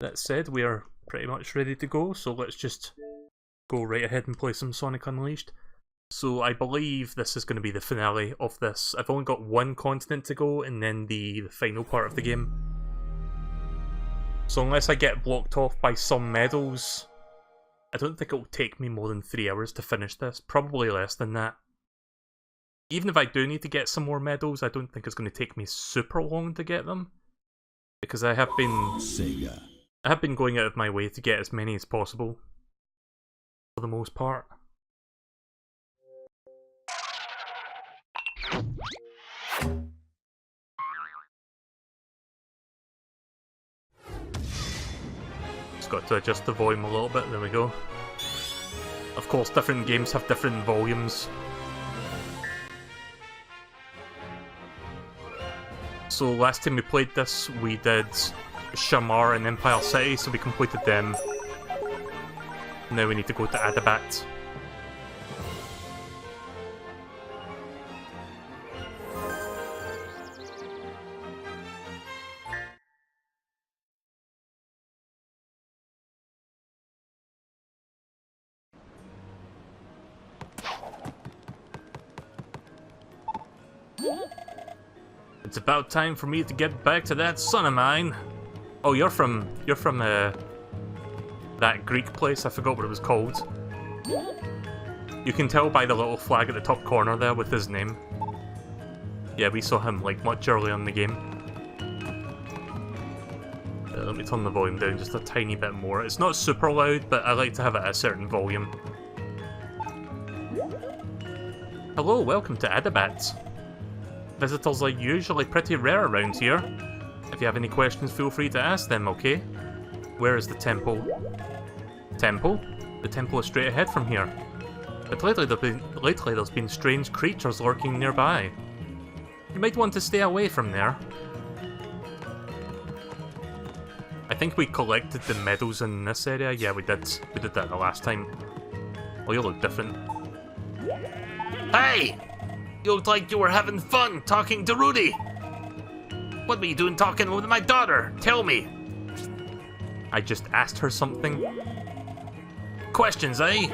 That said, we are pretty much ready to go, so let's just go right ahead and play some Sonic Unleashed. So I believe this is going to be the finale of this. I've only got one continent to go, and then the final part of the game. So unless I get blocked off by some medals, I don't think it will take me more than 3 hours to finish this. Probably less than that. Even if I do need to get some more medals, I don't think it's going to take me super long to get them. Because I have been going out of my way to get as many as possible. For the most part. Just got to adjust the volume a little bit, there we go. Of course, different games have different volumes. So last time we played this, we did Shamar and Empire City, so we completed them. Now we need to go to Adabat. It's about time for me to get back to that son of mine. Oh, you're from that Greek place, I forgot what it was called. You can tell by the little flag at the top corner there with his name. Yeah, we saw him like much earlier in the game. Let me turn the volume down just a tiny bit more. It's not super loud, but I like to have it at a certain volume. Hello, welcome to Adabat. Visitors are usually pretty rare around here. If you have any questions, feel free to ask them, okay? Where is the temple? Temple? The temple is straight ahead from here. But lately there's been strange creatures lurking nearby. You might want to stay away from there. I think we collected the medals in this area. Yeah, we did. We did that the last time. Oh, you look different. Hey! You looked like you were having fun talking to Rudy. What were you doing talking with my daughter? Tell me. I just asked her something. Questions, eh?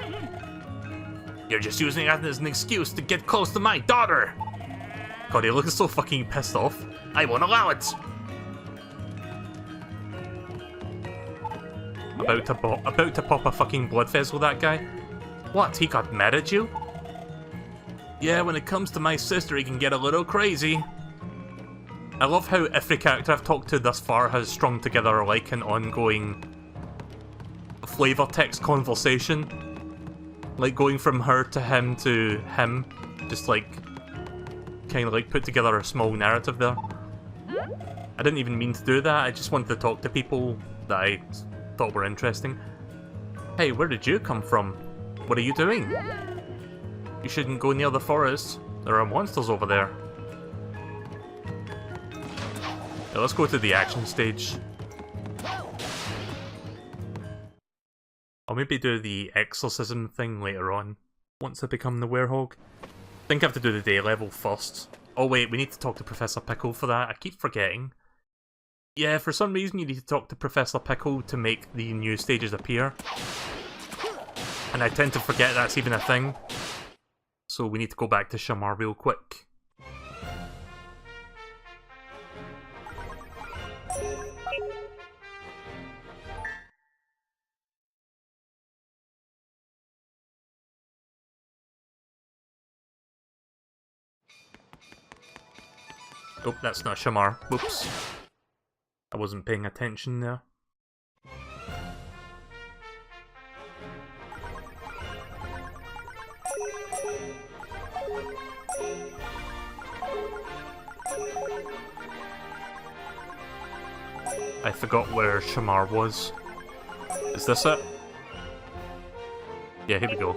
You're just using that as an excuse to get close to my daughter. God, he looks so fucking pissed off. I won't allow it. About to pop a fucking blood vessel, that guy. What, he got mad at you? Yeah, when it comes to my sister, he can get a little crazy. I love how every character I've talked to thus far has strung together like an ongoing flavor text conversation. Like going from her to him to him. Just like, kind of like put together a small narrative there. I didn't even mean to do that, I just wanted to talk to people that I thought were interesting. Hey, where did you come from? What are you doing? You shouldn't go near the forest. There are monsters over there. Yeah, let's go to the action stage. I'll maybe do the exorcism thing later on, once I become the werehog. I think I have to do the day level first. Oh wait, we need to talk to Professor Pickle for that, I keep forgetting. Yeah, for some reason you need to talk to Professor Pickle to make the new stages appear. And I tend to forget that's even a thing. So we need to go back to Shamar real quick. Oh, that's not Shamar. Whoops. I wasn't paying attention there. I forgot where Shamar was. Is this it? Yeah, here we go.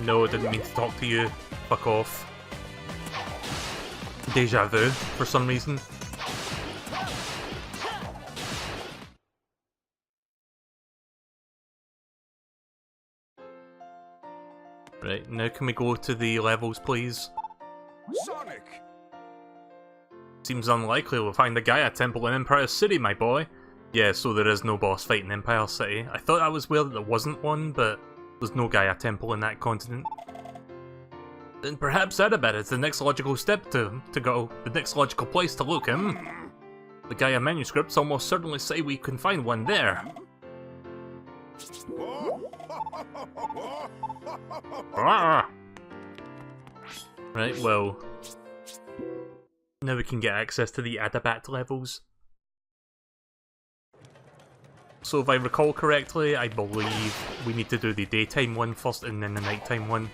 No, I didn't mean to talk to you. Fuck off. deja vu for some reason. Right, now can we go to the levels, please? Sonic! Seems unlikely we'll find the Gaia Temple in Empire City, my boy. Yeah, so there is no boss fight in Empire City. I thought I was aware that there wasn't one, but there's no Gaia Temple in that continent. Then perhaps Adabet is the next logical step to go. The next logical place to look, The Gaia manuscripts almost certainly say we can find one there. Right, well... now we can get access to the Adabat levels. So if I recall correctly, I believe we need to do the daytime one first and then the nighttime one.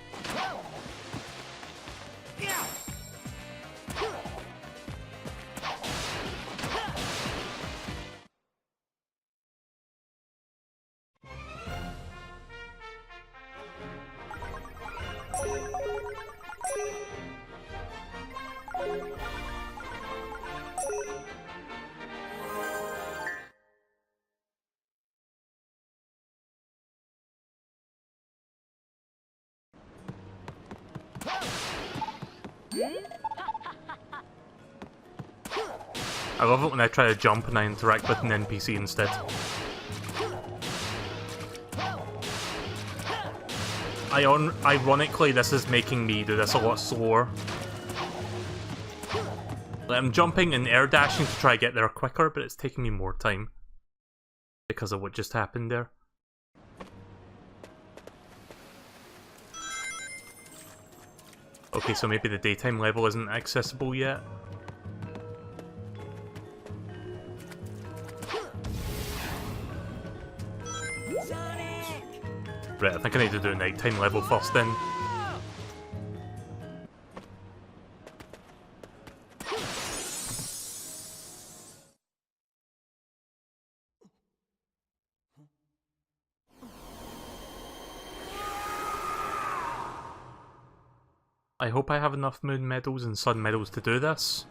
I love it when I try to jump and I interact with an NPC instead. Ironically, this is making me do this a lot slower. Like, I'm jumping and air dashing to try to get there quicker, but it's taking me more time. Because of what just happened there. Okay, so maybe the daytime level isn't accessible yet. Right, I think I need to do a nighttime level first then. I hope I have enough moon medals and sun medals to do this.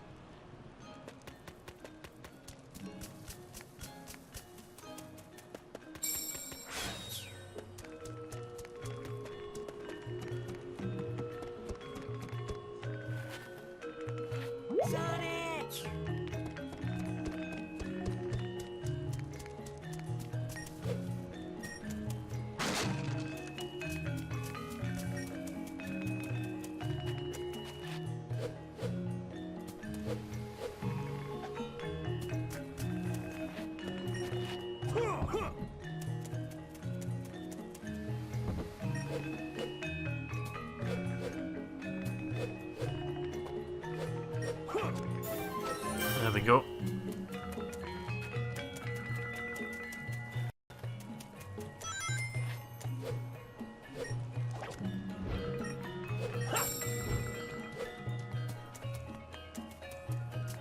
There we go.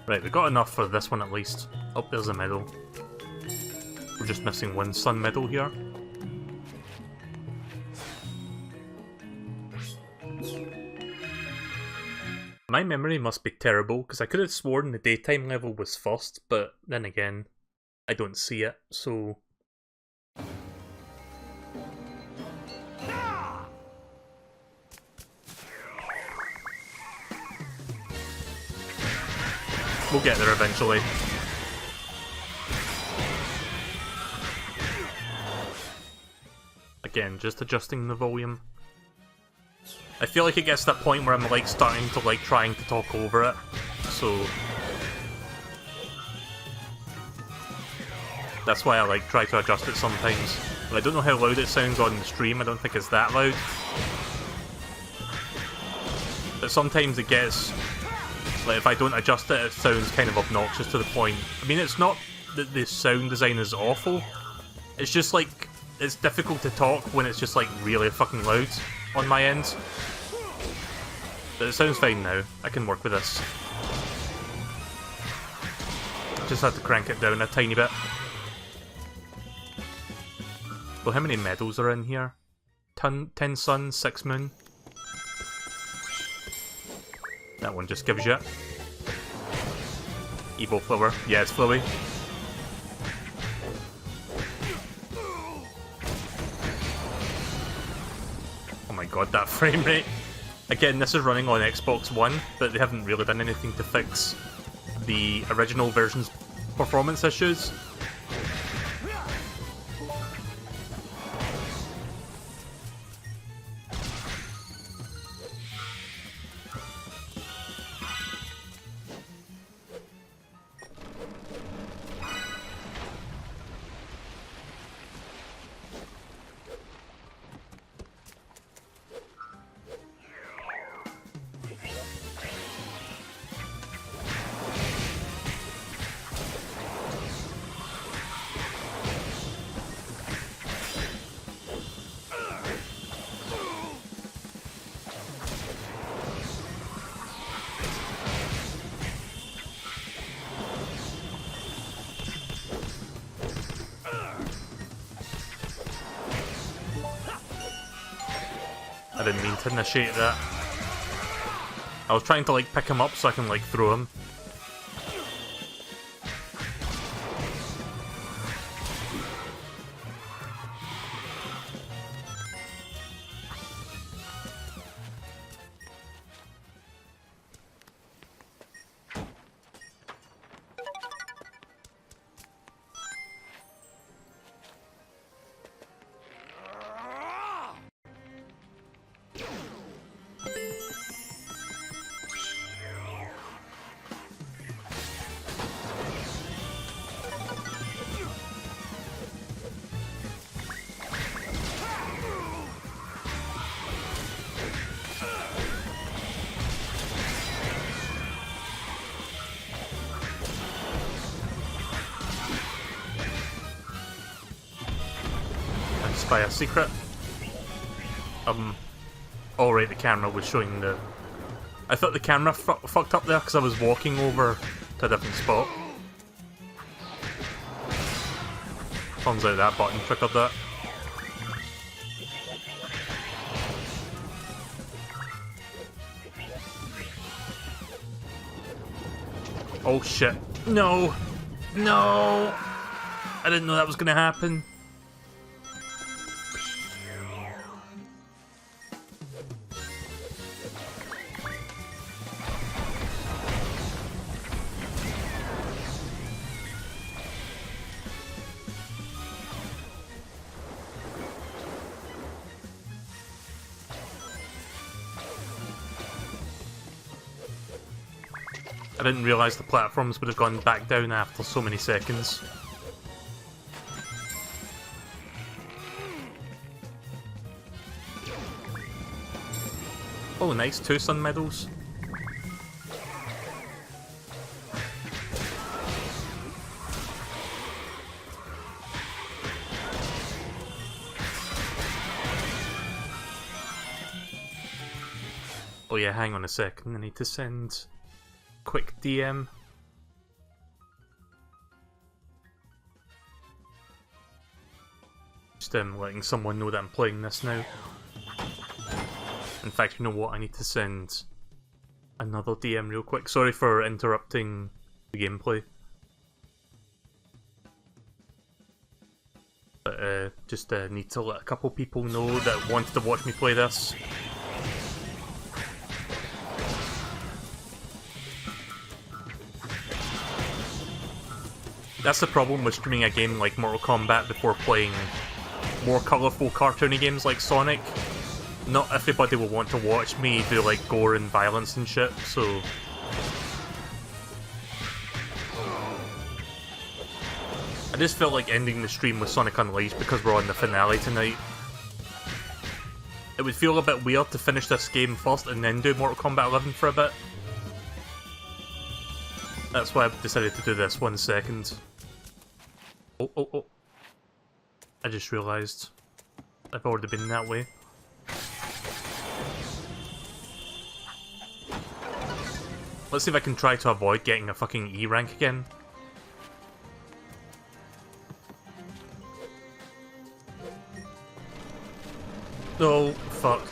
Right, we got enough for this one at least. Oh, there's a medal. We're just missing one sun medal here. My memory must be terrible, because I could have sworn the daytime level was first, but then again, I don't see it, so... we'll get there eventually. Again, just adjusting the volume. I feel like it gets to that point where I'm like starting to like trying to talk over it, so that's why I like try to adjust it sometimes. But I don't know how loud it sounds on the stream. I don't think it's that loud, but sometimes it gets like if I don't adjust it, it sounds kind of obnoxious to the point. I mean, it's not that the sound design is awful. It's just like it's difficult to talk when it's just like really fucking loud on my end. But it sounds fine now. I can work with this. Just have to crank it down a tiny bit. Well, how many medals are in here? 10 sun, 6 moon. That one just gives you it. Evo flower. Yeah, it's flowy. Oh my god, that frame rate. Again, this is running on Xbox One, but they haven't really done anything to fix the original version's performance issues. I didn't mean to initiate that. I was trying to like pick him up so I can like throw him. By a secret. Oh right, the camera was showing the... I thought the camera fucked up there because I was walking over to a different spot. Turns out that button triggered that. Oh shit. No! No! I didn't know that was gonna happen. I didn't realise the platforms would have gone back down after so many seconds. Oh nice, 2 sun medals. Oh yeah, hang on a second, I need to send quick DM. Just letting someone know that I'm playing this now. In fact, you know what, I need to send another DM real quick. Sorry for interrupting the gameplay. But just need to let a couple people know that wanted to watch me play this. That's the problem with streaming a game like Mortal Kombat before playing more colourful cartoony games like Sonic. Not everybody will want to watch me do like gore and violence and shit, so... I just felt like ending the stream with Sonic Unleashed because we're on the finale tonight. It would feel a bit weird to finish this game first and then do Mortal Kombat 11 for a bit. That's why I've decided to do this 1 second. Oh. I just realised I've already been that way. Let's see if I can try to avoid getting a fucking E rank again. Oh, fuck.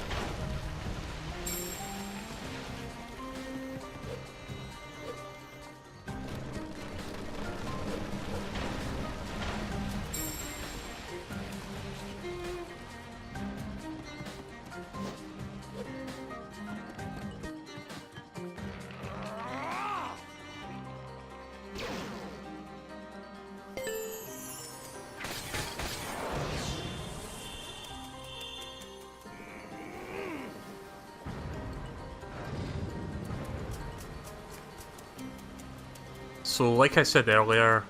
So, like I said earlier,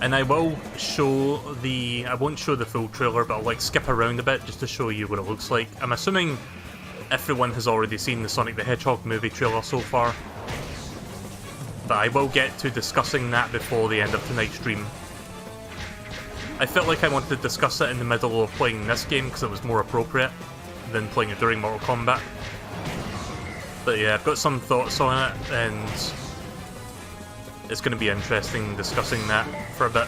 and I will show the... I won't show the full trailer, but I'll like skip around a bit just to show you what it looks like. I'm assuming everyone has already seen the Sonic the Hedgehog movie trailer so far, but I will get to discussing that before the end of tonight's stream. I felt like I wanted to discuss it in the middle of playing this game because it was more appropriate than playing it during Mortal Kombat. But yeah, I've got some thoughts on it, and it's going to be interesting discussing that for a bit.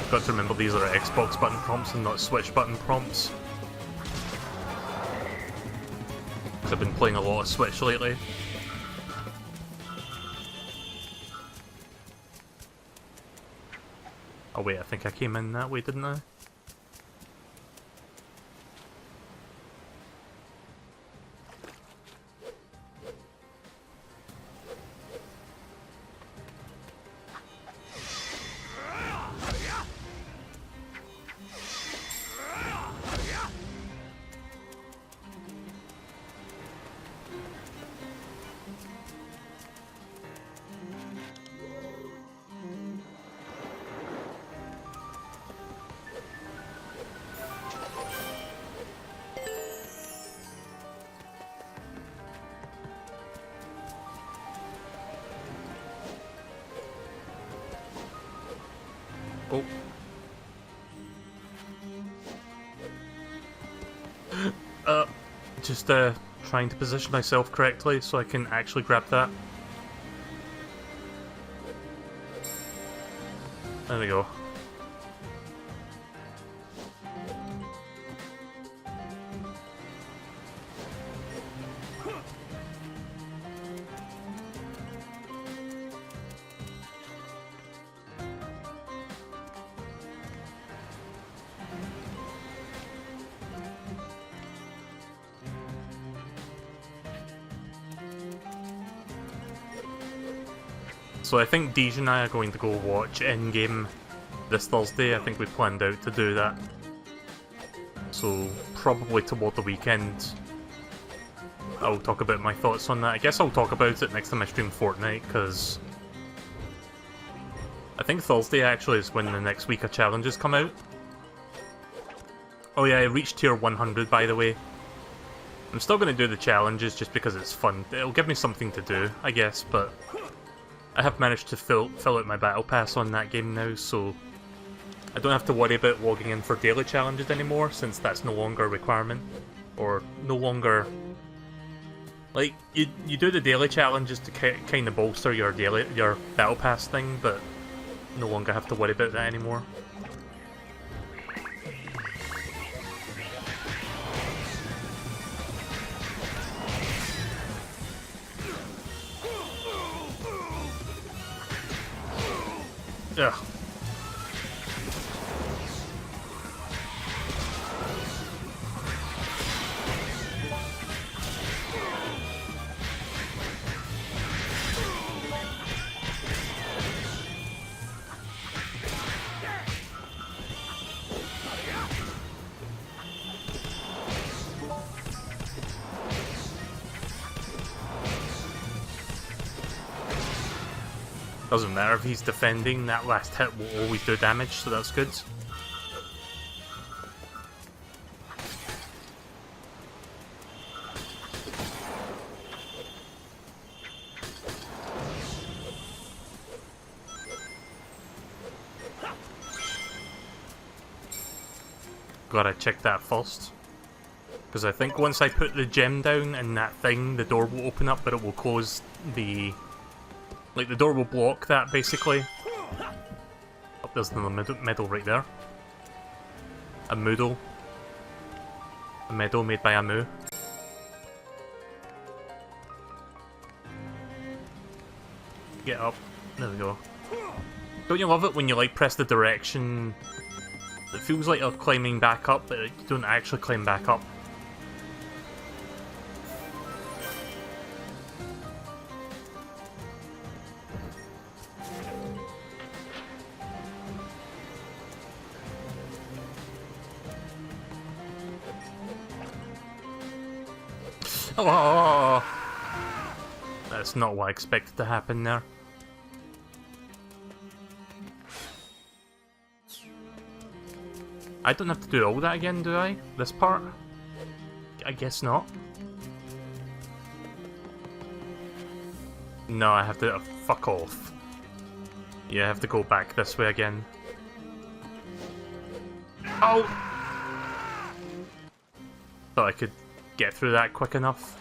Got to remember these are Xbox button prompts and not Switch button prompts. Because I've been playing a lot of Switch lately. Oh wait, I think I came in that way, didn't I? Just trying to position myself correctly so I can actually grab that. There we go. So I think Deej and I are going to go watch Endgame this Thursday. I think we planned out to do that. So probably toward the weekend I'll talk about my thoughts on that. I guess I'll talk about it next time I stream Fortnite, because I think Thursday actually is when the next week of challenges come out. Oh yeah, I reached tier 100 by the way. I'm still going to do the challenges just because it's fun. It'll give me something to do, I guess, but I have managed to fill out my battle pass on that game now, so I don't have to worry about logging in for daily challenges anymore, since that's no longer a requirement. Or no longer... Like, you do the daily challenges to kind of bolster your battle pass thing, but no longer have to worry about that anymore. Ugh. Doesn't matter if he's defending, that last hit will always do damage, so that's good. Gotta check that first. Because I think once I put the gem down and that thing, the door will open up, but it will close the... Like, the door will block that, basically. Oh, there's another medal right there. A moodle. A medal made by a moo. Get up. There we go. Don't you love it when you, like, press the direction? It feels like you're climbing back up, but you don't actually climb back up. Oh! That's not what I expected to happen there. I don't have to do all that again, do I? This part? I guess not. No, I have to... fuck off. Yeah, I have to go back this way again. Oh! Thought I could get through that quick enough.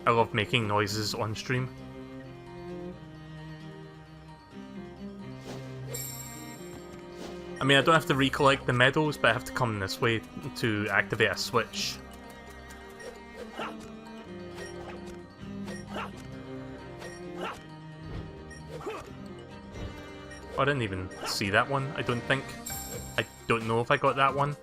I love making noises on stream. I mean, I don't have to recollect the medals, but I have to come this way to activate a switch. Oh, I didn't even see that one, I don't think. I don't know if I got that one.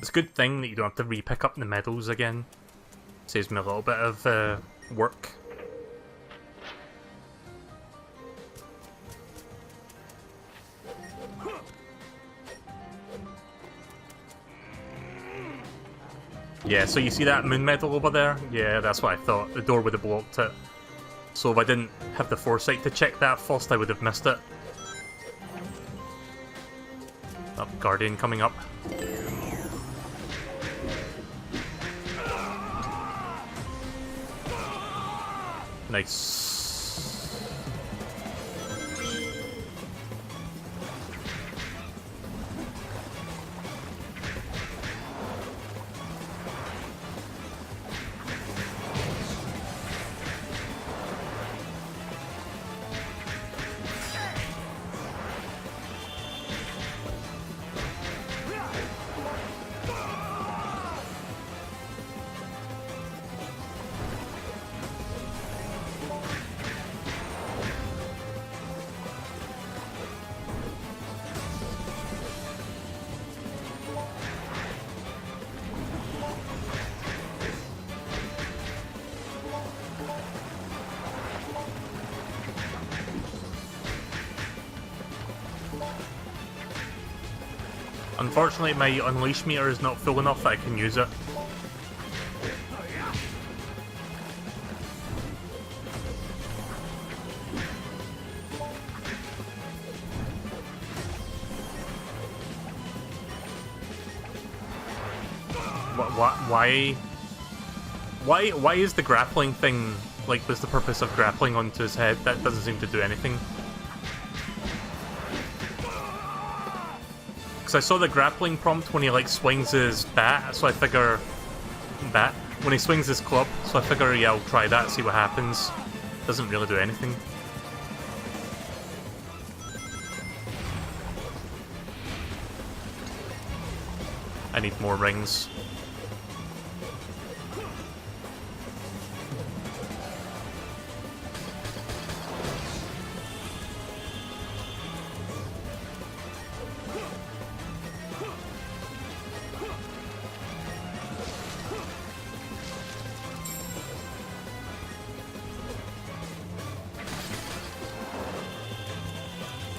It's a good thing that you don't have to re-pick up the medals again. Saves me a little bit of work. Yeah, so you see that moon medal over there? Yeah, that's what I thought. The door would have blocked it. So if I didn't have the foresight to check that first, I would have missed it. Oh, Guardian coming up. Nice. Unfortunately, my unleash meter is not full enough that I can use it. Why is the grappling thing, like, what's the purpose of grappling onto his head? That doesn't seem to do anything. Because I saw the grappling prompt when he, like, swings his bat, so I figure... Bat? When he swings his club, so I figure, yeah, I'll try that, see what happens. Doesn't really do anything. I need more rings.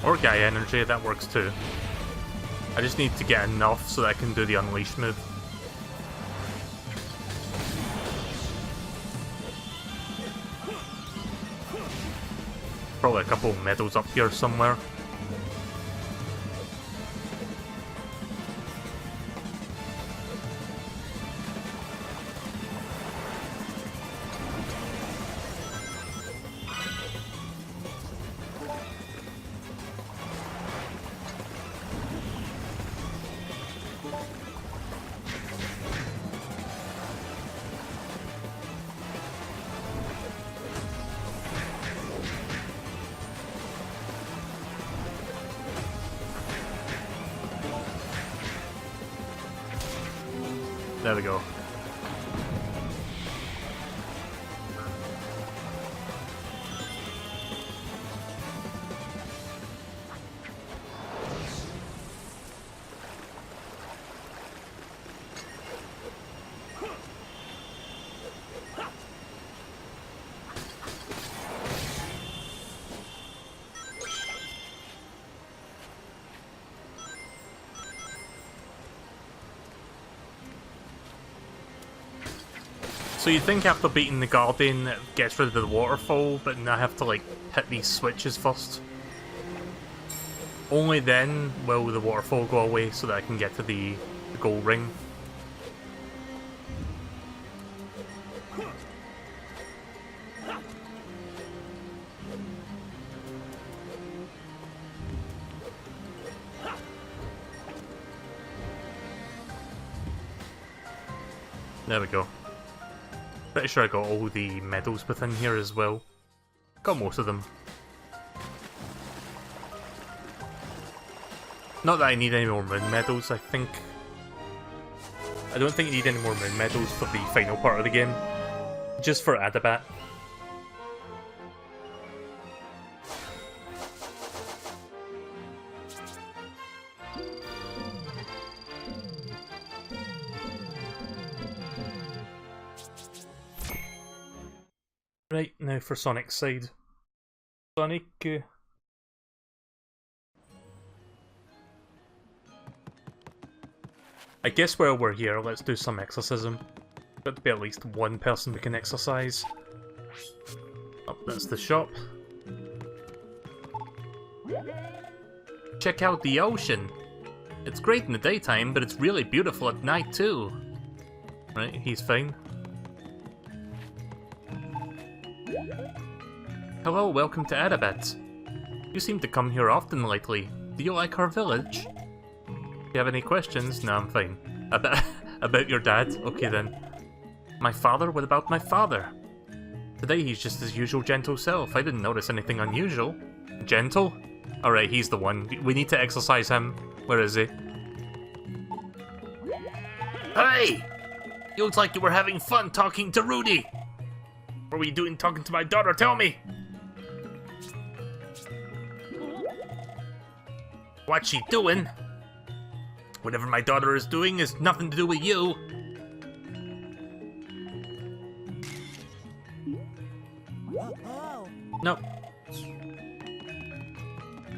Or Gaia energy, that works too. I just need to get enough so that I can do the Unleash move. Probably a couple medals up here somewhere. There we go. So you'd think after beating the Guardian it gets rid of the waterfall, but now I have to like hit these switches first. Only then will the waterfall go away so that I can get to the gold ring. There we go. Pretty sure I got all the medals within here as well. Got most of them. Not that I need any more moon medals, I think. I don't think I need any more moon medals for the final part of the game. Just for Adabat. Right, now for Sonic's side. Sonic... I guess while we're here, let's do some exorcism. Got to be at least one person we can exorcise. Oh, that's the shop. Check out the ocean! It's great in the daytime, but it's really beautiful at night too. Right, he's fine. Hello, welcome to Adabat. You seem to come here often lately. Do you like our village? Do you have any questions? No, I'm fine. About your dad? Okay then. My father? What about my father? Today he's just his usual gentle self. I didn't notice anything unusual. Gentle? Alright, he's the one. We need to exorcise him. Where is he? Hey! You looked like you were having fun talking to Rudy! What were you doing talking to my daughter? Tell me! What's she doing? Whatever my daughter is doing has nothing to do with you. Nope.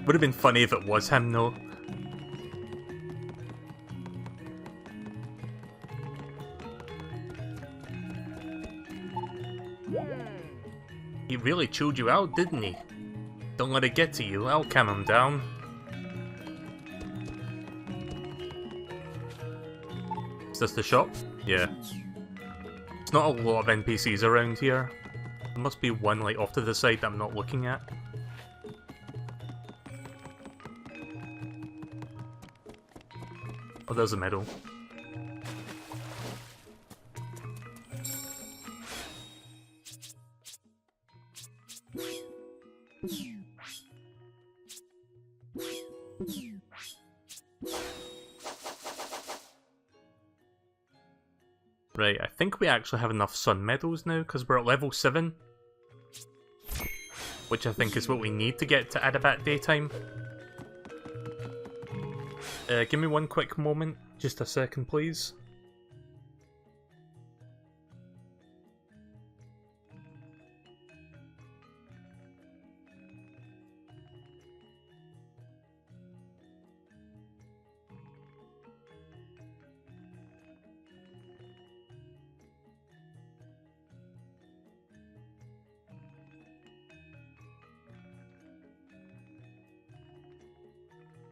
Would have been funny if it was him, though. He really chewed you out, didn't he? Don't let it get to you, I'll calm him down. Is this the shop? Yeah. There's not a lot of NPCs around here. There must be one like off to the side that I'm not looking at. Oh, there's a medal. Right, I think we actually have enough sun medals now, because we're at level 7. Which I think is what we need to get to Adabat Daytime. Give me one quick moment, just a second please.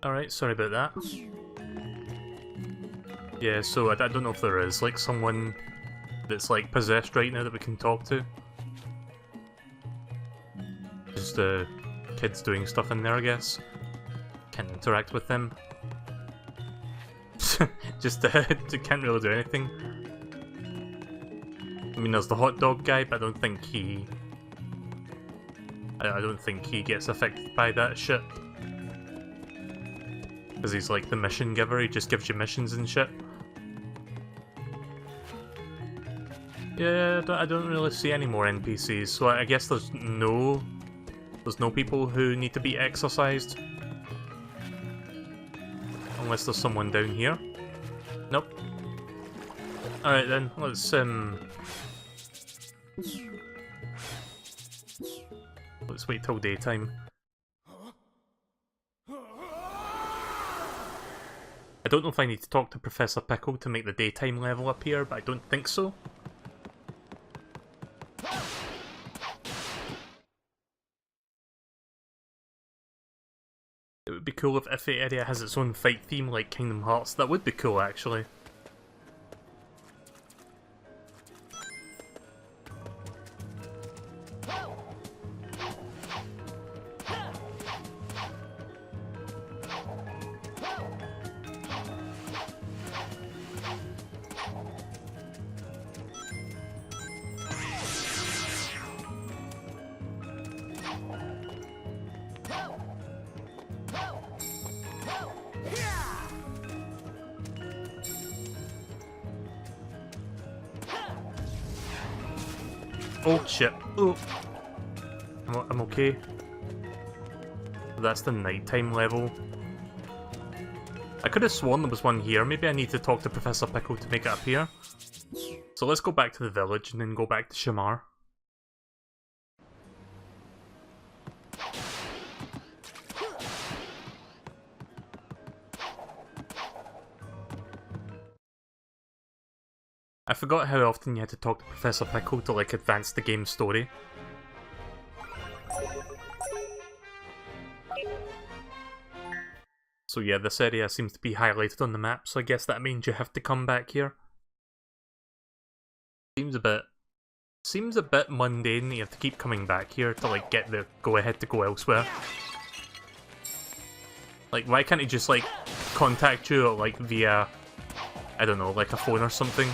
Alright, sorry about that. Yeah, so I don't know if there is, like, someone that's, like, possessed right now that we can talk to. Just the kids doing stuff in there, I guess. Can't interact with them. Just can't really do anything. I mean, there's the hot dog guy, but I don't think he... I don't think he gets affected by that shit. Because he's like the mission giver, he just gives you missions and shit. Yeah, I don't really see any more NPCs, so I guess there's no people who need to be exorcised. Unless there's someone down here. Nope. Alright then, let's wait till daytime. I don't know if I need to talk to Professor Pickle to make the daytime level appear, but I don't think so. It would be cool if the area has its own fight theme like Kingdom Hearts. That would be cool, actually. Oh shit. Oh. I'm okay. That's the nighttime level. I could have sworn there was one here. Maybe I need to talk to Professor Pickle to make it appear. So let's go back to the village and then go back to Shamar. I forgot how often you had to talk to Professor Pickle to, like, advance the game's story. So yeah, this area seems to be highlighted on the map, so I guess that means you have to come back here. Seems a bit mundane that you have to keep coming back here to, like, get the go-ahead to go elsewhere. Like, why can't he just, like, contact you, like, via, I don't know, like a phone or something?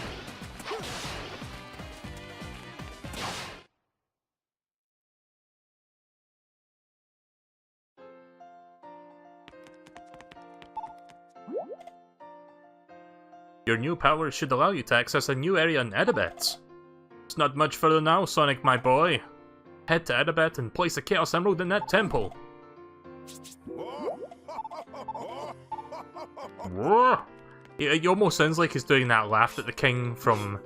Your new powers should allow you to access a new area in Edibet. It's not much further now, Sonic, my boy. Head to Edibet and place a Chaos Emerald in that temple. He almost sounds like he's doing that laugh at the king from...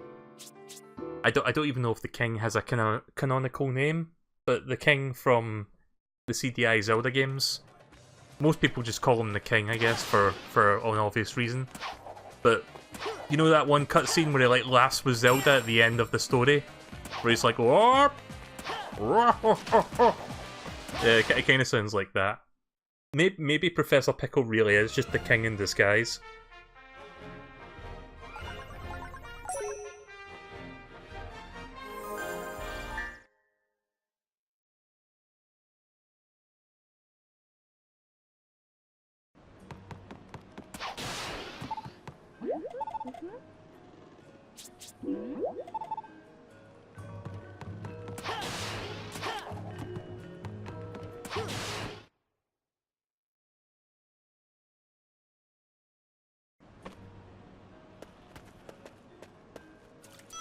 I don't even know if the king has a canonical name, but the king from the CDI Zelda games. Most people just call him the king, I guess, for an obvious reason. But you know that one cutscene where he, like, laughs with Zelda at the end of the story? Where he's like, "What?" Yeah, it kind of sounds like that. Maybe Professor Pickle really is just the king in disguise.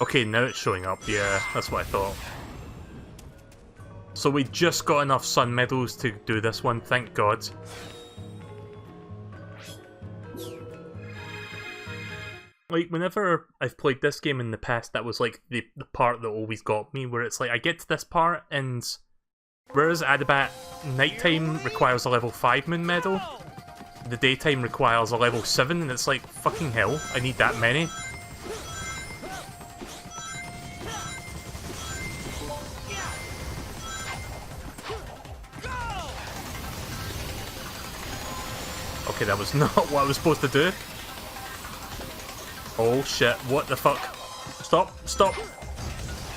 Okay, now it's showing up, yeah, that's what I thought. So we just got enough sun medals to do this one, thank God. Like, whenever I've played this game in the past, that was like the part that always got me, where it's like, I get to this part, and whereas Adibat nighttime requires a level 5 moon medal, the daytime requires a level 7, and it's like, fucking hell, I need that many. Okay, that was not what I was supposed to do. Oh shit, what the fuck? Stop, stop.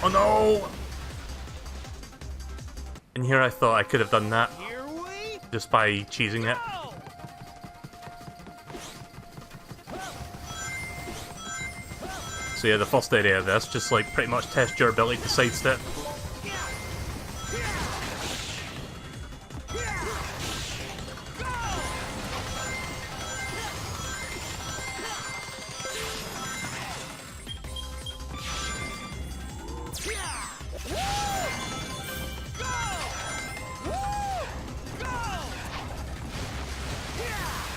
Oh no! And here I thought I could have done that just by cheesing it. So yeah, the first area of this, just like pretty much test your ability to sidestep.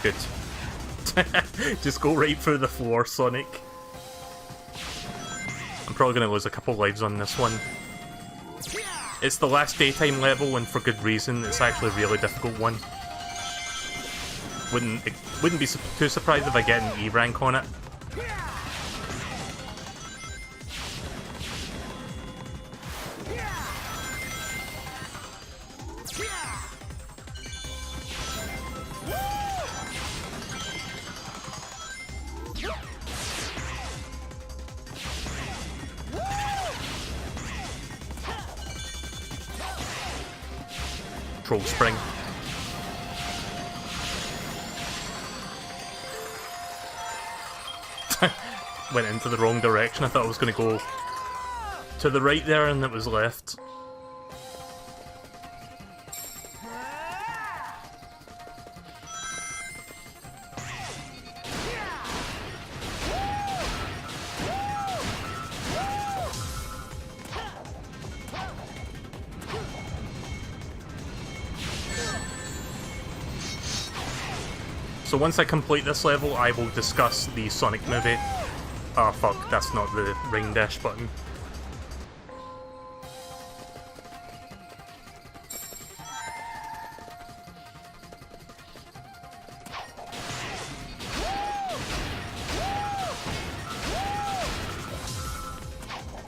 Good. Just go right through the floor, Sonic. I'm probably going to lose a couple lives on this one. It's the last daytime level, and for good reason. It's actually a really difficult one. Wouldn't be too surprised if I get an E rank on it. Troll Spring. Went into the wrong direction. I thought I was going to go to the right there, and it was left. So once I complete this level, I will discuss the Sonic movie. Ah, fuck, that's not the ring dash button.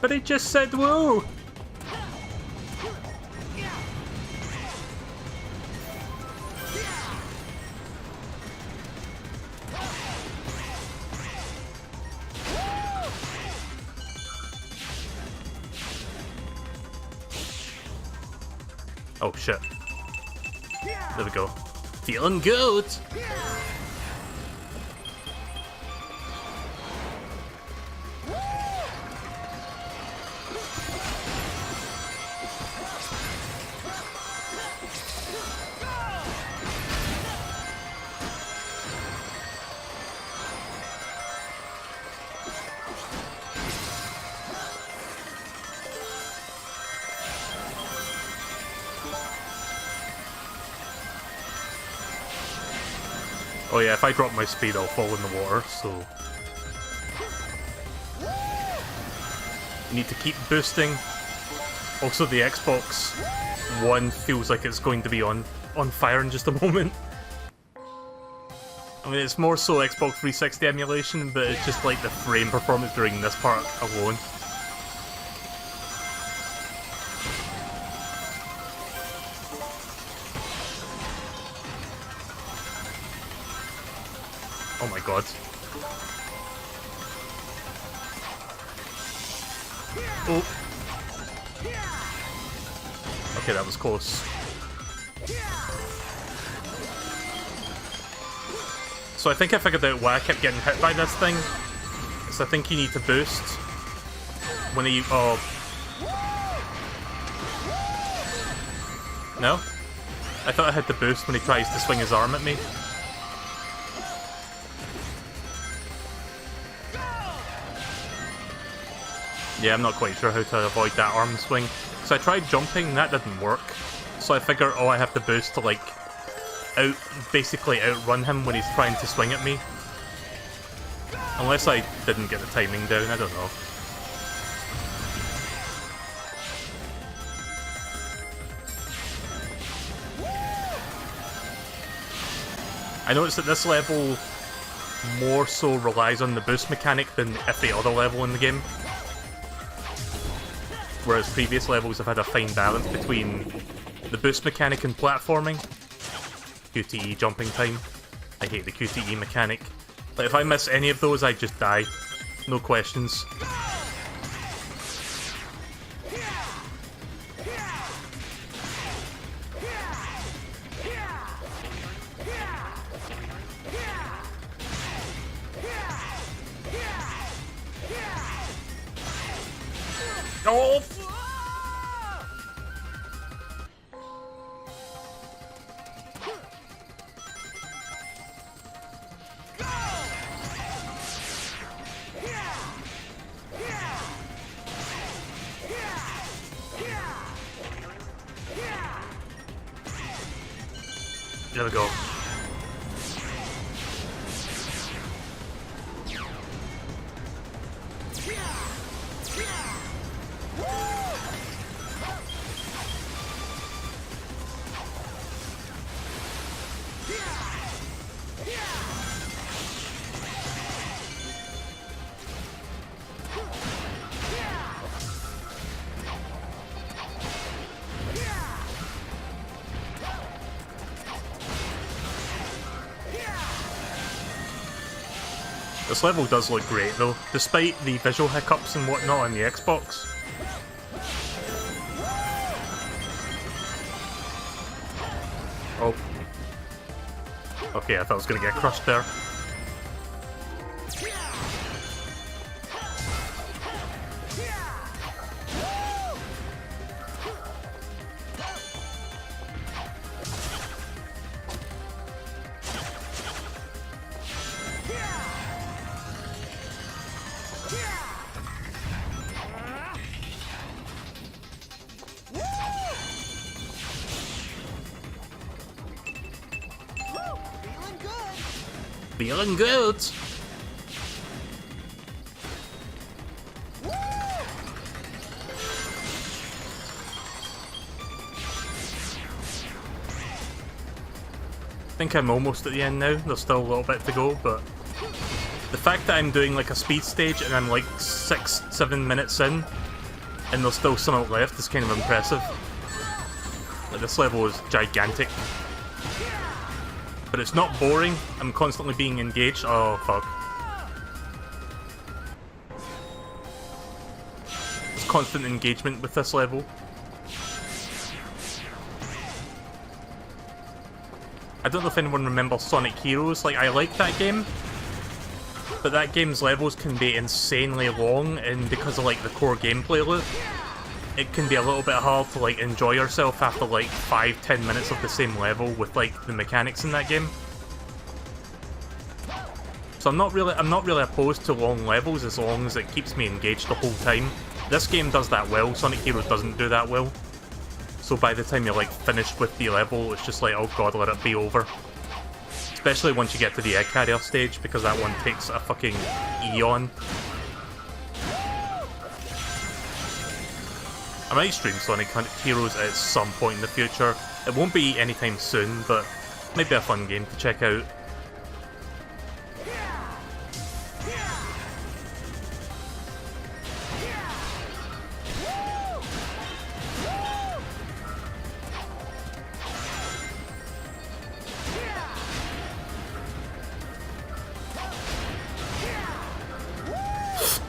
But it just said woo! Oh shit. There we go. Feeling good! Oh yeah, if I drop my speed, I'll fall in the water, so... You need to keep boosting. Also, the Xbox One feels like it's going to be on fire in just a moment. I mean, it's more so Xbox 360 emulation, but it's just like the frame performance during this part alone. Oh my god. Oh. Okay, that was close. So I think I figured out why I kept getting hit by this thing. So I think you need to boost when you... Oh. No? I thought I had to boost when he tries to swing his arm at me. Yeah, I'm not quite sure how to avoid that arm swing. So I tried jumping, that didn't work. So I figure, oh, I have to boost to like basically outrun him when he's trying to swing at me. Unless I didn't get the timing down, I don't know. I noticed that this level more so relies on the boost mechanic than every other level in the game. Whereas previous levels have had a fine balance between the boost mechanic and platforming, QTE jumping time. I hate the QTE mechanic. Like, if I miss any of those, I just die. No questions. Oh! There we go. This level does look great though, despite the visual hiccups and whatnot on the Xbox. Oh. Okay, I thought I was gonna get crushed there. Feeling good! I think I'm almost at the end now. There's still a little bit to go, but the fact that I'm doing like a speed stage and I'm like 6-7 minutes in and there's still some left is kind of impressive. Like, this level is gigantic. But it's not boring, I'm constantly being engaged. Oh, fuck. There's constant engagement with this level. I don't know if anyone remembers Sonic Heroes. Like, I like that game, but that game's levels can be insanely long, and because of like the core gameplay loop, it can be a little bit hard to like enjoy yourself after like 5-10 minutes of the same level with like the mechanics in that game. So I'm not really opposed to long levels as long as it keeps me engaged the whole time. This game does that well, Sonic Heroes doesn't do that well. So by the time you're like finished with the level, it's just like, oh god, let it be over. Especially once you get to the egg carrier stage, because that one takes a fucking eon. I might stream Sonic Heroes at some point in the future. It won't be anytime soon, but maybe a fun game to check out.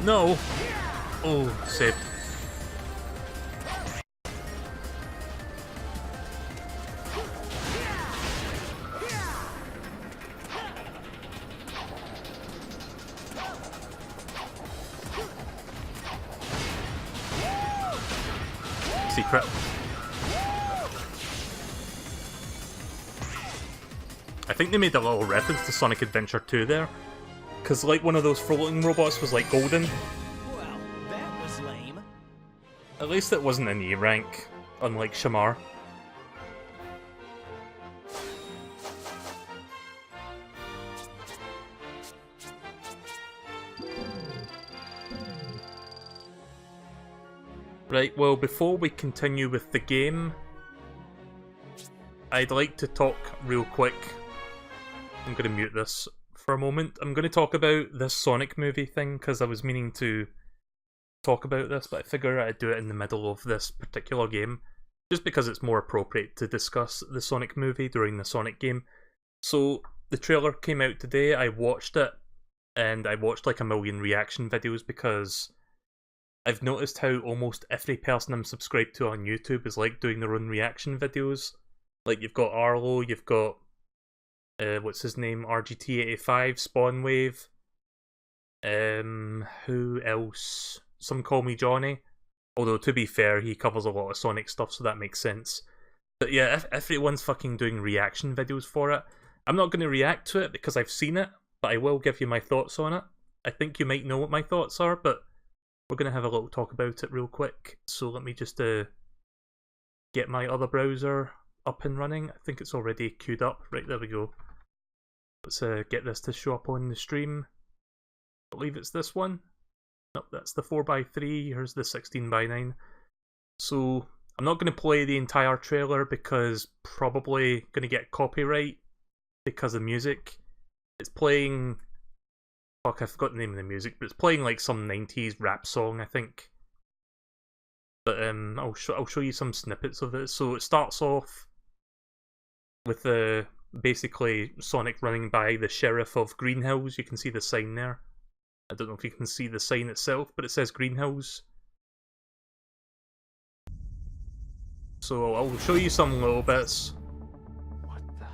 No! Oh, saved. Secret. I think they made a little reference to Sonic Adventure 2 there. Because like one of those floating robots was like golden. Well, that was lame. At least it wasn't an E rank, unlike Shamar. Right, well, before we continue with the game, I'd like to talk real quick. I'm going to mute this for a moment. I'm going to talk about this Sonic movie thing, because I was meaning to talk about this, but I figured I'd do it in the middle of this particular game, just because it's more appropriate to discuss the Sonic movie during the Sonic game. So, the trailer came out today, I watched it, and I watched like a million reaction videos because I've noticed how almost every person I'm subscribed to on YouTube is like doing their own reaction videos. Like you've got Arlo, you've got what's his name, RGT85, Spawnwave. Who else? Some Call Me Johnny. Although to be fair, he covers a lot of Sonic stuff, so that makes sense. But yeah, if everyone's fucking doing reaction videos for it, I'm not going to react to it because I've seen it, but I will give you my thoughts on it. I think you might know what my thoughts are, but we're going to have a little talk about it real quick. So let me just get my other browser up and running. I think it's already queued up. Right, there we go. Let's get this to show up on the stream. I believe it's this one. Nope, that's the 4x3. Here's the 16x9. So I'm not going to play the entire trailer because probably going to get copyright because of music. It's playing... Fuck, I forgot the name of the music, but it's playing like some 90s rap song, I think. But I'll show you some snippets of it. So it starts off with basically Sonic running by the sheriff of Green Hills. You can see the sign there. I don't know if you can see the sign itself, but it says Green Hills. So I'll show you some little bits. What the?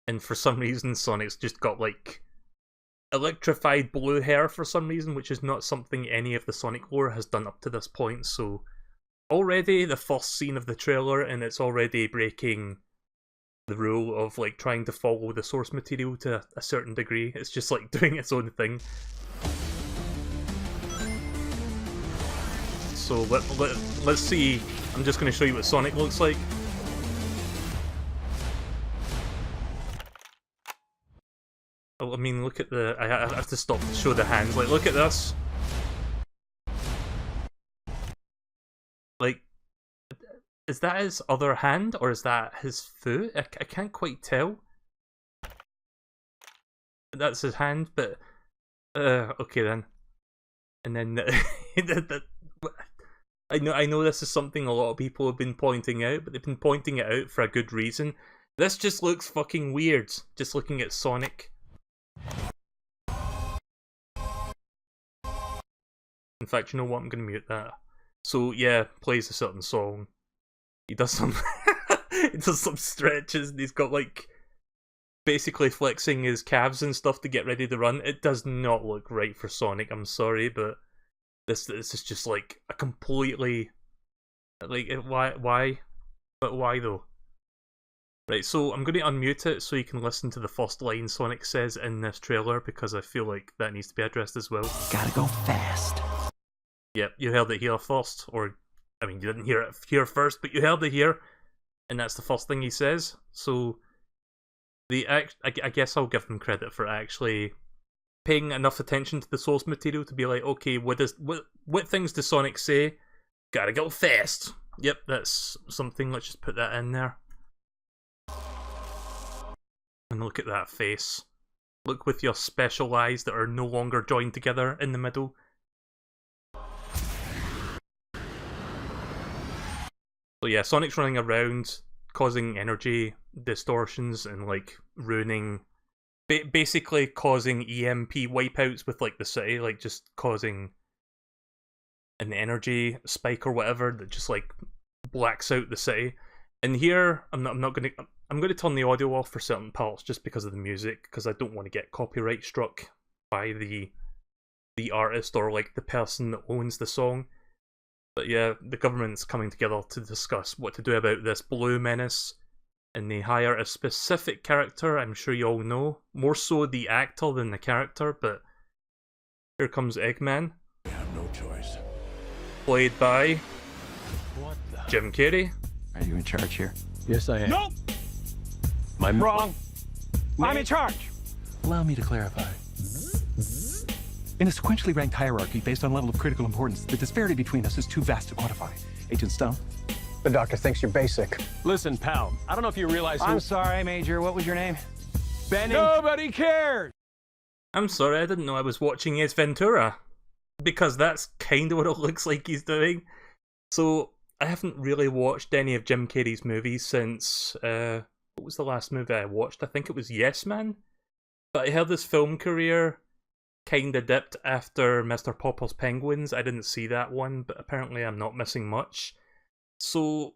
And for some reason, Sonic's just got like electrified blue hair for some reason, which is not something any of the Sonic lore has done up to this point. So already the first scene of the trailer, and it's already breaking the rule of like trying to follow the source material to a certain degree. It's just like doing its own thing. So let's see. I'm just going to show you what Sonic looks like. Oh, I mean, look at the... I have to stop to show the hands. Like, look at this. Like, is that his other hand, or is that his foot? I can't quite tell. That's his hand, but... okay then. And then... I know this is something a lot of people have been pointing out, but they've been pointing it out for a good reason. This just looks fucking weird, just looking at Sonic. In fact, you know what? I'm gonna mute that. So yeah, plays a certain song. He does some he does some stretches, and he's got like basically flexing his calves and stuff to get ready to run. It does not look right for Sonic. I'm sorry, but this is just like a completely like why? But why though? Right, so I'm going to unmute it so you can listen to the first line Sonic says in this trailer, because I feel like that needs to be addressed as well. Gotta go fast. Yep, you heard it here first, or, I mean, you didn't hear it here first, but you heard it here, and that's the first thing he says. So, I guess I'll give them credit for actually paying enough attention to the source material to be like, okay, what things does Sonic say? Gotta go fast. Yep, that's something, let's just put that in there. And look at that face. Look with your special eyes that are no longer joined together in the middle. So yeah, Sonic's running around, causing energy distortions and like ruining... basically causing EMP wipeouts with like the city, like just causing an energy spike or whatever that just like blacks out the city. And here, I'm going to turn the audio off for certain parts just because of the music, because I don't want to get copyright struck by the artist or like the person that owns the song. But yeah, the government's coming together to discuss what to do about this blue menace, and they hire a specific character I'm sure you all know, more so the actor than the character, but here comes Eggman. We have no choice. Played by What the? Jim Carrey. Are you in charge here? Yes, I am. Nope! I'm Wrong! I'm in charge! Allow me to clarify. In a sequentially ranked hierarchy based on level of critical importance, the disparity between us is too vast to quantify. Agent Stone? The doctor thinks you're basic. Listen, pal, I don't know if you realize I'm sorry, Major. What was your name? Benny... Nobody cares! I'm sorry, I didn't know I was watching Ace Ventura, because that's kind of what it looks like he's doing. So, I haven't really watched any of Jim Carrey's movies since, what was the last movie I watched? I think it was Yes Man? But I heard his film career kinda dipped after Mr. Popper's Penguins. I didn't see that one, but apparently I'm not missing much. So,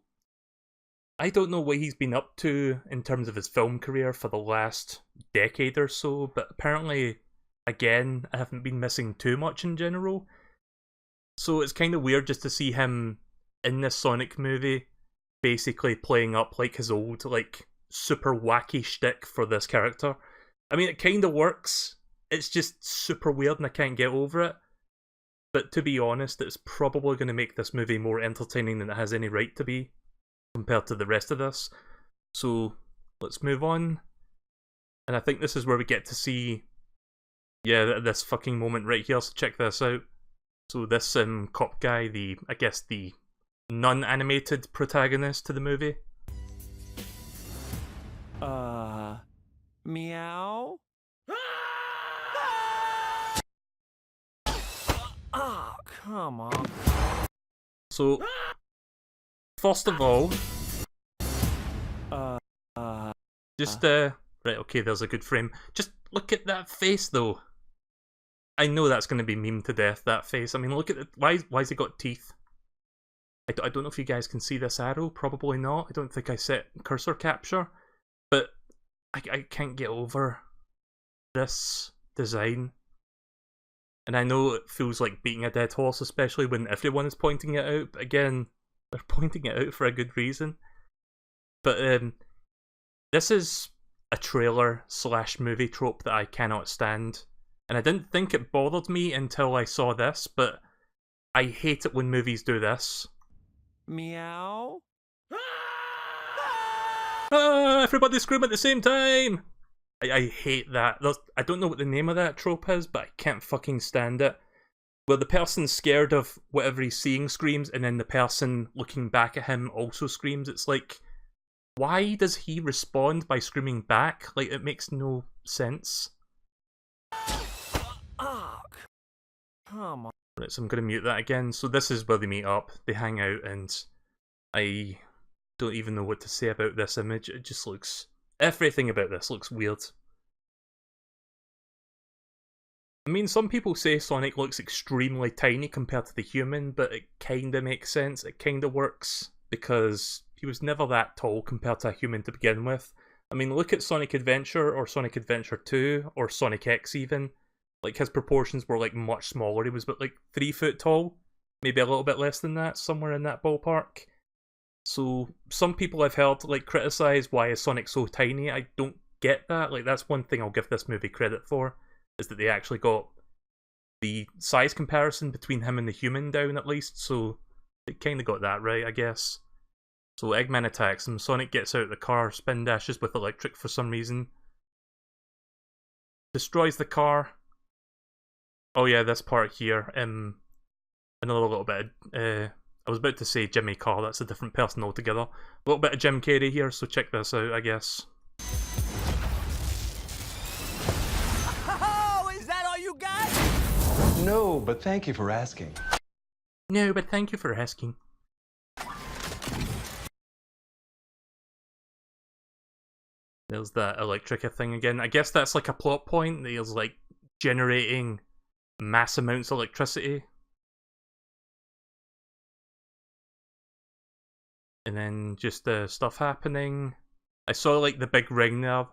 I don't know what he's been up to in terms of his film career for the last decade or so, but apparently, again, I haven't been missing too much in general. So it's kind of weird just to see him in this Sonic movie, basically playing up like his old, like, super wacky shtick for this character. I mean, it kind of works. It's just super weird and I can't get over it. But to be honest, it's probably going to make this movie more entertaining than it has any right to be, compared to the rest of this. So, let's move on. And I think this is where we get to see, yeah, this fucking moment right here, so check this out. So this cop guy, I guess the non-animated protagonist to the movie. Meow? Oh, come on. So, first of all, just, right, okay, there's a good frame. Just look at that face, though. I know that's going to be memed to death, that face. I mean, look at it. Why's he got teeth? I don't know if you guys can see this arrow. Probably not. I don't think I set cursor capture. But I can't get over this design. And I know it feels like beating a dead horse, especially when everyone is pointing it out. But again, they're pointing it out for a good reason. But this is a trailer/movie trope that I cannot stand. And I didn't think it bothered me until I saw this, but I hate it when movies do this. Meow? Ah, everybody scream at the same time! I hate that. I don't know what the name of that trope is, but I can't fucking stand it. Where the person scared of whatever he's seeing screams, and then the person looking back at him also screams. It's like, why does he respond by screaming back? Like, it makes no sense. Oh, come on. Right, so I'm going to mute that again. So this is where they meet up, they hang out, and I don't even know what to say about this image. It just looks... everything about this looks weird. I mean, some people say Sonic looks extremely tiny compared to the human, but it kinda makes sense, it kinda works, because he was never that tall compared to a human to begin with. I mean, look at Sonic Adventure, or Sonic Adventure 2, or Sonic X even. Like, his proportions were, like, much smaller. He was about, like, 3 foot tall. Maybe a little bit less than that, somewhere in that ballpark. So, some people I've heard, like, criticise why is Sonic so tiny. I don't get that. Like, that's one thing I'll give this movie credit for, is that they actually got the size comparison between him and the human down, at least. So, they kinda got that right, I guess. So, Eggman attacks him. Sonic gets out of the car, spin dashes with electric for some reason. Destroys the car. Oh yeah, this part here, another little bit of, I was about to say Jimmy Carr, that's a different person altogether. A little bit of Jim Carrey here, so check this out, I guess. Oh, is that all you got? No, but thank you for asking. No, but thank you for asking. There's that electrica thing again. I guess that's like a plot point, that he's like generating mass amounts of electricity. And then just stuff happening. I saw like the big ring there.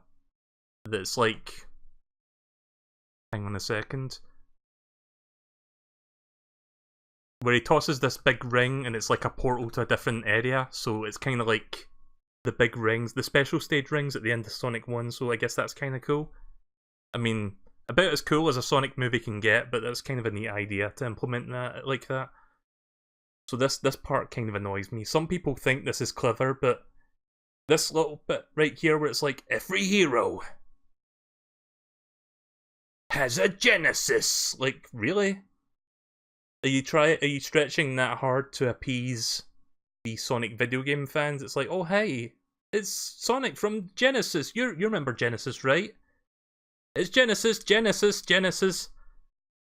That's like... hang on a second. Where he tosses this big ring and it's like a portal to a different area. So it's kind of like the big rings, the special stage rings at the end of Sonic 1. So I guess that's kind of cool. I mean, about as cool as a Sonic movie can get, but that's kind of a neat idea to implement that like that. So this part kind of annoys me. Some people think this is clever, but this little bit right here where it's like, every hero has a genesis. Like, really? Are you stretching that hard to appease the Sonic video game fans? It's like, oh hey, it's Sonic from Genesis. You remember Genesis, right? It's Genesis.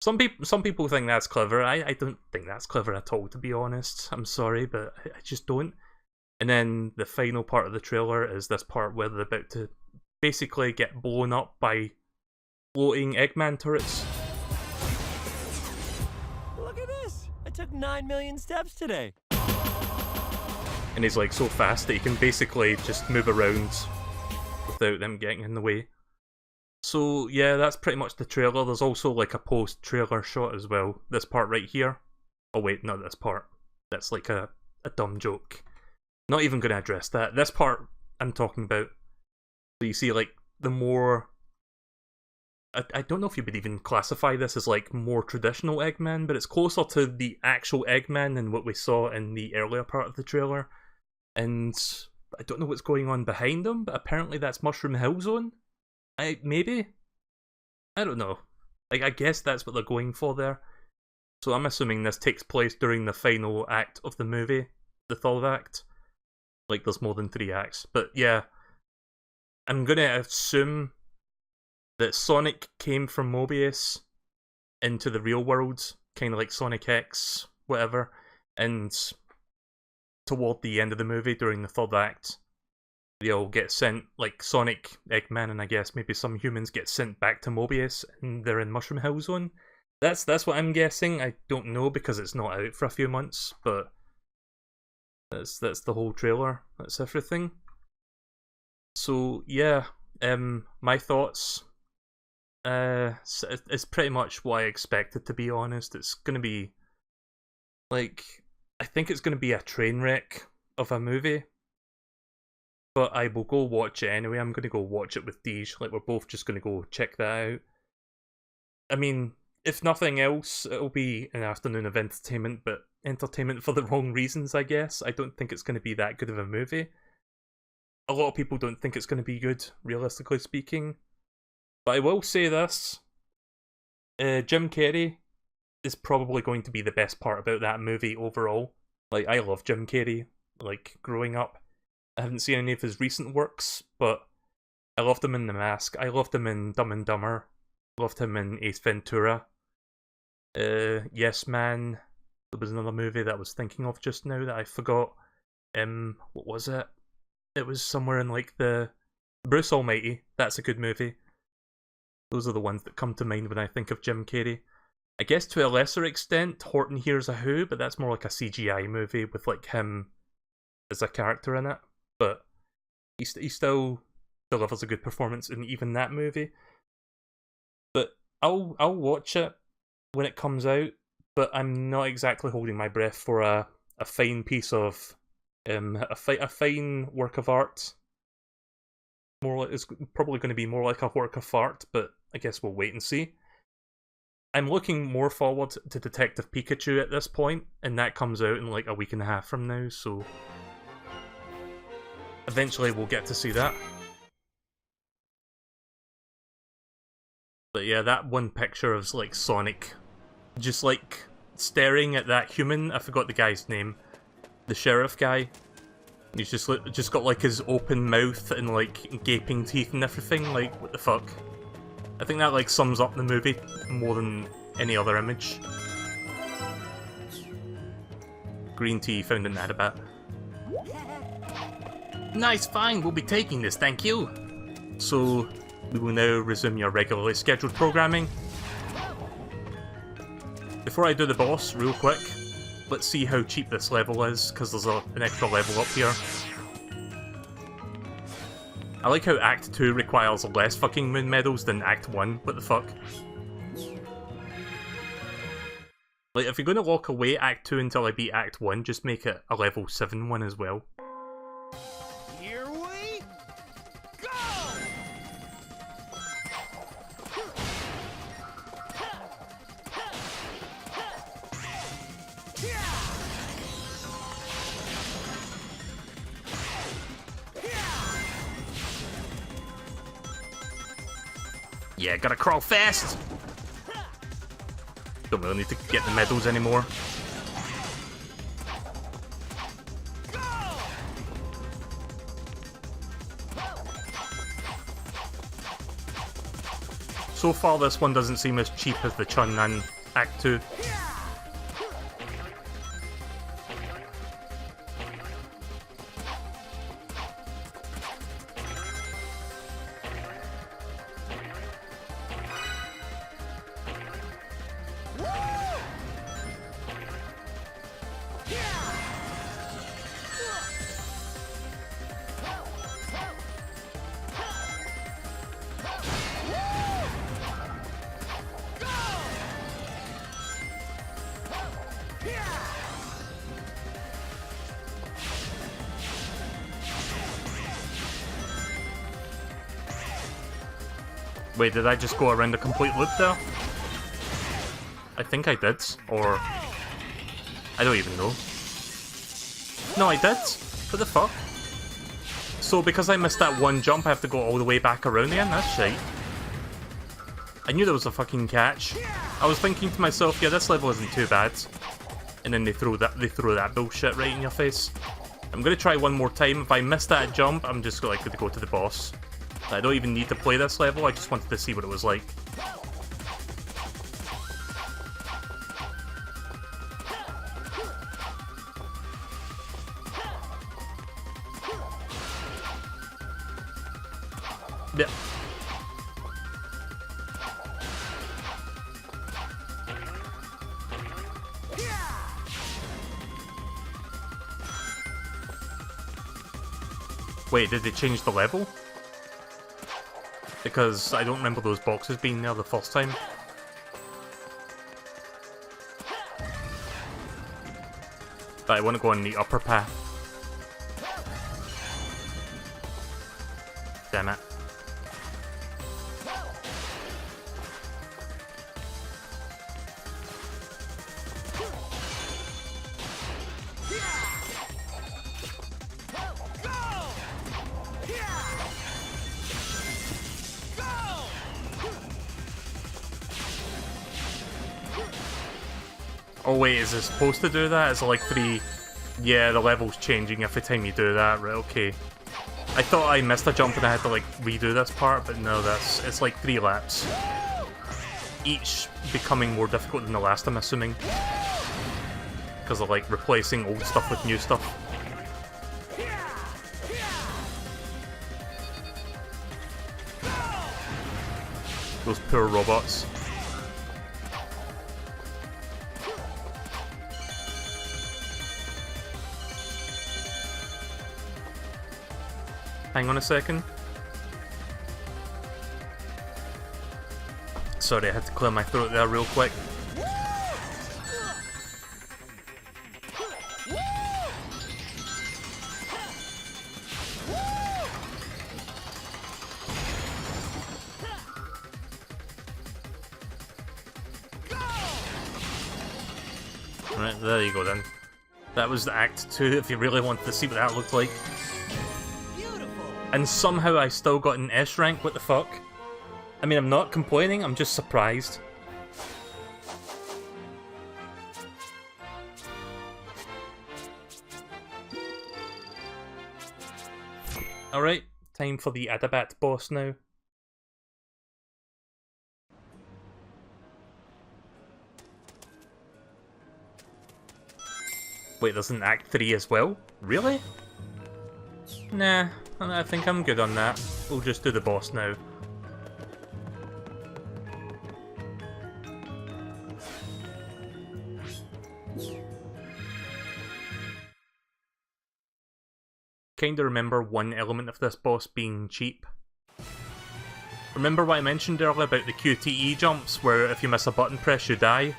Some people think that's clever. I don't think that's clever at all, to be honest. I'm sorry, but I just don't. And then the final part of the trailer is this part where they're about to basically get blown up by floating Eggman turrets. Look at this! I took 9 million steps today. And he's like so fast that he can basically just move around without them getting in the way. So yeah, that's pretty much the trailer. There's also like a post-trailer shot as well. This part right here. Oh wait, not this part. That's like a dumb joke. Not even going to address that. This part I'm talking about. So you see like the more... I don't know if you would even classify this as like more traditional Eggman, but it's closer to the actual Eggman than what we saw in the earlier part of the trailer. And I don't know what's going on behind him, but apparently that's Mushroom Hill Zone. Maybe? I don't know. Like, I guess that's what they're going for there. So I'm assuming this takes place during the final act of the movie, the third act. Like, there's more than 3 acts. But yeah, I'm gonna assume that Sonic came from Mobius into the real world, kind of like Sonic X, whatever, and toward the end of the movie, during the third act, they all get sent, like Sonic, Eggman, and I guess maybe some humans get sent back to Mobius, and they're in Mushroom Hill Zone. That's what I'm guessing. I don't know because it's not out for a few months, but that's the whole trailer. That's everything. So yeah, my thoughts. It's pretty much what I expected, to be honest. It's gonna be like, I think it's gonna be a train wreck of a movie, but I will go watch it anyway. I'm gonna go watch it with Deej. Like, we're both just gonna go check that out. I mean, if nothing else, it'll be an afternoon of entertainment, but entertainment for the wrong reasons, I guess. I don't think it's gonna be that good of a movie. A lot of people don't think it's gonna be good, realistically speaking. But I will say this, Jim Carrey is probably going to be the best part about that movie overall. Like, I love Jim Carrey, like, growing up. I haven't seen any of his recent works, but I loved him in The Mask. I loved him in Dumb and Dumber. Loved him in Ace Ventura. Yes Man. There was another movie that I was thinking of just now that I forgot. What was it? It was somewhere in, like, the... Bruce Almighty. That's a good movie. Those are the ones that come to mind when I think of Jim Carrey. I guess to a lesser extent, Horton Hears a Who, but that's more like a CGI movie with like him as a character in it. But he still delivers a good performance in even that movie. But I'll watch it when it comes out, but I'm not exactly holding my breath for a fine piece of a fine work of art. More like, it's probably going to be more like a work of art, but I guess we'll wait and see. I'm looking more forward to Detective Pikachu at this point, and that comes out in like a week and a half from now, so eventually we'll get to see that. But yeah, that one picture of like Sonic just like staring at that human, I forgot the guy's name, the sheriff guy. He's just got like his open mouth and like gaping teeth and everything. Like, what the fuck? I think that like sums up the movie more than any other image. Green tea found in Adabat. Nice find, we'll be taking this, thank you. So we will now resume your regularly scheduled programming. Before I do the boss, real quick, let's see how cheap this level is, because there's an extra level up here. I like how Act 2 requires less fucking moon medals than Act 1, what the fuck? Like, if you're gonna walk away Act 2 until I beat Act 1, just make it a level 7 one as well. Here we go! Yeah, gotta crawl fast! Don't really need to get the medals anymore. So far, this one doesn't seem as cheap as the Chunnan Act 2. Wait, did I just go around a complete loop there? I think I did, or... I don't even know. No, I did? What the fuck? So because I missed that one jump, I have to go all the way back around again? That's shite. I knew there was a fucking catch. I was thinking to myself, yeah, this level isn't too bad. And then they throw that bullshit right in your face. I'm gonna try one more time. If I miss that jump, I'm just like gonna go to the boss. I don't even need to play this level, I just wanted to see what it was like. Yeah. Wait, did they change the level? Because I don't remember those boxes being there the first time. But I want to go on the upper path. Damn it. Oh wait, is it supposed to do that? Is it like 3... Yeah, the level's changing every time you do that, right, okay. I thought I missed a jump and I had to like redo this part, but no, it's like 3 laps. Each becoming more difficult than the last, I'm assuming. Because of like replacing old stuff with new stuff. Those poor robots. Hang on a second. Sorry, I had to clear my throat there real quick. Right, there you go then. That was the Act 2 if you really wanted to see what that looked like. And somehow I still got an S rank, what the fuck? I mean, I'm not complaining, I'm just surprised. Alright, time for the Adabat boss now. Wait, there's an Act 3 as well? Really? Nah, I think I'm good on that. We'll just do the boss now. Kinda remember one element of this boss being cheap. Remember what I mentioned earlier about the QTE jumps, where if you miss a button press you die?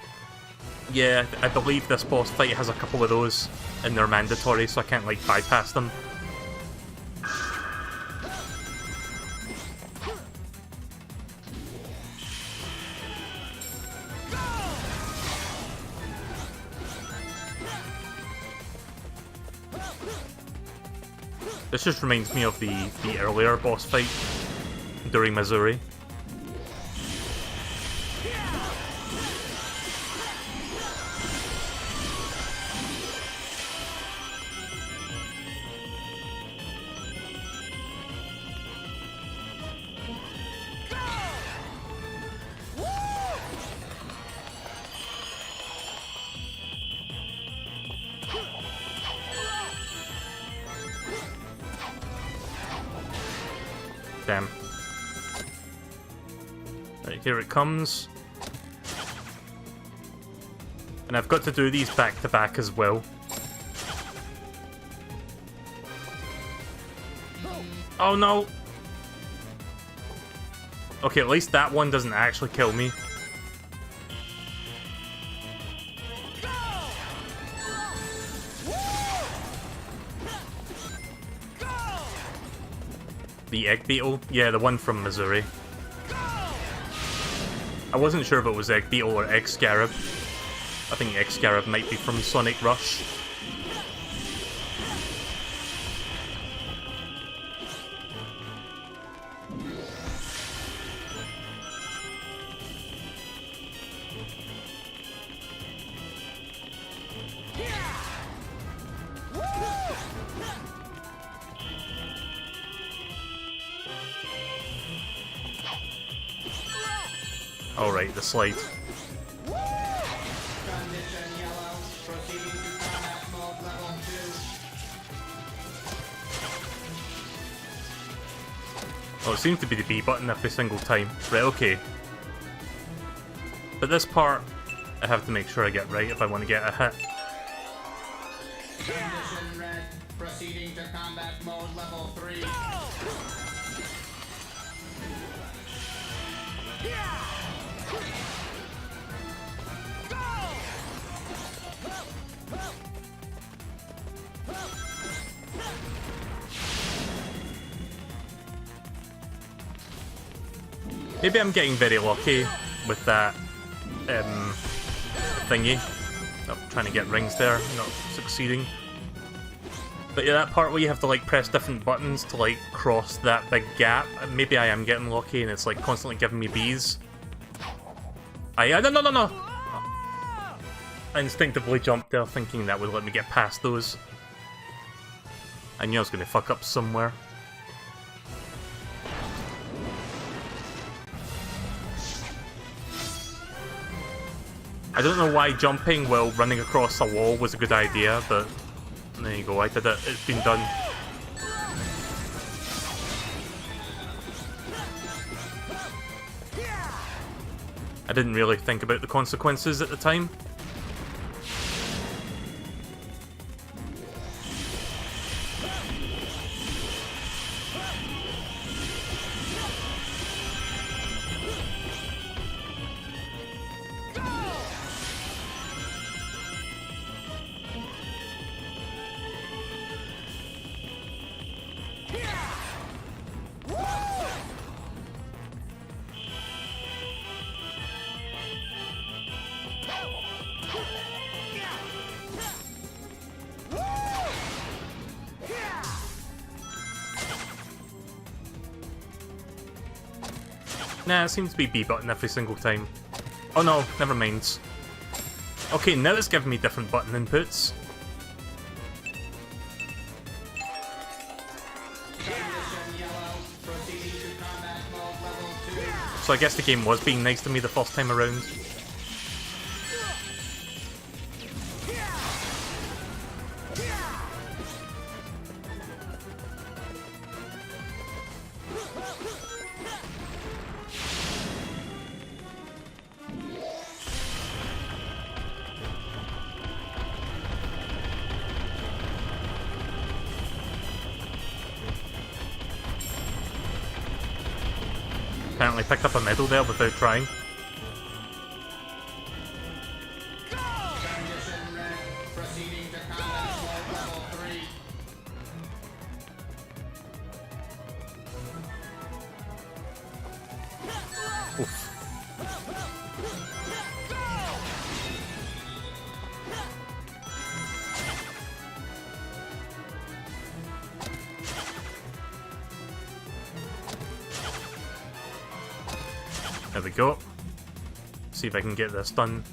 Yeah, I believe this boss fight has a couple of those, and they're mandatory, so I can't like bypass them. This just reminds me of the earlier boss fight during Missouri. Damn. Right, here it comes. And I've got to do these back to back as well. Oh no! Okay, at least that one doesn't actually kill me. The egg beetle? Yeah, the one from Missouri. I wasn't sure if it was egg beetle or egg scarab. I think egg scarab might be from Sonic Rush. Alright, the slide. Oh, it seems to be the B button every single time. Right, okay. But this part, I have to make sure I get right if I want to get a hit. Condition red. Proceeding to combat mode level 3. Maybe I'm getting very lucky with that thingy. I'm trying to get rings there, not succeeding. But yeah, that part where you have to like press different buttons to like cross that big gap. Maybe I am getting lucky and it's like constantly giving me Bs. No. I instinctively jumped there thinking that would let me get past those. I knew I was going to fuck up somewhere. I don't know why jumping while running across a wall was a good idea, but there you go, I did it. It's been done. I didn't really think about the consequences at the time. Nah, it seems to be B button every single time. Oh no, never mind. Okay, now it's giving me different button inputs. So I guess the game was being nice to me the first time around. Apparently picked up a medal there without trying. Condition red. Proceeding to combat mode level 3. Oof. There we go. See if I can get this done.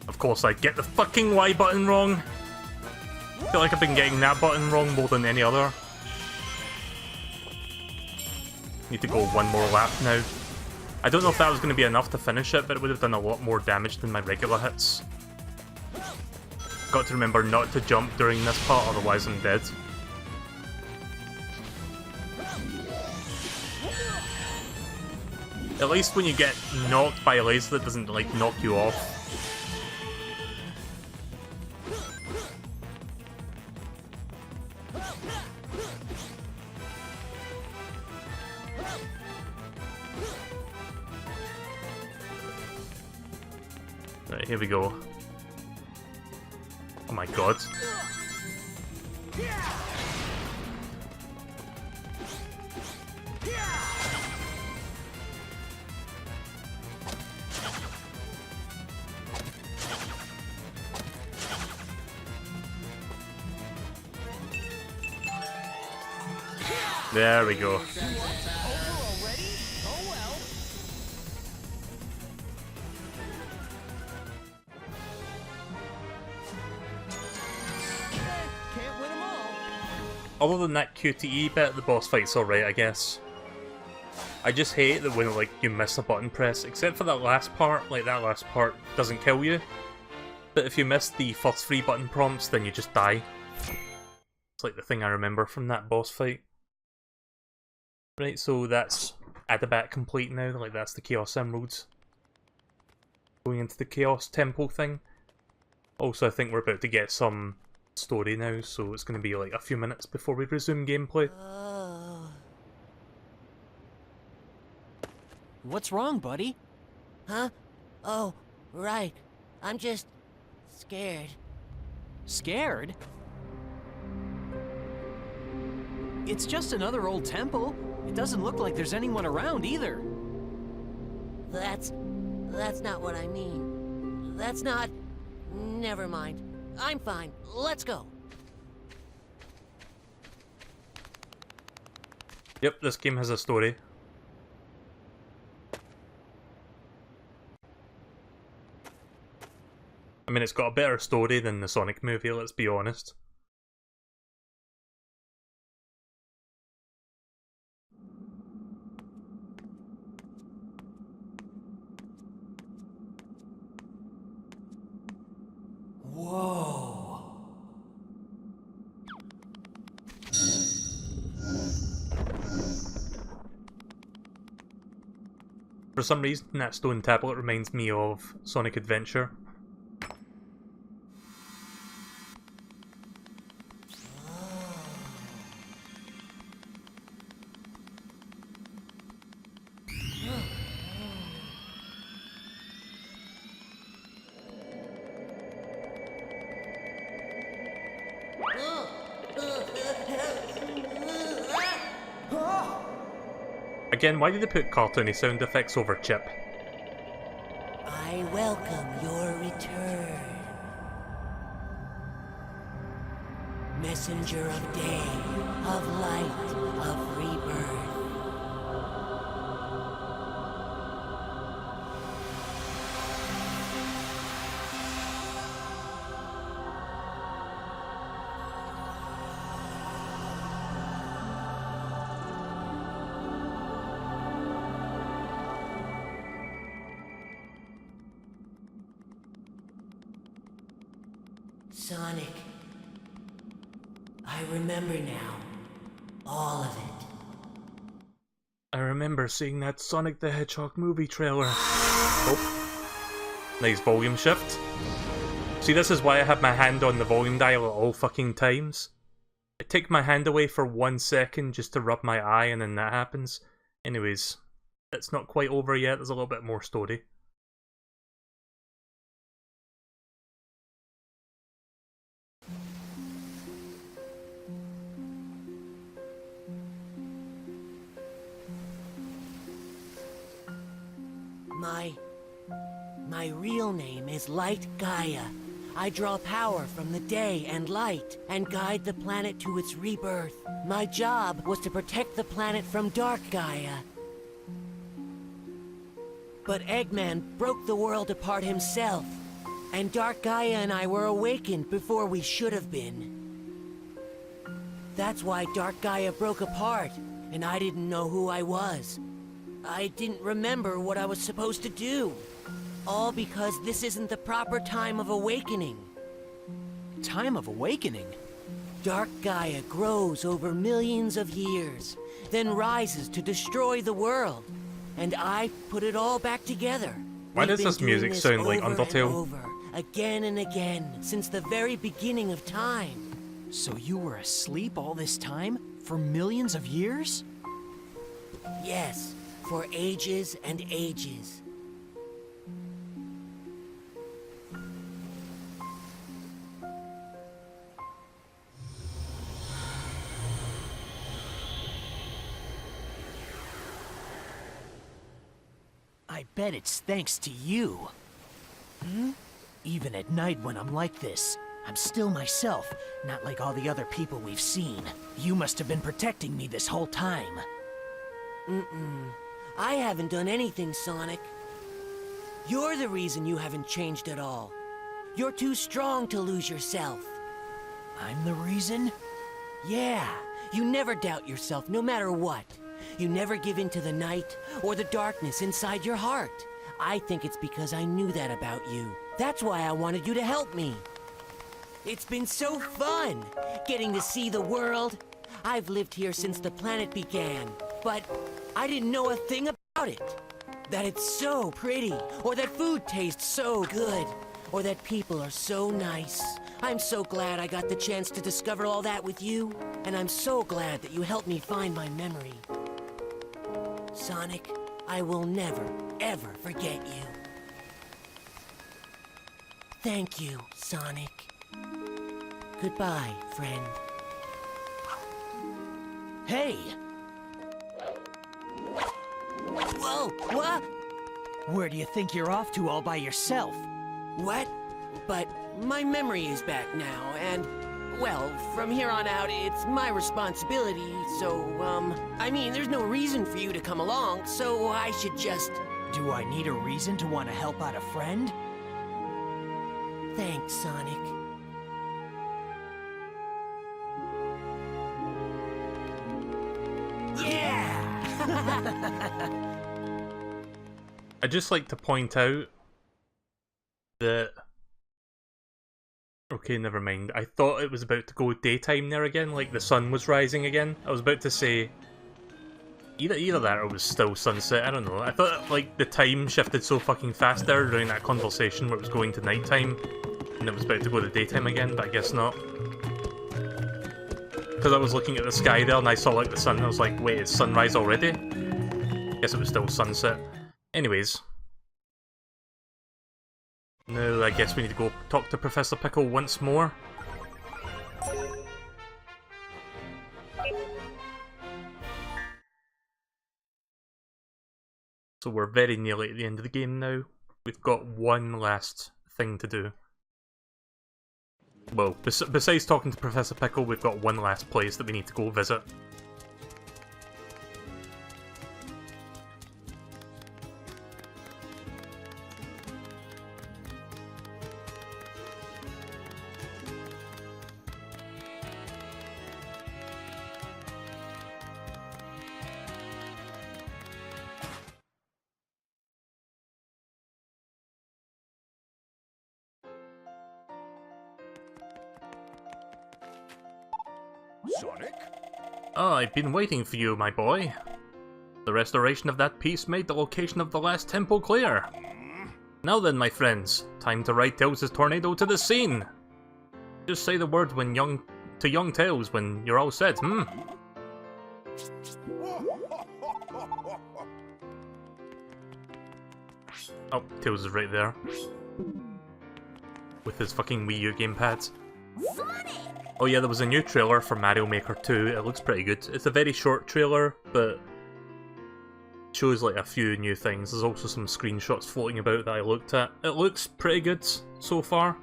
Of course I get the fucking Y button wrong. I feel like I've been getting that button wrong more than any other. Need to go one more lap now. I don't know if that was going to be enough to finish it, but it would have done a lot more damage than my regular hits. Got to remember not to jump during this part, otherwise I'm dead. At least when you get knocked by a laser that doesn't, like, knock you off. Right, here we go. Oh my god. There we go. Other than that QTE bit, the boss fight's alright, I guess. I just hate that when, like, you miss a button press, except for that last part. Like, that last part doesn't kill you. But if you miss the first 3 button prompts, then you just die. It's like the thing I remember from that boss fight. Right, so that's Adabat complete now, like that's the Chaos Emeralds. Going into the Chaos Temple thing. Also, I think we're about to get some story now, so it's going to be like a few minutes before we resume gameplay. What's wrong, buddy? Huh? Oh, right. I'm just scared. Scared? It's just another old temple. It doesn't look like there's anyone around either. That's not what I mean. That's not... Never mind. I'm fine. Let's go. Yep, this game has a story. I mean, it's got a better story than the Sonic movie, let's be honest. Whoa. For some reason, that stone tablet reminds me of Sonic Adventure. Again, why did they put cartoony sound effects over Chip? I welcome your return. Messenger of day, of light, of rebirth. Sonic. I remember now. All of it. I remember seeing that Sonic the Hedgehog movie trailer. Oh. Nice volume shift. See, this is why I have my hand on the volume dial at all fucking times. I take my hand away for 1 second just to rub my eye and then that happens. Anyways, it's not quite over yet, there's a little bit more story. My real name is Light Gaia. I draw power from the day and light, and guide the planet to its rebirth. My job was to protect the planet from Dark Gaia. But Eggman broke the world apart himself, and Dark Gaia and I were awakened before we should have been. That's why Dark Gaia broke apart, and I didn't know who I was. I didn't remember what I was supposed to do. All because this isn't the proper time of awakening. Time of awakening? Dark Gaia grows over millions of years, then rises to destroy the world. and I put it all back together. Why We've does been this doing music this sound like over and Undertale? over, again and again, since the very beginning of time. So you were asleep all this time? For millions of years? Yes, for ages and ages. I bet it's thanks to you. Even at night when I'm like this, I'm still myself, not like all the other people we've seen. You must have been protecting me this whole time. I haven't done anything, Sonic. You're the reason you haven't changed at all. You're too strong to lose yourself. I'm the reason? Yeah, you never doubt yourself, no matter what. You never give in to the night or the darkness inside your heart. I think it's because I knew that about you. That's why I wanted you to help me. It's been so fun, getting to see the world. I've lived here since the planet began, but I didn't know a thing about it. That it's so pretty, or that food tastes so good, or that people are so nice. I'm so glad I got the chance to discover all that with you, and I'm so glad that you helped me find my memory. Sonic, I will never, ever forget you. Thank you, Sonic. Goodbye, friend. Hey! Whoa, what? Where do you think you're off to all by yourself? What? But my memory is back now, and, well, from here on out, it's my responsibility, so, I mean, there's no reason for you to come along, so I should just... Do I need a reason to want to help out a friend? Thanks, Sonic. Yeah! I'd just like to point out that... Okay, never mind. I thought it was about to go daytime there again, like the sun was rising again. I was about to say... Either that or it was still sunset, I don't know. I thought, like, the time shifted so fucking fast there during that conversation where it was going to nighttime, and it was about to go to daytime again, but I guess not. Because I was looking at the sky there and I saw, like, the sun, and I was like, wait, it's sunrise already? Guess it was still sunset. Anyways. Now I guess we need to go talk to Professor Pickle once more. So we're very nearly at the end of the game now. We've got one last thing to do. Well, besides talking to Professor Pickle, we've got one last place that we need to go visit. Sonic? Ah, I've been waiting for you, my boy. The restoration of that piece made the location of the last temple clear. Now then, my friends, time to ride Tails' tornado to the scene. Just say the word when young Tails when you're all set, Oh, Tails is right there. With his fucking Wii U gamepads. Oh yeah, there was a new trailer for Mario Maker 2, it looks pretty good. It's a very short trailer, but shows like a few new things. There's also some screenshots floating about that I looked at. It looks pretty good so far.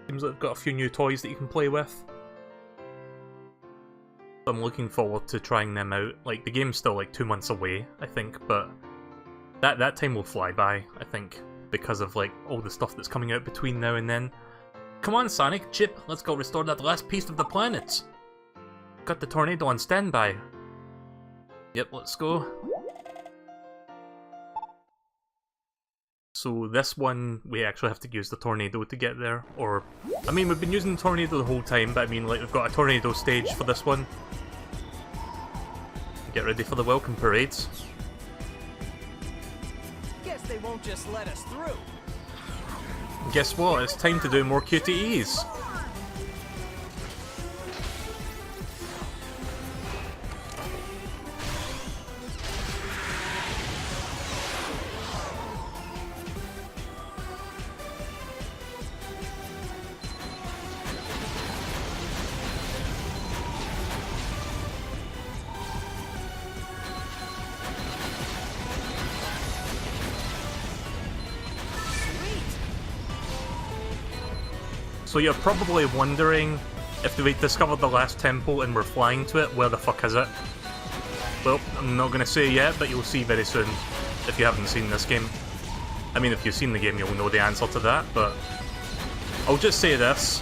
Seems like they've got a few new toys that you can play with. I'm looking forward to trying them out. Like, the game's still like 2 months away, I think, but that time will fly by, I think, because of like all the stuff that's coming out between now and then. Come on, Sonic, Chip, let's go restore that last piece of the planet. Got the tornado on standby. Yep, let's go. So this one, we actually have to use the tornado to get there, or... I mean, we've been using the tornado the whole time, but I mean, like, we've got a tornado stage for this one. Get ready for the welcome parades. won't just let us through. Guess what? It's time to do more QTEs. So you're probably wondering, if we discovered the last temple and we're flying to it, where the fuck is it? Well, I'm not gonna say yet, but you'll see very soon, if you haven't seen this game. I mean, if you've seen the game, you'll know the answer to that, but I'll just say this.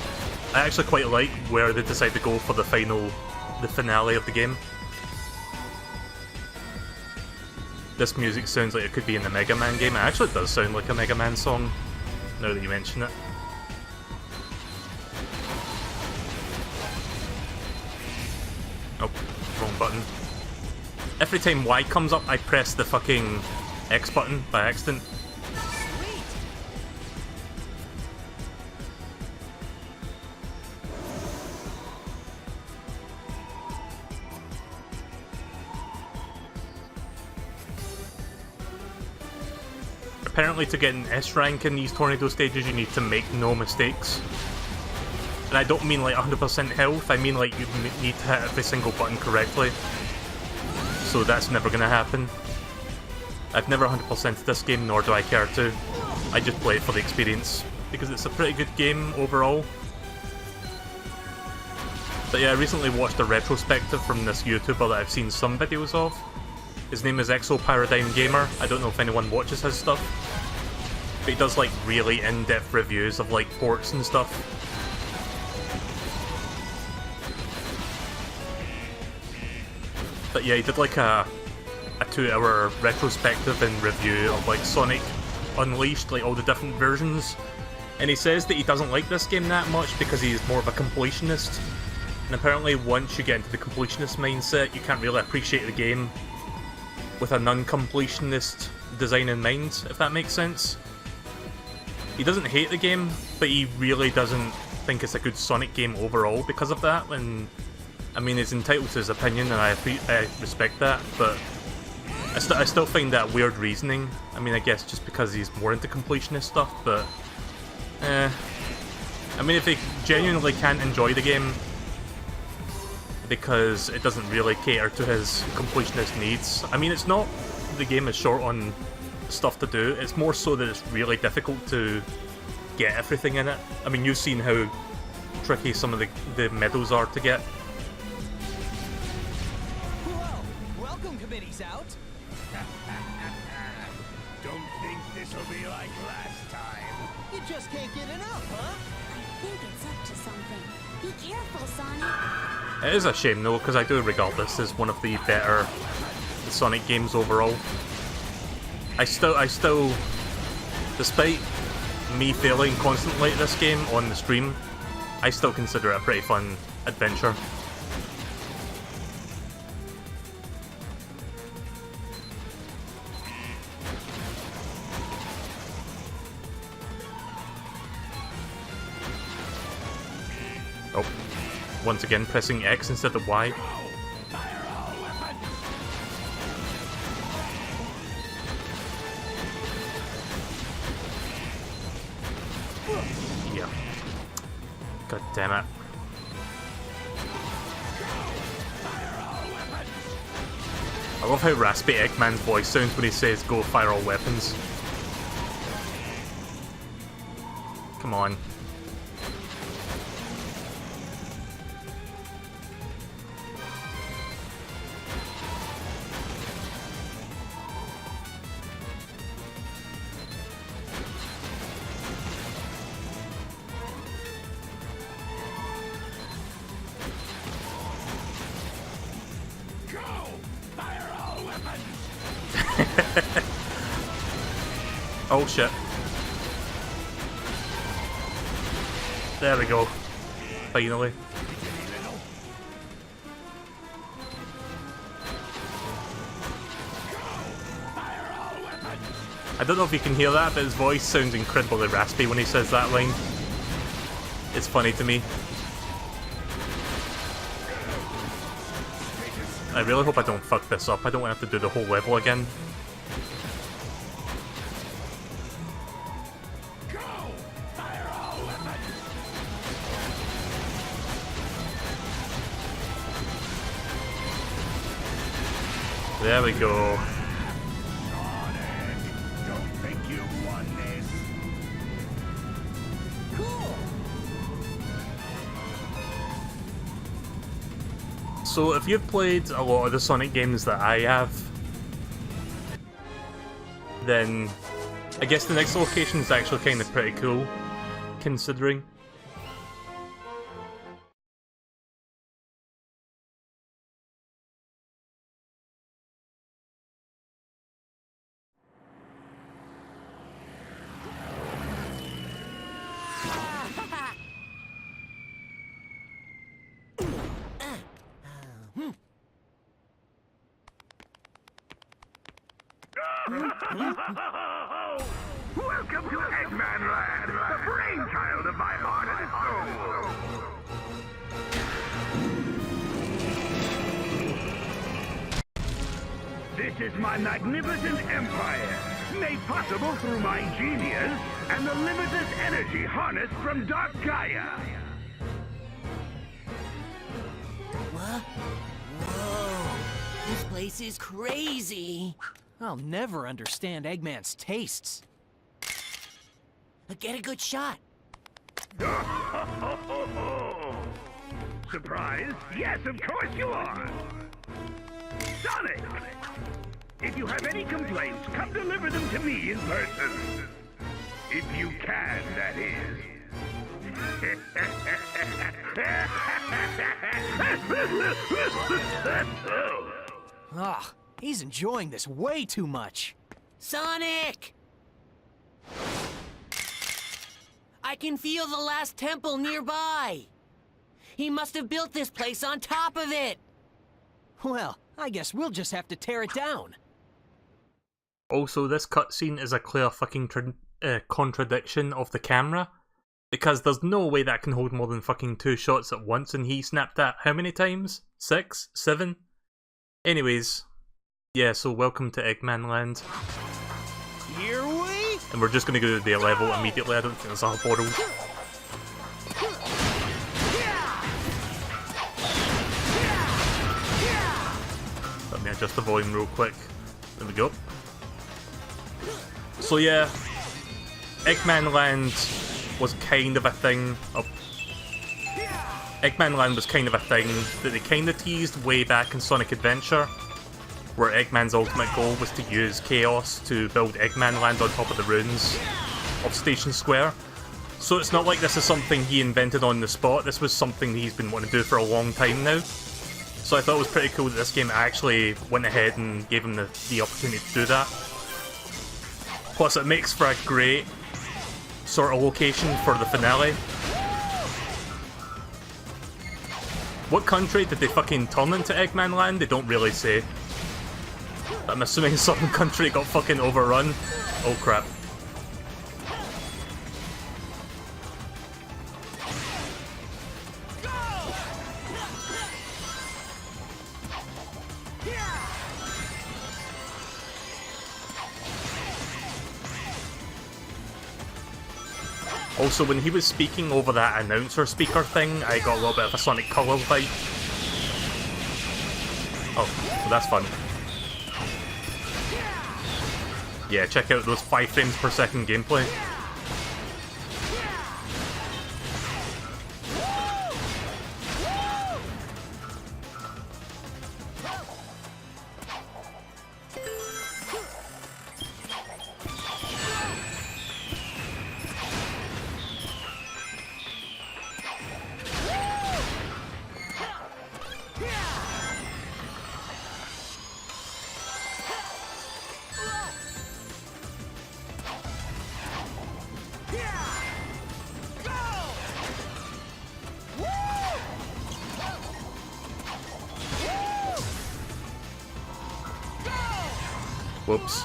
I actually quite like where they decide to go for the finale of the game. This music sounds like it could be in the Mega Man game. It actually does sound like a Mega Man song, now that you mention it. Oh, wrong button. Every time Y comes up, I press the fucking X button by accident. Apparently to get an S rank in these tornado stages, you need to make no mistakes. And I don't mean like 100% health, I mean like you need to hit every single button correctly. So that's never gonna happen. I've never 100%'d this game, nor do I care to. I just play it for the experience, because it's a pretty good game overall. But yeah, I recently watched a retrospective from this YouTuber that I've seen some videos of. His name is Exo Paradigm Gamer. I don't know if anyone watches his stuff, but he does like really in-depth reviews of like ports and stuff. But yeah, he did like a 2-hour retrospective and review of like Sonic Unleashed, like all the different versions. And he says that he doesn't like this game that much because he's more of a completionist. And apparently once you get into the completionist mindset, you can't really appreciate the game with a non-completionist design in mind, if that makes sense. He doesn't hate the game, but he really doesn't think it's a good Sonic game overall because of that. And I mean, he's entitled to his opinion, and I respect that, but I still find that weird reasoning. I mean, I guess just because he's more into completionist stuff, but I mean, if he genuinely can't enjoy the game because it doesn't really cater to his completionist needs. I mean, it's not the game is short on stuff to do, it's more so that it's really difficult to get everything in it. I mean, you've seen how tricky some of the medals are to get. Whoa! Welcome committee's out. Don't think this'll be like last time. You just can't get enough, huh? I think it's up to something. Be careful, Sonic. It is a shame though, because I do regard this as one of the better Sonic games overall. I still, despite me failing constantly at this game on the stream, I still consider it a pretty fun adventure. Oh, once again pressing X instead of Y. Yeah. God damn it. I love how raspy Eggman's voice sounds when he says, "Go fire all weapons." Come on. Oh shit. There we go. Finally. I don't know if you can hear that, but his voice sounds incredibly raspy when he says that line. It's funny to me. I really hope I don't fuck this up. I don't want to have to do the whole level again. There we go. Don't think you won this. So if you've played a lot of the Sonic games that I have, then I guess the next location is actually kind of pretty cool, considering. Welcome to Eggman Land, the brainchild of my heart and soul. This is my magnificent empire, made possible through my genius and the limitless energy harnessed from Dark Gaia. What? Whoa. This place is crazy. I'll never understand Eggman's tastes. Get a good shot. Surprise? Yes, of course you are. Sonic! If you have any complaints, come deliver them to me in person. If you can, that is. Ah, he's enjoying this way too much. Sonic! I can feel the last temple nearby. He must have built this place on top of it. Well, I guess we'll just have to tear it down. Also, this cutscene is a clear fucking contradiction of the camera, because there's no way that can hold more than fucking 2 shots at once, and he snapped that how many times? 6? 7? Anyways, yeah, so welcome to Eggman Land. Here we... And we're just gonna go to the level immediately. I don't think there's a borrow. Let me adjust the volume real quick. There we go. So yeah, Eggman Land was kind of a thing. Eggman Land was kind of a thing that they kind of teased way back in Sonic Adventure, where Eggman's ultimate goal was to use Chaos to build Eggman Land on top of the ruins of Station Square. So it's not like this is something he invented on the spot, this was something he's been wanting to do for a long time now. So I thought it was pretty cool that this game actually went ahead and gave him the opportunity to do that. Plus it makes for a great sort of location for the finale. What country did they fucking turn into Eggman Land? They don't really say. I'm assuming some country got fucking overrun. Oh crap. Also, when he was speaking over that announcer speaker thing, I got a little bit of a Sonic Colors vibe. Oh, well that's fun. Yeah, check out those 5 frames per second gameplay. Whoops.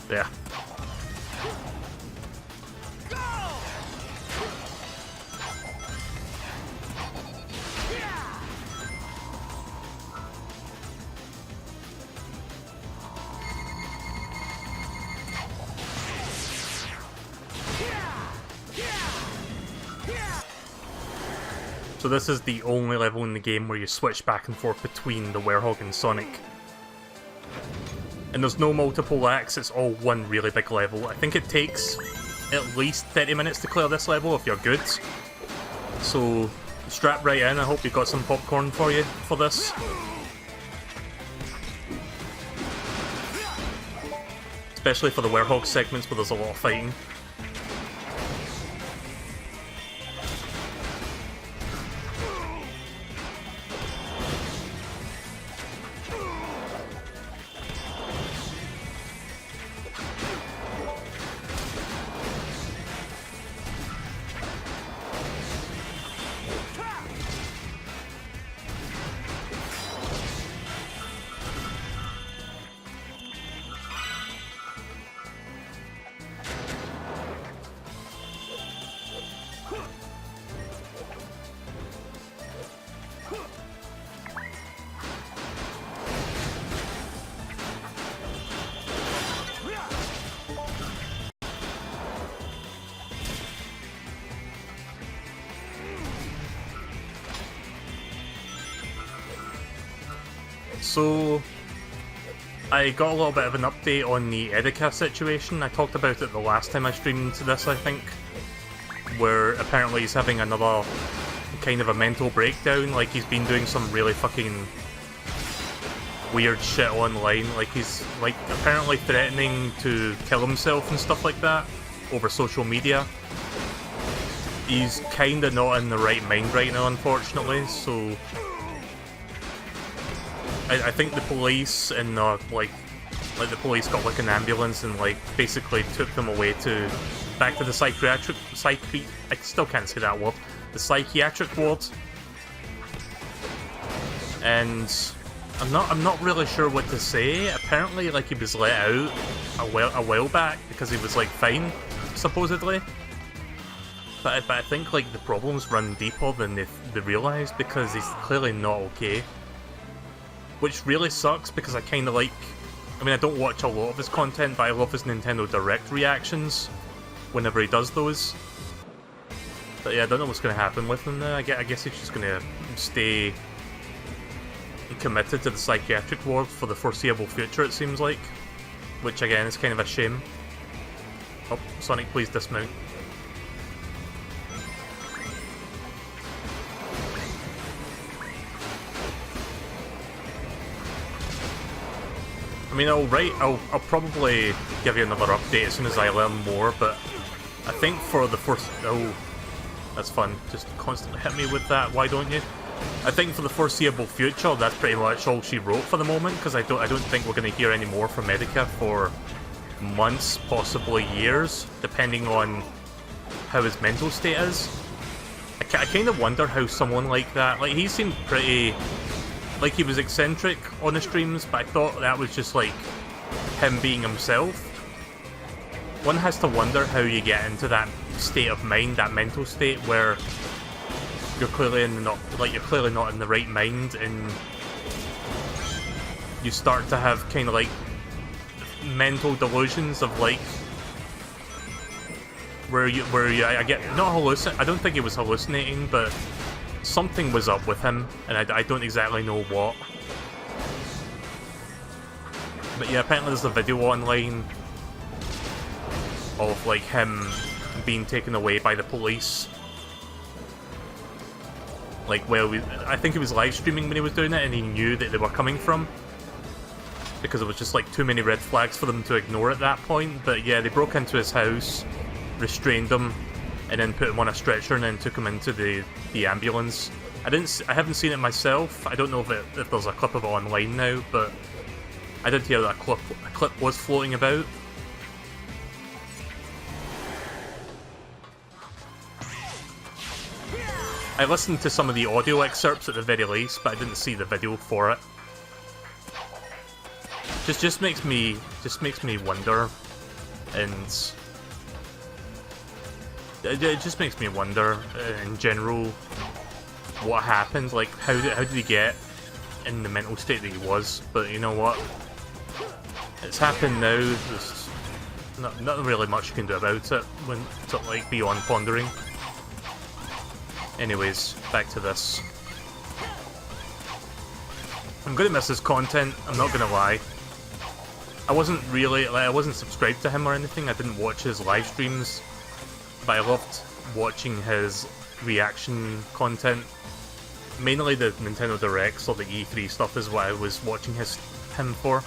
Yeah. So this is the only level in the game where you switch back and forth between the Werehog and Sonic. And there's no multiple acts, it's all one really big level. I think it takes at least 30 minutes to clear this level if you're good. So strap right in, I hope you've got some popcorn for you for this. Especially for the Werehog segments where there's a lot of fighting. So, I got a little bit of an update on the Edeka situation. I talked about it the last time I streamed to this, I think, where apparently he's having another kind of a mental breakdown, like he's been doing some really fucking weird shit online, like he's like apparently threatening to kill himself and stuff like that over social media. He's kinda not in the right mind right now, unfortunately, so I think the police and like the police got like an ambulance and like basically took them away to back to the I still can't say that word, the psychiatric ward. And I'm not really sure what to say. Apparently, like, he was let out a while back because he was like fine, supposedly. But I think like the problems run deeper than they realised, because he's clearly not okay. Which really sucks, because I kind of like... I mean, I don't watch a lot of his content, but I love his Nintendo Direct reactions whenever he does those. But yeah, I don't know what's going to happen with him now. I guess he's just going to stay committed to the psychiatric ward for the foreseeable future, it seems like. Which, again, is kind of a shame. Oh, Sonic, please dismount. I mean, I'll probably give you another update as soon as I learn more, but I think for the first... Oh, that's fun. Just constantly hit me with that, why don't you? I think for the foreseeable future, that's pretty much all she wrote for the moment, because I don't think we're going to hear any more from Edeka for months, possibly years, depending on how his mental state is. I kind of wonder how someone like that... Like, he seemed pretty... Like, he was eccentric on the streams, but I thought that was just, like, him being himself. One has to wonder how you get into that state of mind, that mental state, where you're clearly not in the right mind, and you start to have kind of, like, mental delusions of, like, where you I get, not hallucin... I don't think he was hallucinating, but something was up with him, and I don't exactly know what. But yeah, apparently there's a video online of, like, him being taken away by the police. Like, well, I think he was live streaming when he was doing it, and he knew that they were coming from, because it was just, like, too many red flags for them to ignore at that point. But yeah, they broke into his house, restrained him, and then put him on a stretcher and then took him into the ambulance. I haven't seen it myself. I don't know if there's a clip of it online now, but I did hear that a clip was floating about. I listened to some of the audio excerpts at the very least, but I didn't see the video for it. Just makes me wonder, and it just makes me wonder in general what happened. Like, how did he get in the mental state that he was? But you know what? It's happened now. There's not really much you can do about it when it's like beyond pondering. Anyways, back to this. I'm gonna miss his content. I'm not gonna lie. I wasn't subscribed to him or anything. I didn't watch his live streams, but I loved watching his reaction content. Mainly the Nintendo Directs or the E3 stuff is what I was watching him for.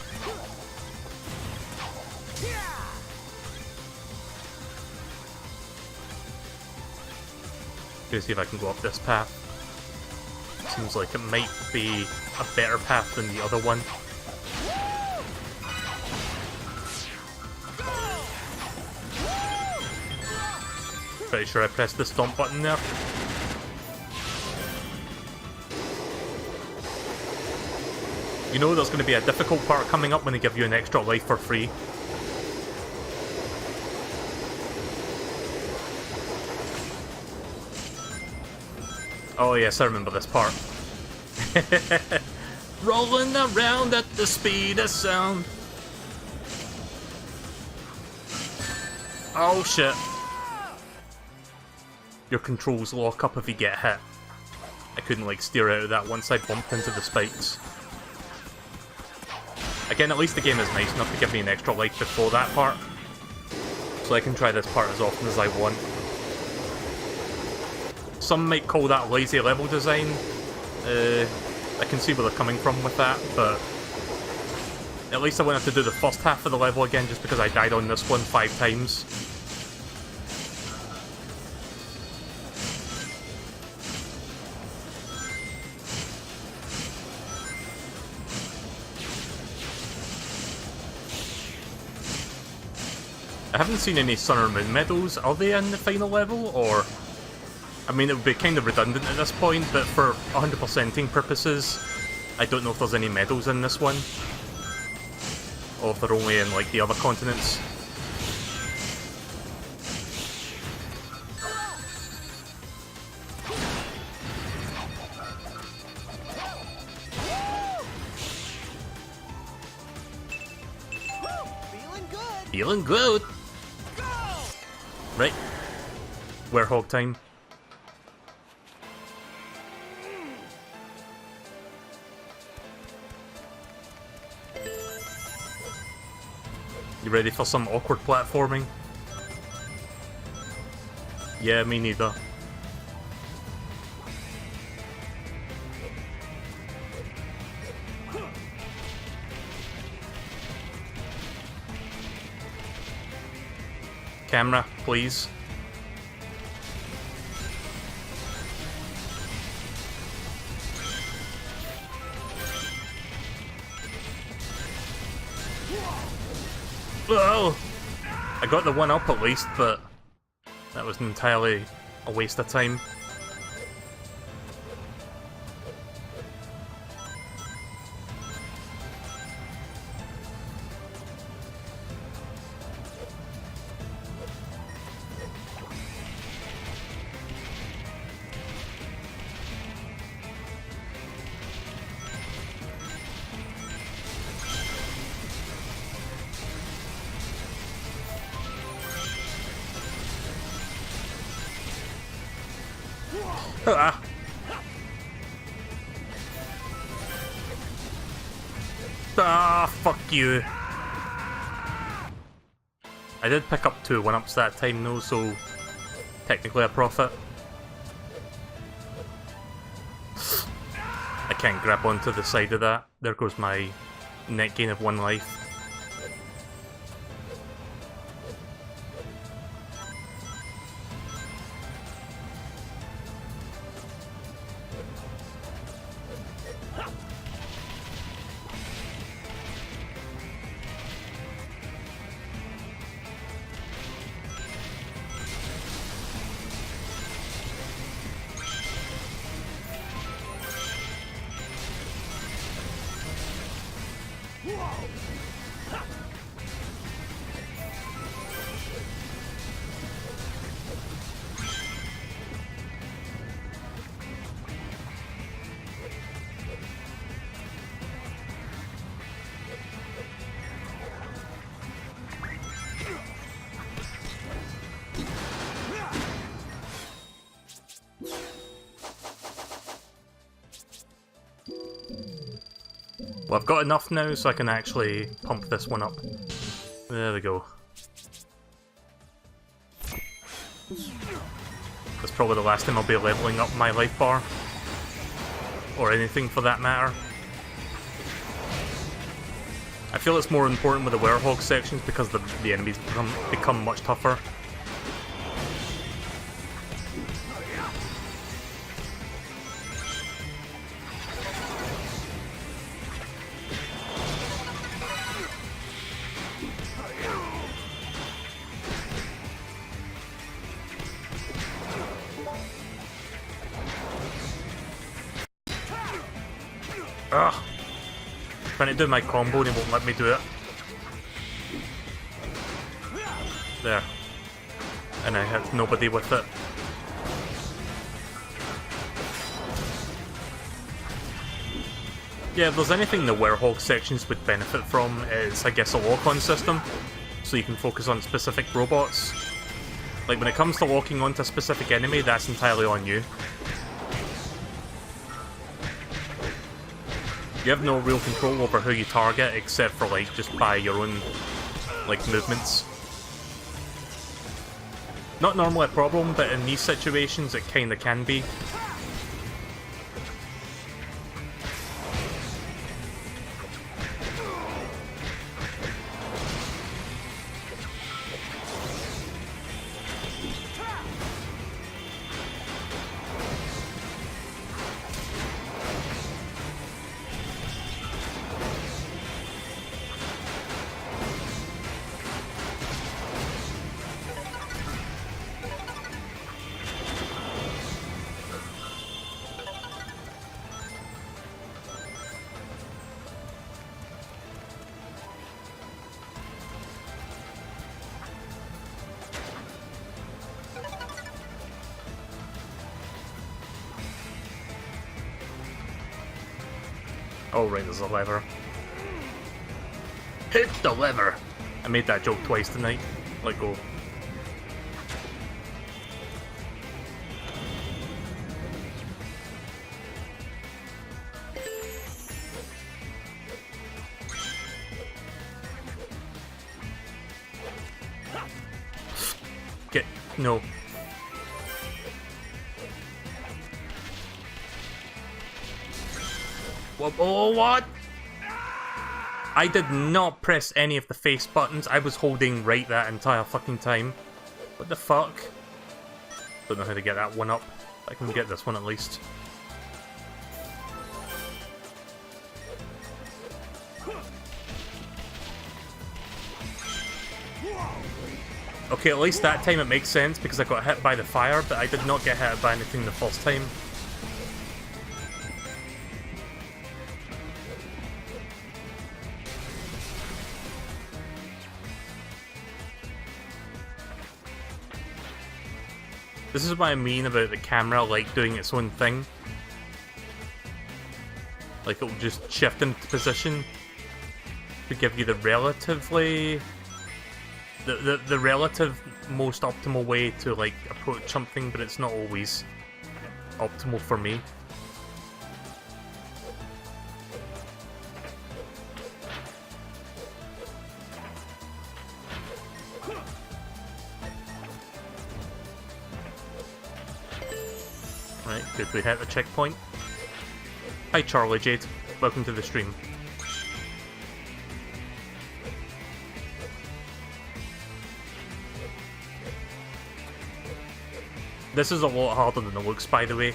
Gonna see if I can go up this path. Seems like it might be a better path than the other one. Pretty sure I pressed the stomp button there. You know there's going to be a difficult part coming up when they give you an extra life for free. Oh yes, I remember this part. Rolling around at the speed of sound. Oh shit. Your controls lock up if you get hit. I couldn't like steer out of that once I bumped into the spikes. Again, at least the game is nice enough to give me an extra life before that part, so I can try this part as often as I want. Some might call that lazy level design. I can see where they're coming from with that, but at least I won't have to do the first half of the level again just because I died on this one 5 times. I haven't seen any Sun or Moon medals. Are they in the final level, or... I mean, it would be kind of redundant at this point, but for 100%ing purposes, I don't know if there's any medals in this one. Or if they're only in, like, the other continents. Feeling good! Right. Werehog time. You ready for some awkward platforming? Yeah, me neither. Camera, please. Oh! I got the one up at least, but that was entirely a waste of time. Ah. Ah, fuck you. I did pick up 2 1-ups that time though, so technically a profit. I can't grab onto the side of that. There goes my net gain of 1 life. Well, I've got enough now so I can actually pump this one up. There we go. That's probably the last time I'll be leveling up my life bar. Or anything for that matter. I feel it's more important with the werehog sections because the enemies become much tougher. Ugh! Trying to do my combo and it won't let me do it. There. And I have nobody with it. Yeah, if there's anything the werehog sections would benefit from, it's I guess a lock-on system. So you can focus on specific robots. Like when it comes to locking onto a specific enemy, that's entirely on you. You have no real control over who you target, except for, like, just by your own, like, movements. Not normally a problem, but in these situations it kinda can be. Oh right, there's a lever. Hit the lever! I made that joke twice tonight. Let go. Get... no. Oh, what? I did not press any of the face buttons. I was holding right that entire fucking time. What the fuck? Don't know how to get that one up. I can get this one at least. Okay, at least that time it makes sense because I got hit by the fire, but I did not get hit by anything the first time. This is what I mean about the camera, like, doing its own thing. Like, it'll just shift into position to give you the relatively... The relative most optimal way to, like, approach something, but it's not always optimal for me. Right, did we hit the checkpoint? Hi Charlie Jade, welcome to the stream. This is a lot harder than it looks, by the way.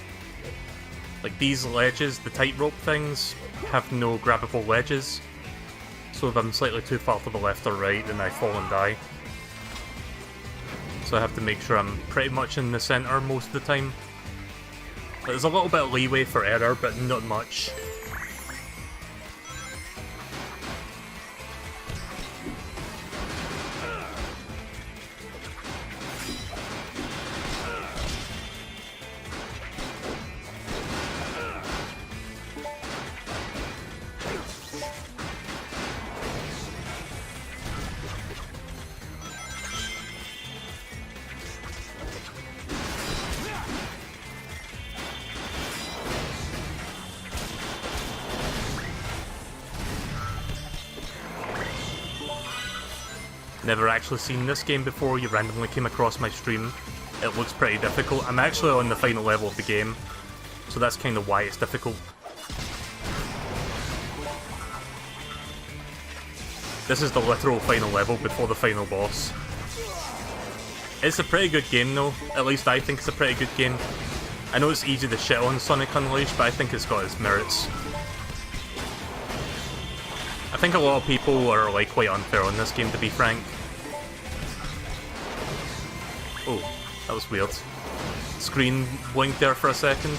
Like, these ledges, the tightrope things, have no grabbable ledges. So if I'm slightly too far to the left or right, then I fall and die. So I have to make sure I'm pretty much in the center most of the time. There's a little bit of leeway for error, but not much. never actually seen this game before, you randomly came across my stream, it looks pretty difficult. I'm actually on the final level of the game, so that's kind of why it's difficult. This is the literal final level before the final boss. It's a pretty good game though, at least I think it's a pretty good game. I know it's easy to shit on Sonic Unleashed, but I think it's got its merits. I think a lot of people are like quite unfair on this game, to be frank. Oh, that was weird. Screen blinked there for a second.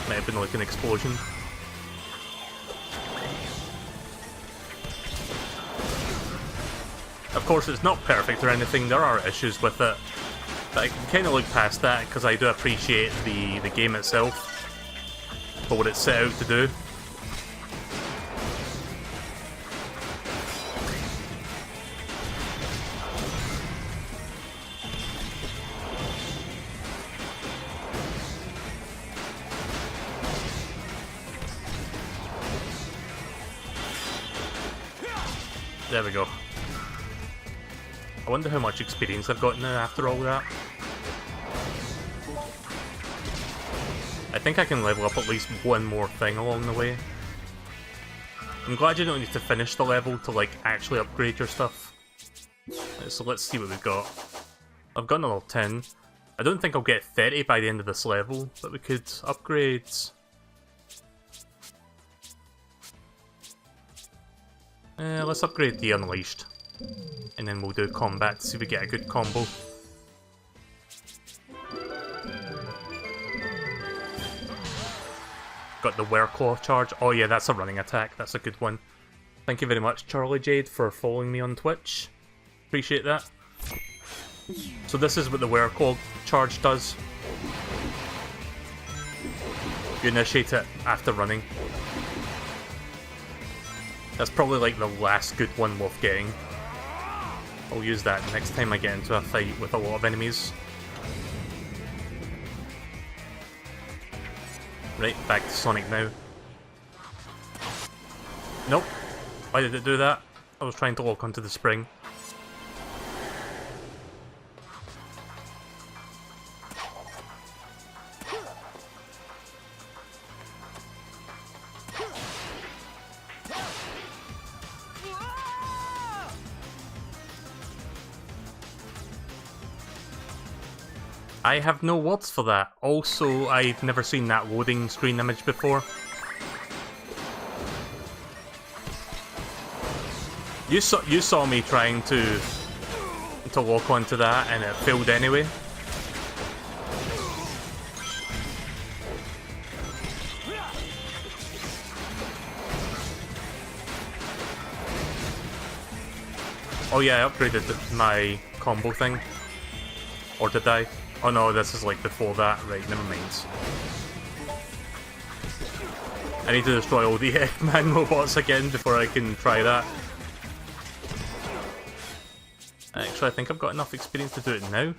Might have been like an explosion. Of course, it's not perfect or anything, there are issues with it. But I can kind of look past that because I do appreciate the game itself for what it set out to do. There we go. I wonder how much experience I've got now after all that. I think I can level up at least one more thing along the way. I'm glad you don't need to finish the level to like actually upgrade your stuff. So let's see what we've got. I've got another 10. I don't think I'll get 30 by the end of this level, but we could upgrade. Let's upgrade the Unleashed. And then we'll do combat to see if we get a good combo. Got the Wereclaw charge. Oh yeah, that's a running attack. That's a good one. Thank you very much, Charlie Jade, for following me on Twitch. Appreciate that. So this is what the Wereclaw charge does. You initiate it after running. That's probably like the last good one worth getting. I'll use that next time I get into a fight with a lot of enemies. Right, back to Sonic now. Nope. Why did it do that? I was trying to lock onto the spring. I have no words for that. Also, I've never seen that loading screen image before. You saw me trying to lock onto that and it failed anyway. Oh yeah, I upgraded my combo thing. Or did I? Oh no, this is like before that. Right, never mind. I need to destroy all the Eggman robots again before I can try that. Actually, I think I've got enough experience to do it now.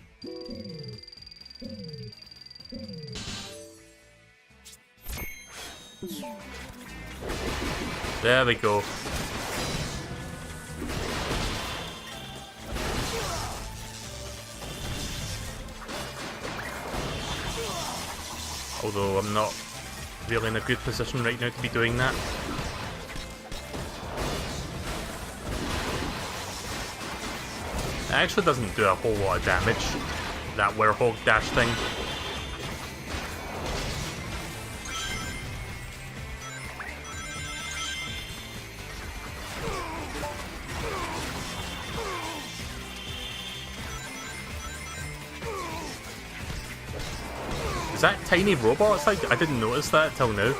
There we go. Although I'm not really in a good position right now to be doing that. It actually doesn't do a whole lot of damage, that Werehog dash thing. Is that tiny robots? I didn't notice that till now.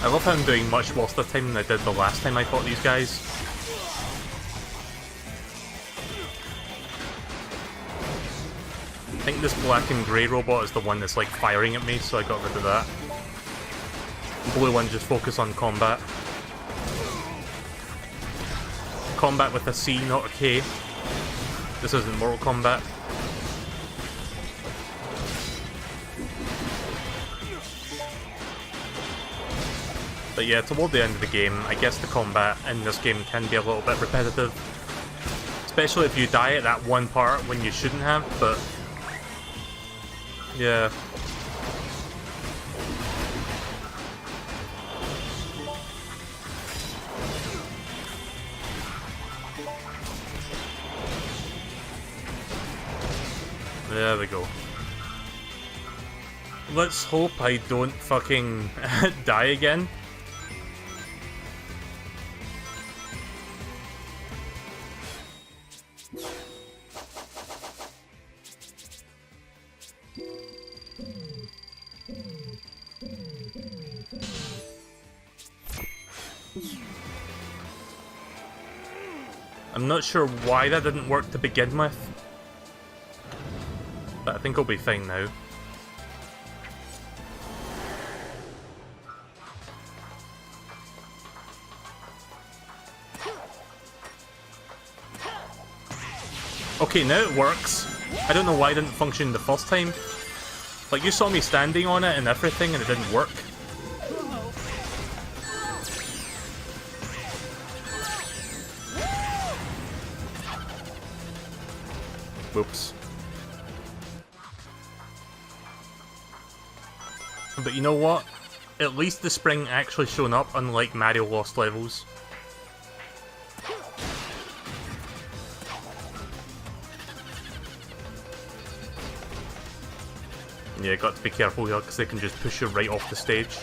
I love how I'm doing much worse this time than I did the last time I fought these guys. I think this black and grey robot is the one that's like firing at me, so I got rid of that. The blue one just focus on combat. Combat with a C, not a K. This isn't Mortal Kombat. But But yeah, toward the end of the game, I guess the combat in this game can be a little bit repetitive. Especially if you die at that one part when you shouldn't have, but... yeah. There we go. Let's hope I don't fucking die again. I'm not sure why that didn't work to begin with, but I think I'll be fine now. Okay, now it works. I don't know why it didn't function the first time. Like, you saw me standing on it and everything and it didn't work. Whoops. But you know what? At least the spring actually shown up, unlike Mario Lost Levels. Yeah, got to be careful here because they can just push you right off the stage.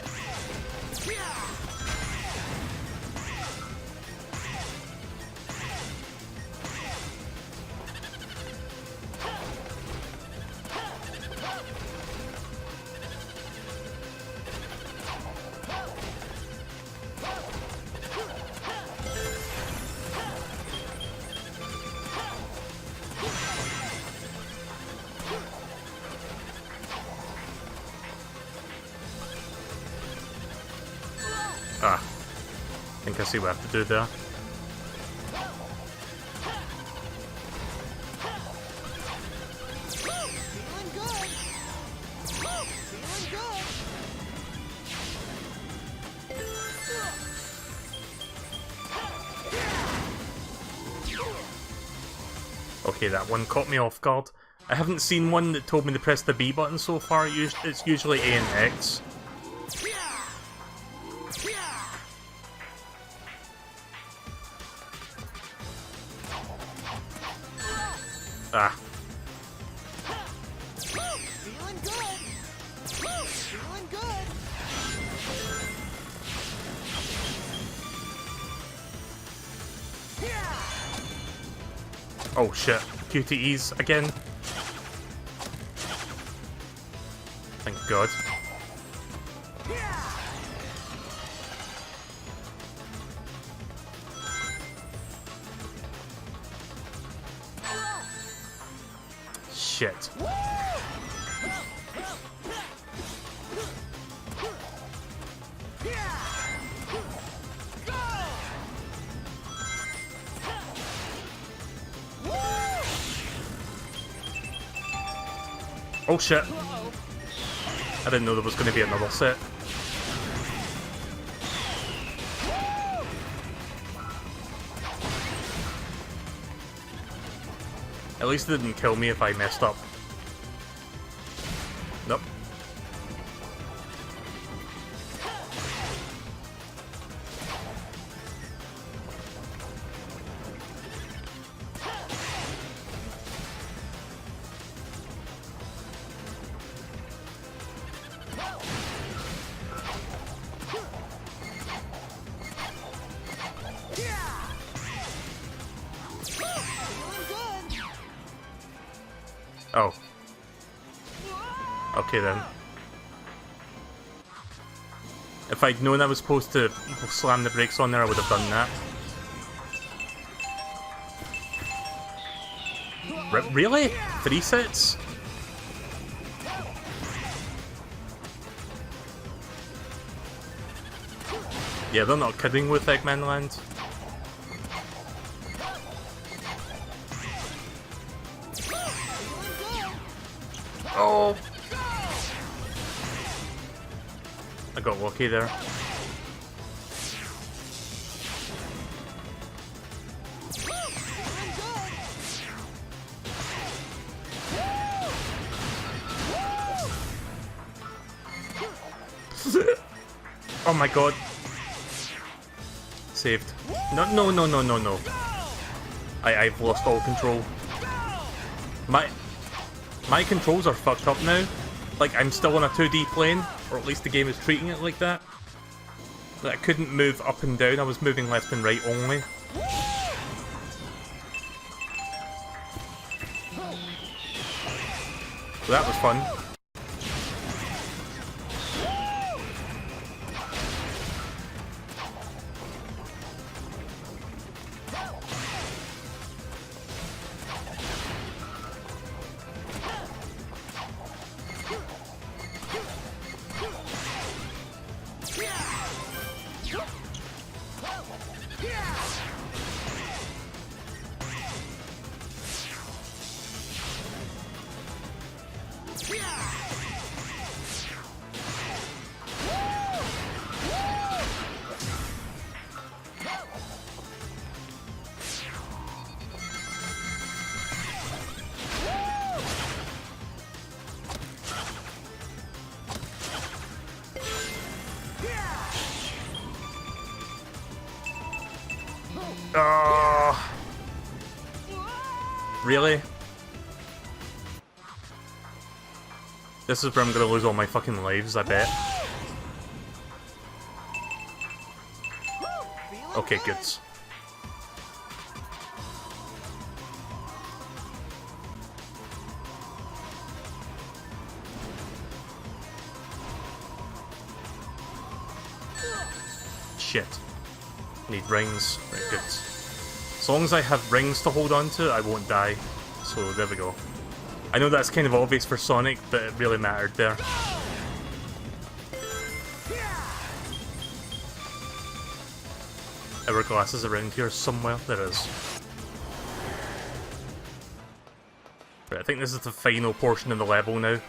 Ah, I think I see what I have to do there. Okay, that one caught me off guard. I haven't seen one that told me to press the B button so far. It's usually A and X. Ah. Feeling good. Feeling good. Oh shit. QTEs again. Thank God. Shit. Oh shit. I didn't know there was going to be another set. At least it didn't kill me if I messed up. Nope. Oh. Okay then. If I'd known I was supposed to slam the brakes on there, I would have done that. Really? 3 sets? Yeah, they're not kidding with Eggman Land. Oh! I got lucky there. Oh my god. Saved. No, no, no, no, no, no. I've lost all control. My controls are fucked up now. Like, I'm still on a 2D plane, or at least the game is treating it like that. That I couldn't move up and down, I was moving left and right only. So that was fun. Really? This is where I'm gonna lose all my fucking lives, I bet. Okay, good. Shit. Need rings. Right, good. As long as I have rings to hold on to, I won't die. So there we go. I know that's kind of obvious for Sonic, but it really mattered there. Hourglass is around here somewhere. There is. Right, I think this is the final portion of the level now.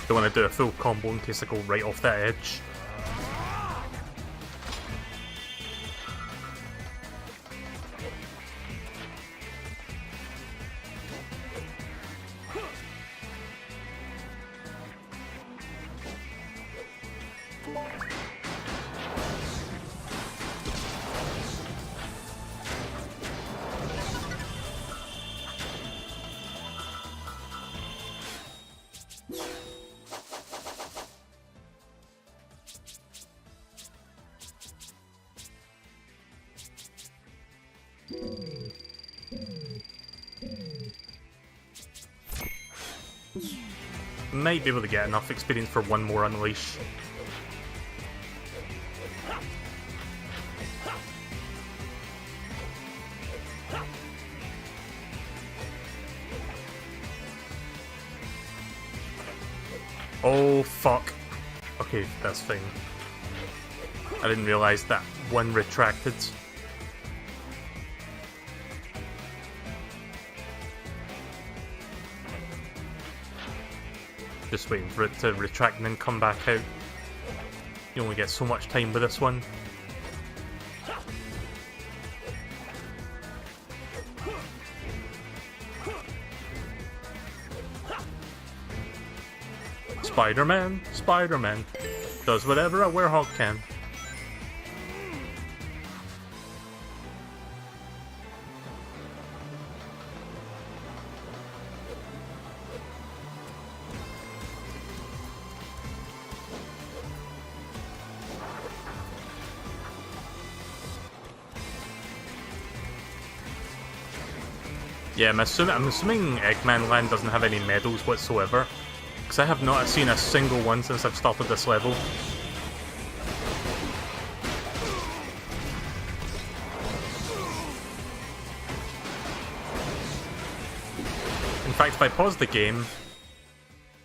Don't want to do a full combo in case I go right off that edge. Might be able to get enough experience for one more unleash. Oh fuck. Okay, that's fine. I didn't realise that one retracted. Just waiting for it to retract and then come back out. You only get so much time with this one. Spider-Man, Spider-Man, does whatever a werehog can. Yeah, I'm assuming Eggman Land doesn't have any medals whatsoever, because I have not seen a single one since I've started this level. In fact, if I pause the game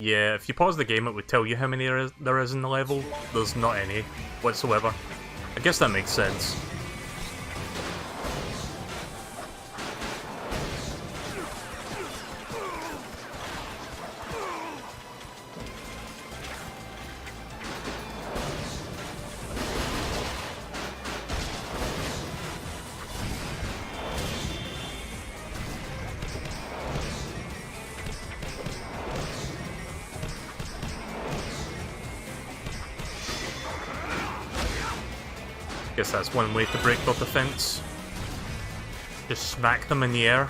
Yeah, if you pause the game, it would tell you how many there is in the level. There's not any whatsoever. I guess that makes sense. Guess that's one way to break their defense. Just smack them in the air.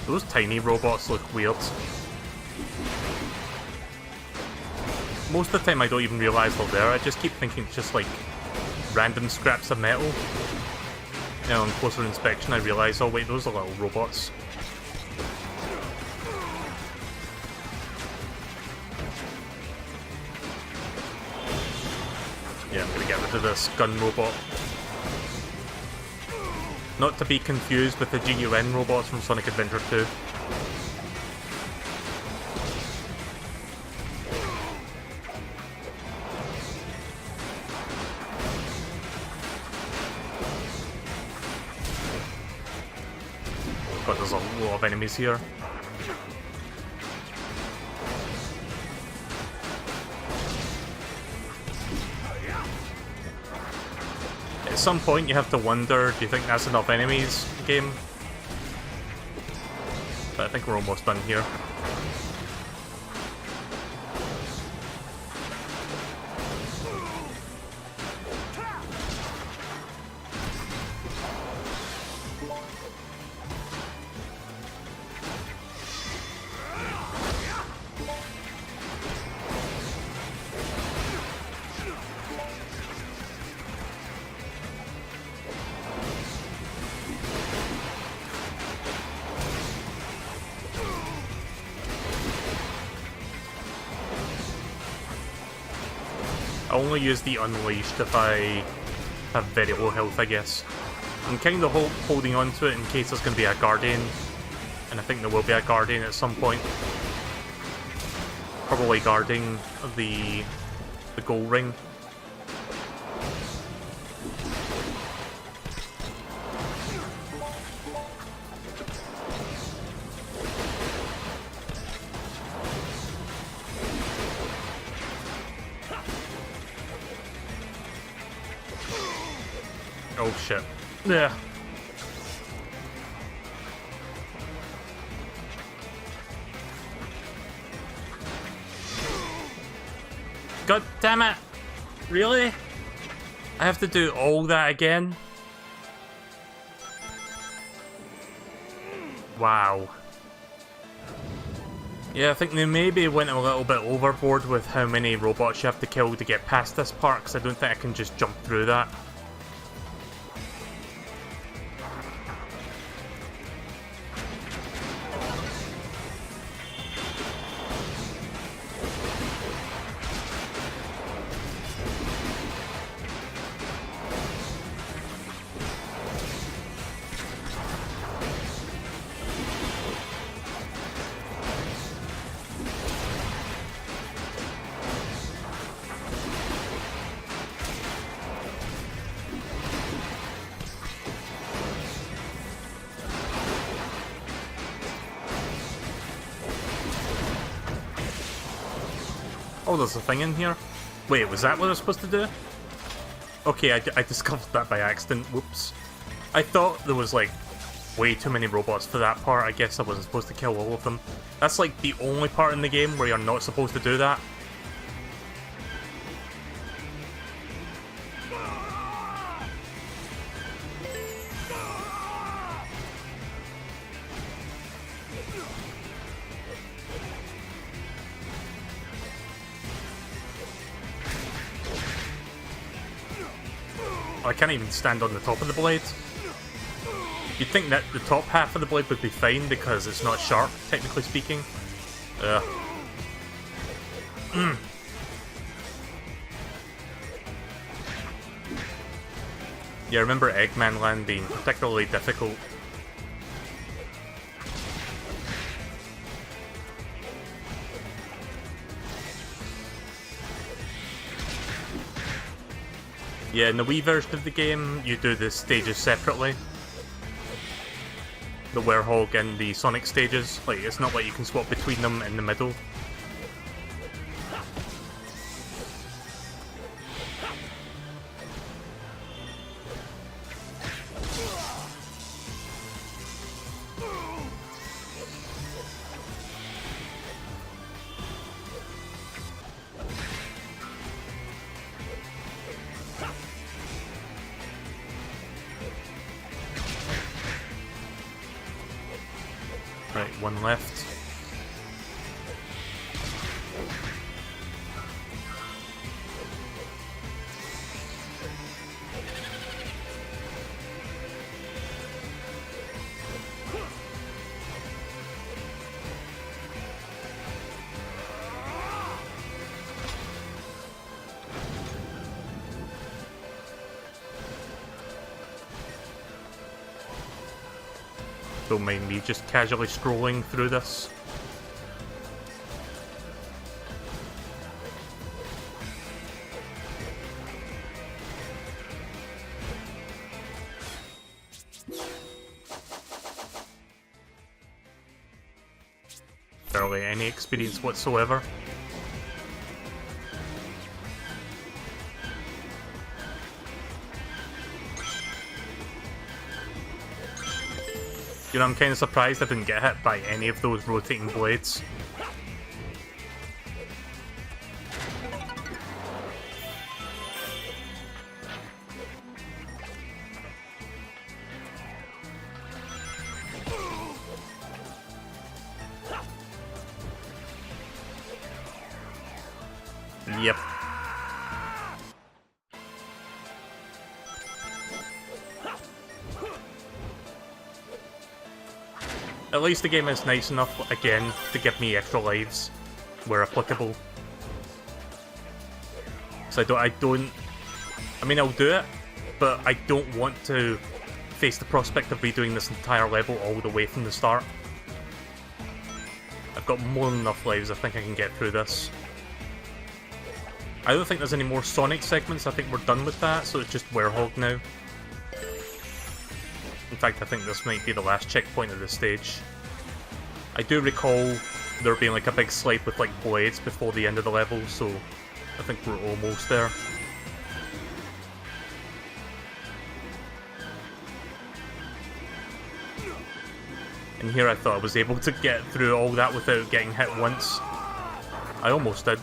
Those tiny robots look weird. Most of the time I don't even realise they're there, I just keep thinking it's just like random scraps of metal. Now on closer inspection I realise, oh wait, those are little robots. Yeah, I'm gonna get rid of this gun robot. Not to be confused with the GUN robots from Sonic Adventure 2. God, there's a lot of enemies here. At some point you have to wonder, do you think that's enough enemies, game? But I think we're almost done here. I only use the Unleashed if I have very low health, I guess. I'm kind of holding on to it in case there's going to be a Guardian, and I think there will be a Guardian at some point. Probably guarding the gold ring. Oh shit. Yeah. God damn it! Really? I have to do all that again? Wow. Yeah, I think they maybe went a little bit overboard with how many robots you have to kill to get past this part, because I don't think I can just jump through that. Oh, there's a thing in here? Wait, was that what I was supposed to do? Okay, I discovered that by accident. Whoops. I thought there was, like, way too many robots for that part. I guess I wasn't supposed to kill all of them. That's, like, the only part in the game where you're not supposed to do that. I can't even stand on the top of the blade. You'd think that the top half of the blade would be fine because it's not sharp, technically speaking. Ugh. Yeah, I remember Eggman Land being particularly difficult. Yeah, in the Wii version of the game, you do the stages separately. The Werehog and the Sonic stages. Like, it's not like you can swap between them in the middle. Right, one left. Don't mind me just casually scrolling through this. Barely any experience whatsoever. You know, I'm kind of surprised I didn't get hit by any of those rotating blades. Yep. At least the game is nice enough, again, to give me extra lives, where applicable. So I mean, I'll do it, but I don't want to face the prospect of redoing this entire level all the way from the start. I've got more than enough lives, I think I can get through this. I don't think there's any more Sonic segments, I think we're done with that, so it's just Werehog now. In fact, I think this might be the last checkpoint of this stage. I do recall there being like a big slide with like blades before the end of the level, so I think we're almost there. And here I thought I was able to get through all that without getting hit once. I almost did.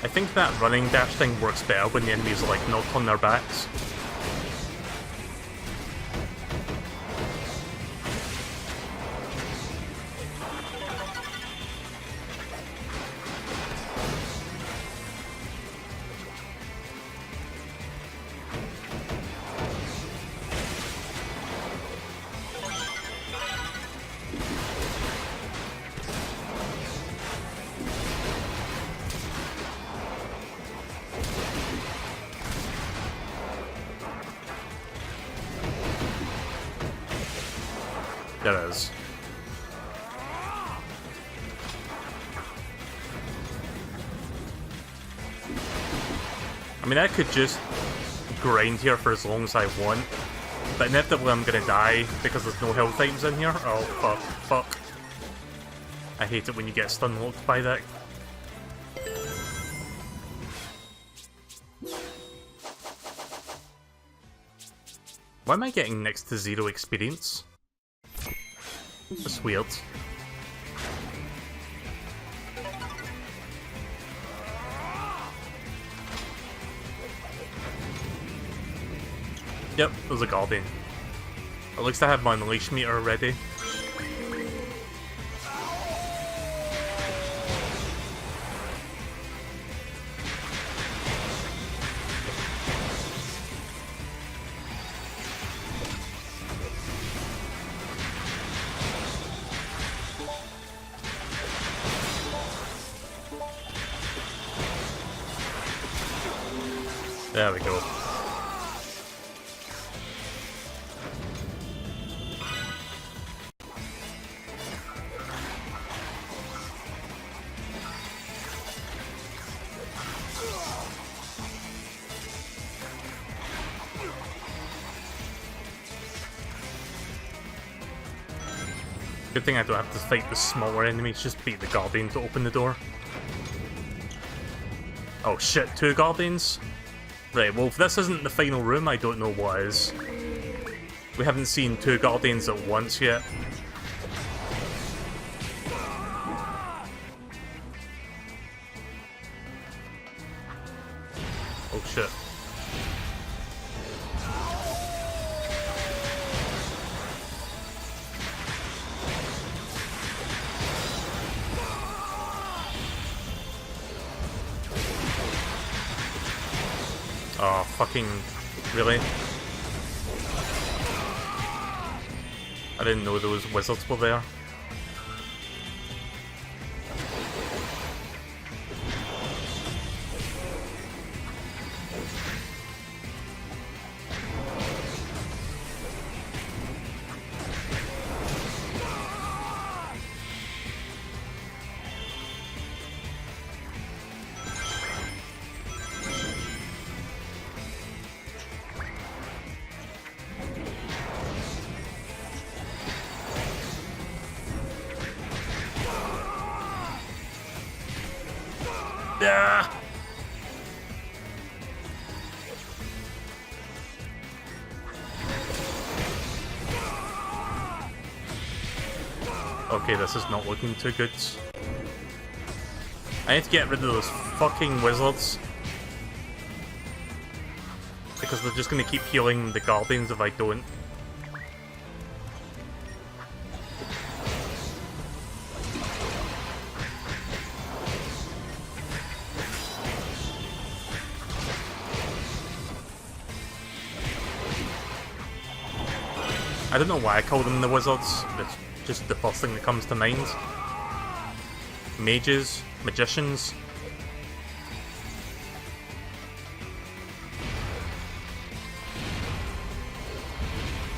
I think that running dash thing works better when the enemies are like not on their backs. There is. I mean, I could just grind here for as long as I want, but inevitably I'm gonna die because there's no health items in here. Oh, fuck. I hate it when you get stun locked by that. Why am I getting next to 0 experience? That's weird. I Yep, there's a Guardian. At least I have my Unleash meter ready. There we go. Good thing I don't have to fight the smaller enemies, just beat the Guardian to open the door. Oh shit, 2 Guardians? Right, well if this isn't the final room, I don't know what is. We haven't seen 2 Guardians at once yet. Oh shit. Oh, fucking... really? I didn't know those wizards were there. Yeah. Okay, this is not looking too good. I need to get rid of those fucking wizards. Because they're just gonna keep healing the Guardians if I don't. I don't know why I call them the wizards, it's just the first thing that comes to mind. Mages, magicians.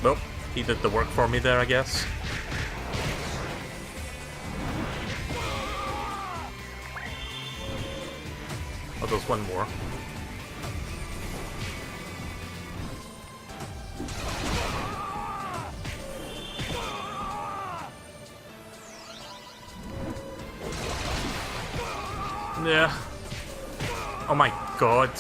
Well, he did the work for me there, I guess. Oh, there's one more. Yeah. Oh my god.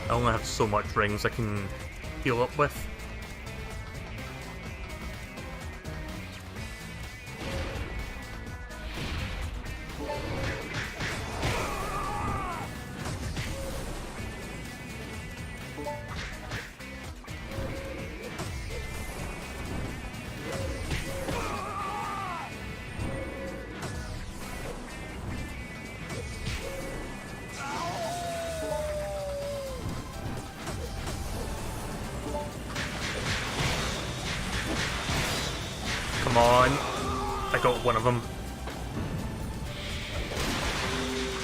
I only have so much rings I can heal up with. Come on. I got one of them.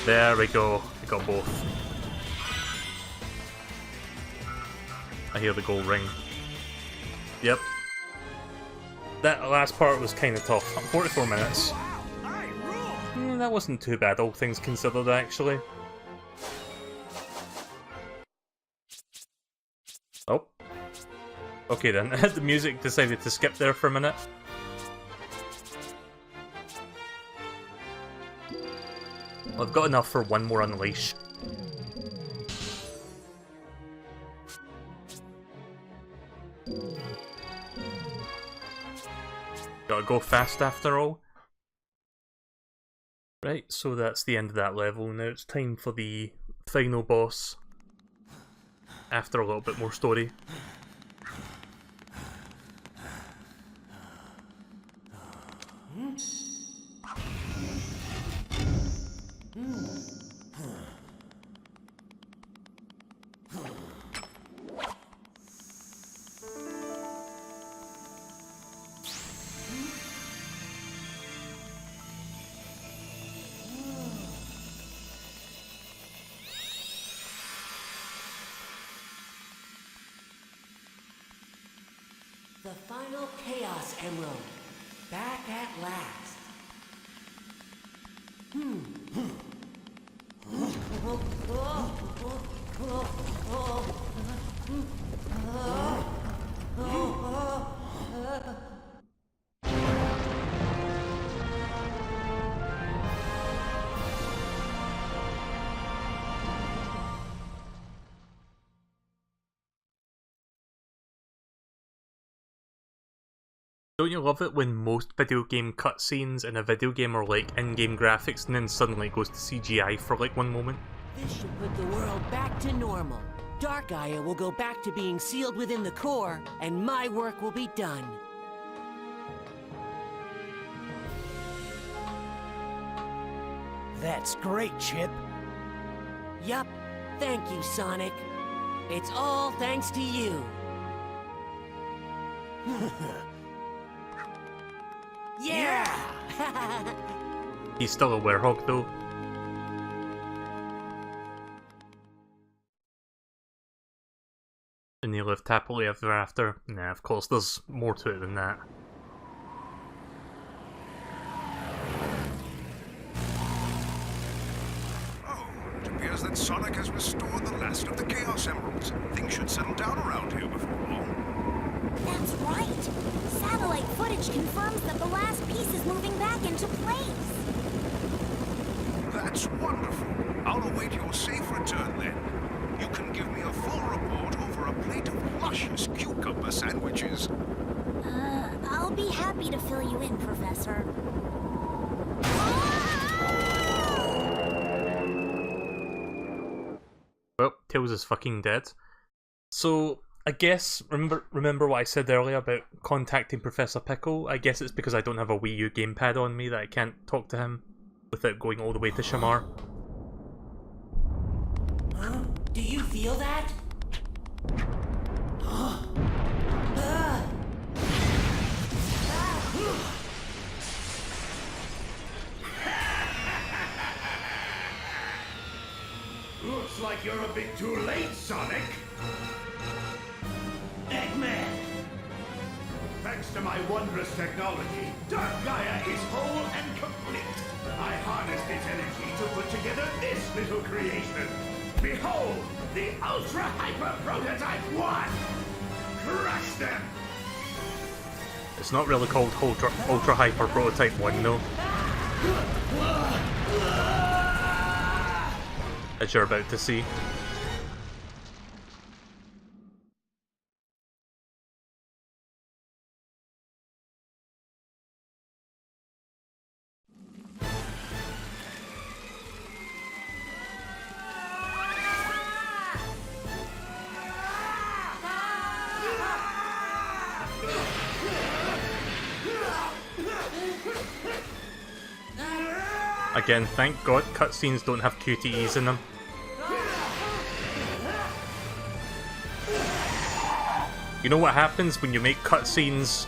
There we go. I got both. I hear the gold ring. Yep. That last part was kind of tough. 44 minutes. That wasn't too bad, all things considered, actually. Oh. Okay then, the music decided to skip there for a minute. I've got enough for one more Unleash. Gotta go fast after all. Right, so that's the end of that level. Now it's time for the final boss. After a little bit more story. The final Chaos Emerald. Back at last. Don't you love it when most video game cutscenes in a video game are like in-game graphics and then suddenly it goes to CGI for like one moment? This should put the world back to normal. Dark Gaia will go back to being sealed within the core, and my work will be done. That's great, Chip. Yup. Thank you, Sonic. It's all thanks to you. Yeah! He's still a werehog though. And they lived happily ever after. Nah, of course, there's more to it than that. Oh, it appears that Sonic has restored the last of the Chaos Emeralds. Things should settle down around here before long. That's right. Satellite footage confirms that the last piece is moving back into place. That's wonderful. I'll await your safe return then. You can give me a full report over a plate of luscious cucumber sandwiches. I'll be happy to fill you in, Professor. Well, Tails is fucking dead. So, I guess, remember what I said earlier about contacting Professor Pickle? I guess it's because I don't have a Wii U gamepad on me that I can't talk to him without going all the way to Shamar. Huh? Do you feel that? Looks like you're a bit too late, Sonic. Eggman! Thanks to my wondrous technology, Dark Gaia is whole and complete. I harnessed its energy to put together this little creation. Behold, the Ultra Hyper Prototype 1! Crush them! It's not really called Ultra Hyper Prototype 1 though. As you're about to see. Again, thank God cutscenes don't have QTEs in them. You know what happens when you make cutscenes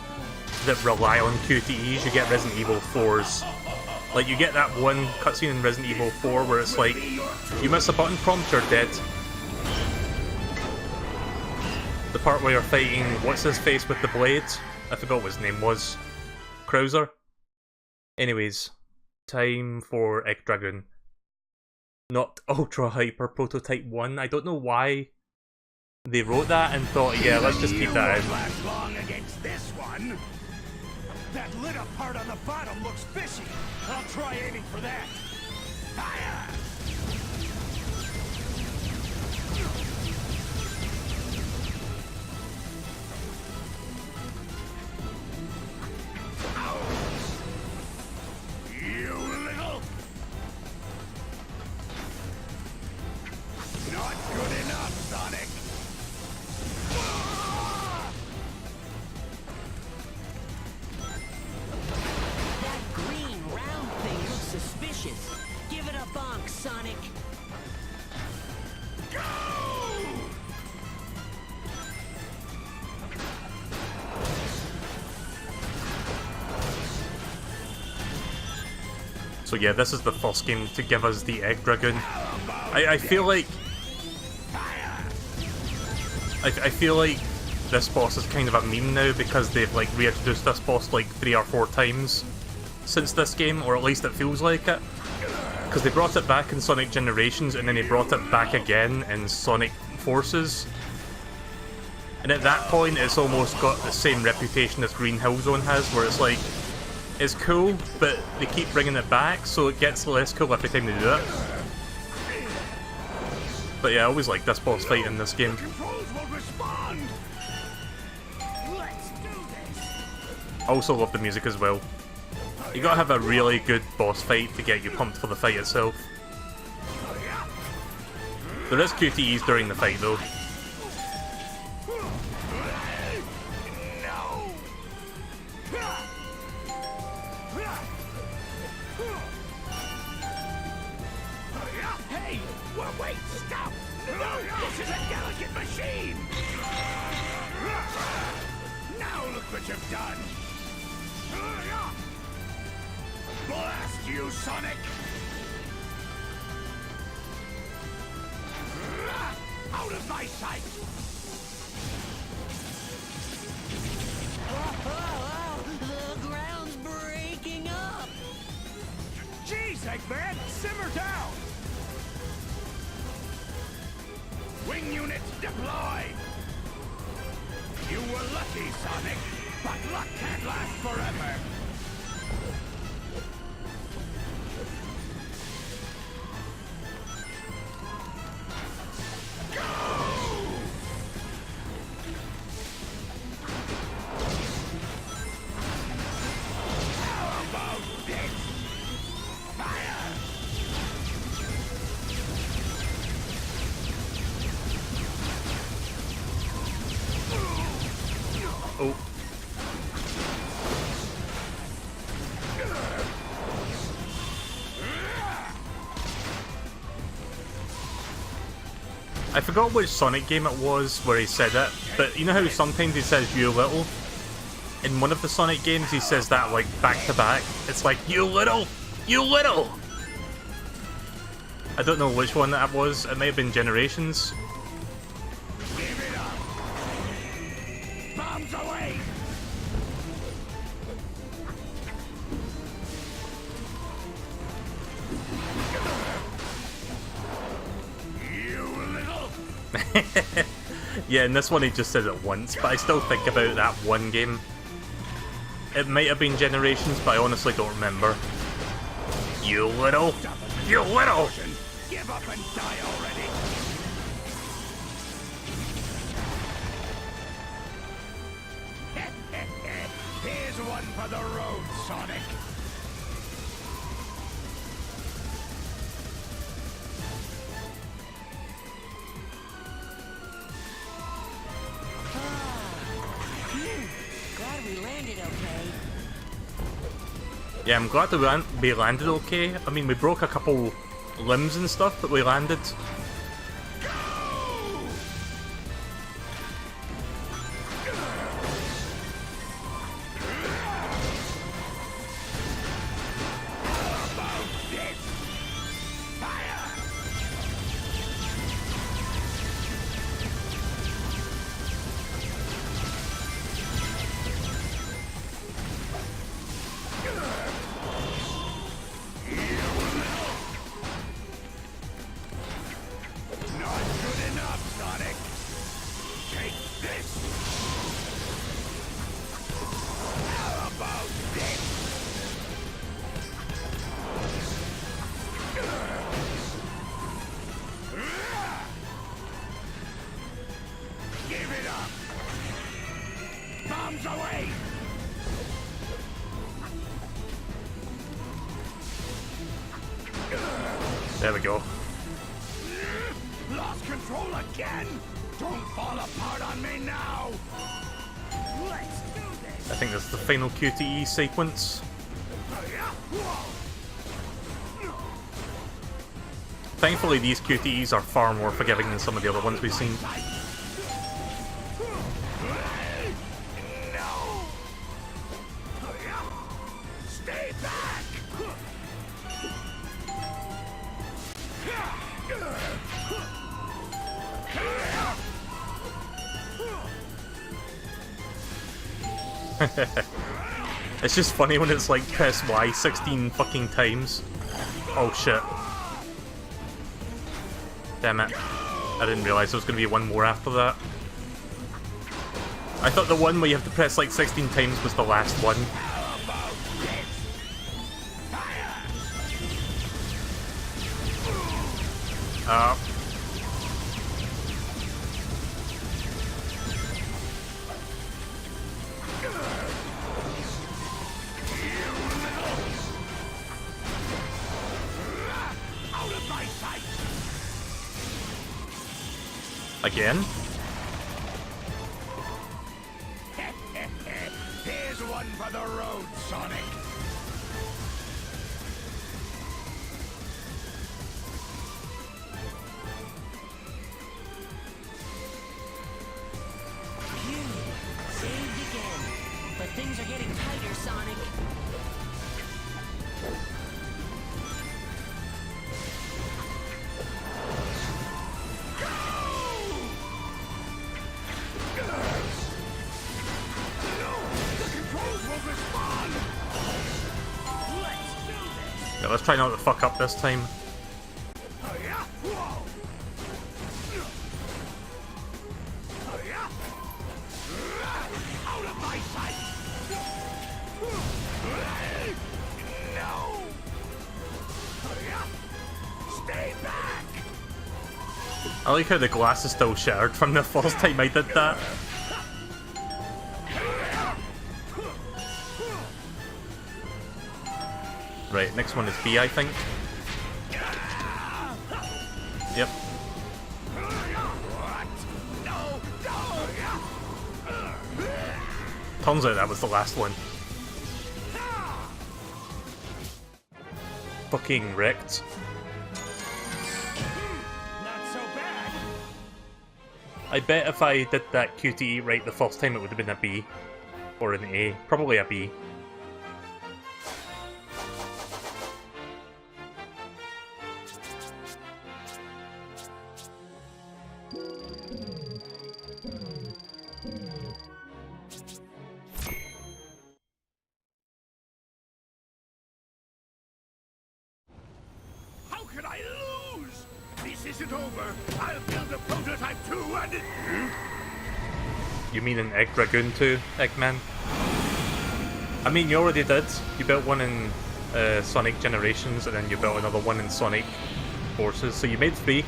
that rely on QTEs? You get Resident Evil 4s. Like, you get that one cutscene in Resident Evil 4 where it's like, you miss a button prompt, you're dead. The part where you're fighting, what's his face with the blade? I forgot what his name was. Krauser? Anyways, time for Egg Dragon. Not Ultra Hyper Prototype 1. I don't know why they wrote that and thought, yeah, let's just keep that in. Last long against this one. That lit up part on the bottom looks fishy. I'll try aiming for that. Fire! So yeah, this is the first game to give us the Egg Dragoon. I feel like... I feel like this boss is kind of a meme now because they've like reintroduced this boss like 3 or 4 times since this game, or at least it feels like it. Because they brought it back in Sonic Generations and then they brought it back again in Sonic Forces. And at that point it's almost got the same reputation as Green Hill Zone has, where it's like, it's cool, but they keep bringing it back, so it gets less cool every time they do it. But yeah, I always like this boss fight in this game. I also love the music as well. You gotta have a really good boss fight to get you pumped for the fight itself. There is QTEs during the fight though. Hey! Well, wait! Stop! No! This is a delicate machine! Now look what you've done! Blast you, Sonic! Out of my sight! The ground's breaking up! Jeez, Eggman! Simmer down! Wing units deployed! You were lucky, Sonic, but luck can't last forever! Oh. I forgot which Sonic game it was where he said it, but you know how sometimes he says "you little"? In one of the Sonic games he says that like back to back. It's like, "You little! You little!" I don't know which one that was. It may have been Generations. Give it up! Bombs away! Yeah, in this one he just says it once, but I still think about that one game. It might have been Generations, but I honestly don't remember. You little! You little! Give up and die already! Here's one for the road, Sonic! Glad we landed okay. Yeah, I'm glad that we landed okay. I mean, we broke a couple limbs and stuff, but we landed. Away! There we go. Lost control again! Don't fall apart on me now! Let's do this! I think that's the final QTE sequence. Thankfully, these QTEs are far more forgiving than some of the other ones we've seen. Stay back! It's just funny when it's like press Y 16 fucking times. Oh shit. Damn it. I didn't realise there was going to be one more after that. I thought the one where you have to press like 16 times was the last one. Again? Here's one for the road, Sonic. Saved again. But things are getting tighter, Sonic. Yeah, let's try not to fuck up this time. I like how the glass is still shattered from the first time I did that. Right, next one is B, I think. Yep. Turns out that was the last one. Fucking wrecked. I bet if I did that QTE right the first time it would have been a B. Or an A. Probably a B. How could I lose? This isn't over. I'll build a prototype too and it... You mean an Egg Dragoon too, Eggman? I mean, you already did. You built one in Sonic Generations, and then you built another one in Sonic Forces, so you made 3.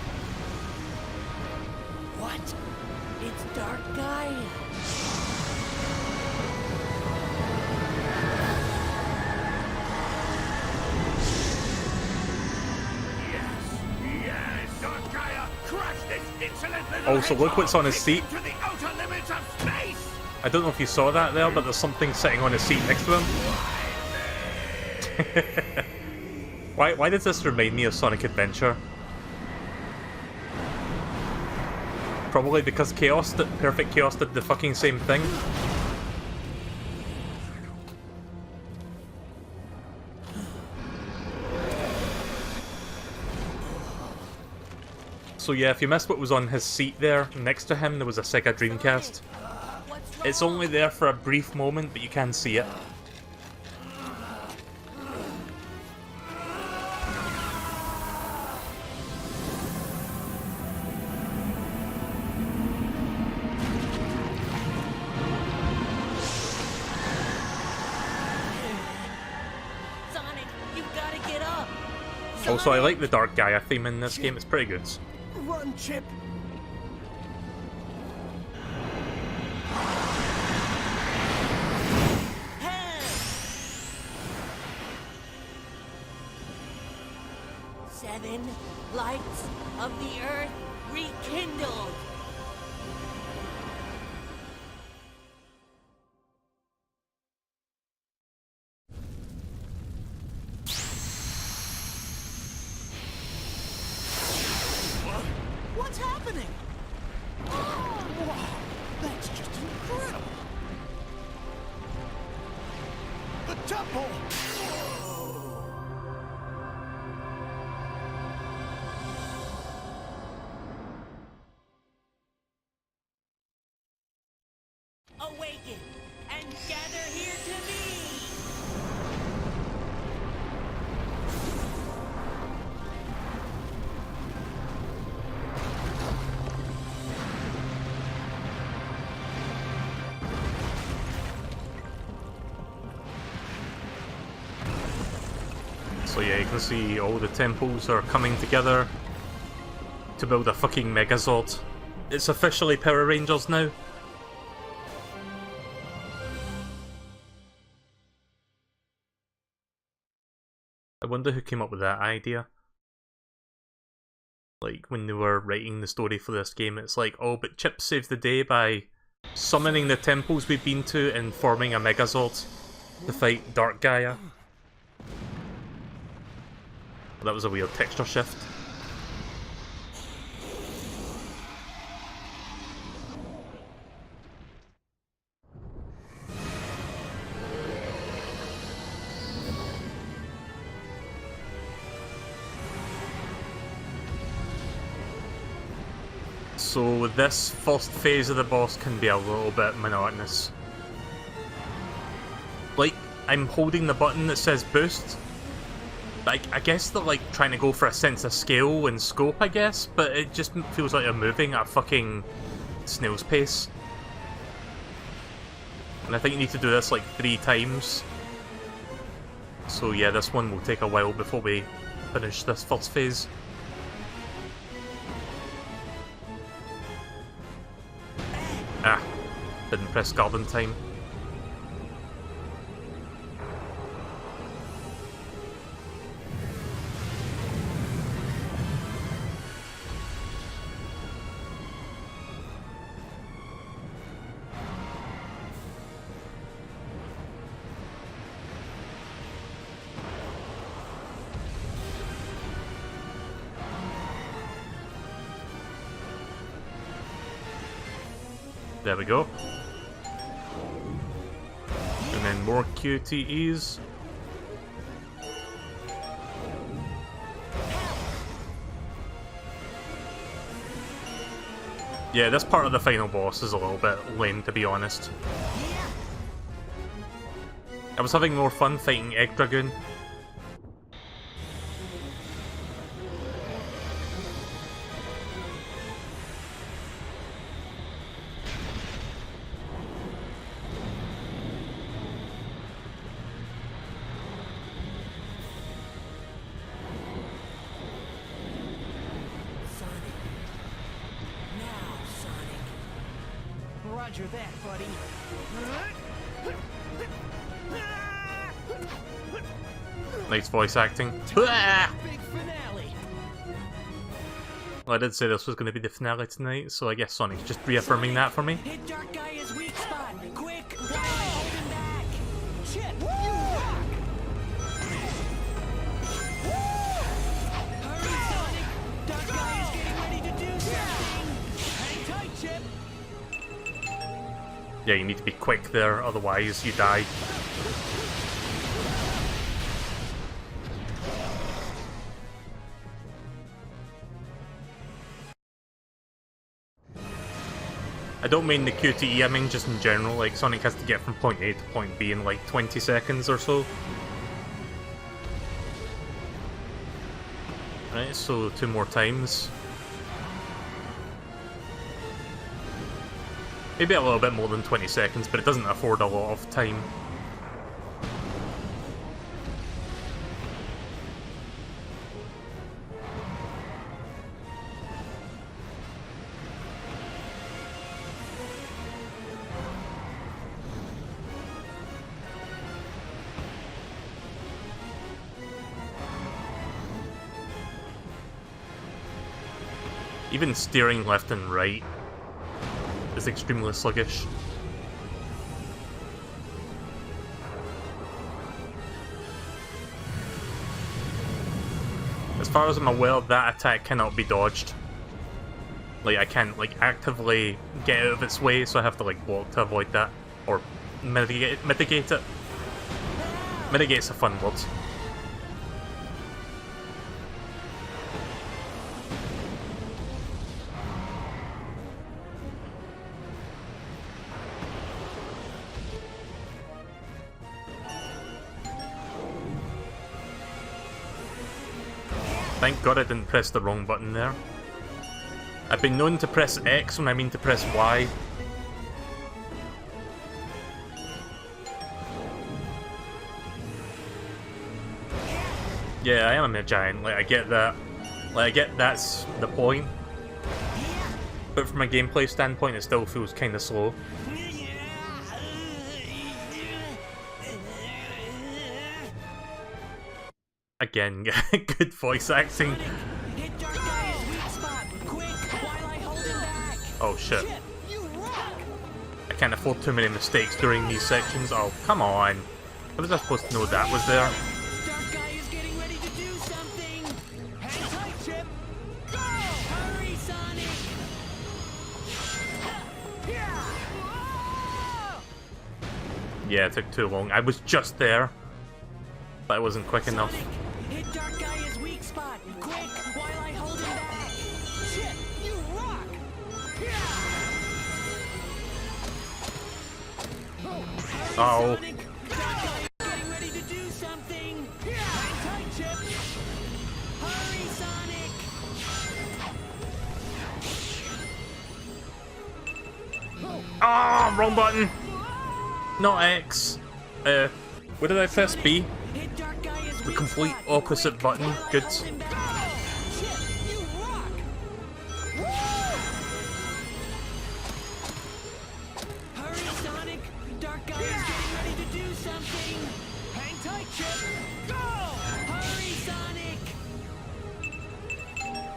What? It's Dark Gaia. Yes, Dark Gaia, crush this insolent little Also, look what's on his seat. to the outer limits of space. I don't know if you saw that there, but there's something sitting on his seat next to him. Why does this remind me of Sonic Adventure? Probably because Perfect Chaos did the fucking same thing. So yeah, if you missed what was on his seat there, next to him there was a Sega Dreamcast. It's only there for a brief moment, but you can see it. Sonic, you've got to get up. Also, I like the Dark Gaia theme in this game, it's pretty good. Run, Chip! Seven lights of the earth rekindled. What's happening? Wow, that's just incredible! The temple! Awaken and gather So yeah, you can see all the temples are coming together to build a fucking Megazord. It's officially Power Rangers now. I wonder who came up with that idea. Like, when they were writing the story for this game, it's like, oh, but Chip saves the day by summoning the temples we've been to and forming a Megazord to fight Dark Gaia. That was a weird texture shift. So this first phase of the boss can be a little bit monotonous. Like, I'm holding the button that says boost. Like, I guess they're like trying to go for a sense of scale and scope, I guess, but it just feels like they're moving at a fucking snail's pace. And I think you need to do this like 3 times. So yeah, this one will take a while before we finish this first phase. Ah, didn't press guard in time. There we go. And then more QTEs. Yeah, this part of the final boss is a little bit lame, to be honest. I was having more fun fighting Egg Dragoon. Roger that, buddy. Nice voice acting. Big finale. Well, I did say this was going to be the finale tonight, so I guess Sonic's just reaffirming that for me. Hit Dark Gaia's weak spot! Quick! Hold him back! Shit, you rock! Hurry, Sonic! Dark Gaia's getting ready to do something! Hang tight, Chip. Yeah, you need to be quick there, otherwise you die. I don't mean the QTE, I mean just in general, like Sonic has to get from point A to point B in like 20 seconds or so. Right, so 2 more times. Maybe a little bit more than 20 seconds, but it doesn't afford a lot of time. Even steering left and right is extremely sluggish. As far as I'm aware, that attack cannot be dodged. Like, I can't, like, actively get out of its way, so I have to, like, block to avoid that. Or mitigate it. Mitigate's a fun word. Thank God I didn't press the wrong button there. I've been known to press X when I mean to press Y. Yeah, I am a giant. Like, I get that. Like, I get that's the point. But from a gameplay standpoint, it still feels kind of slow. Again, good voice acting. Oh shit. I can't afford too many mistakes during these sections. Oh, come on. How was I supposed to know that was there? Dark Gaia's getting ready to do something! Hang tight, Chip! Go! Hurry, Sonic! Yeah, it took too long. I was just there, but I wasn't quick enough. Hit Dark Gaia's weak spot! Quick, while I hold him back! Chip, you rock! Oh. Sonic! Dark Gaia's getting ready to do something! Hang tight, Chip! Hurry, Sonic! Ah, wrong button. Not X. What did I press? B? Hit Dark Gaia's The weak complete spot. opposite button. While I Good. hold him back. Chip, you rock! Hurry, Sonic! Dark Gaia's getting ready to do something! Hang tight, Chip! Go! Hurry, Sonic!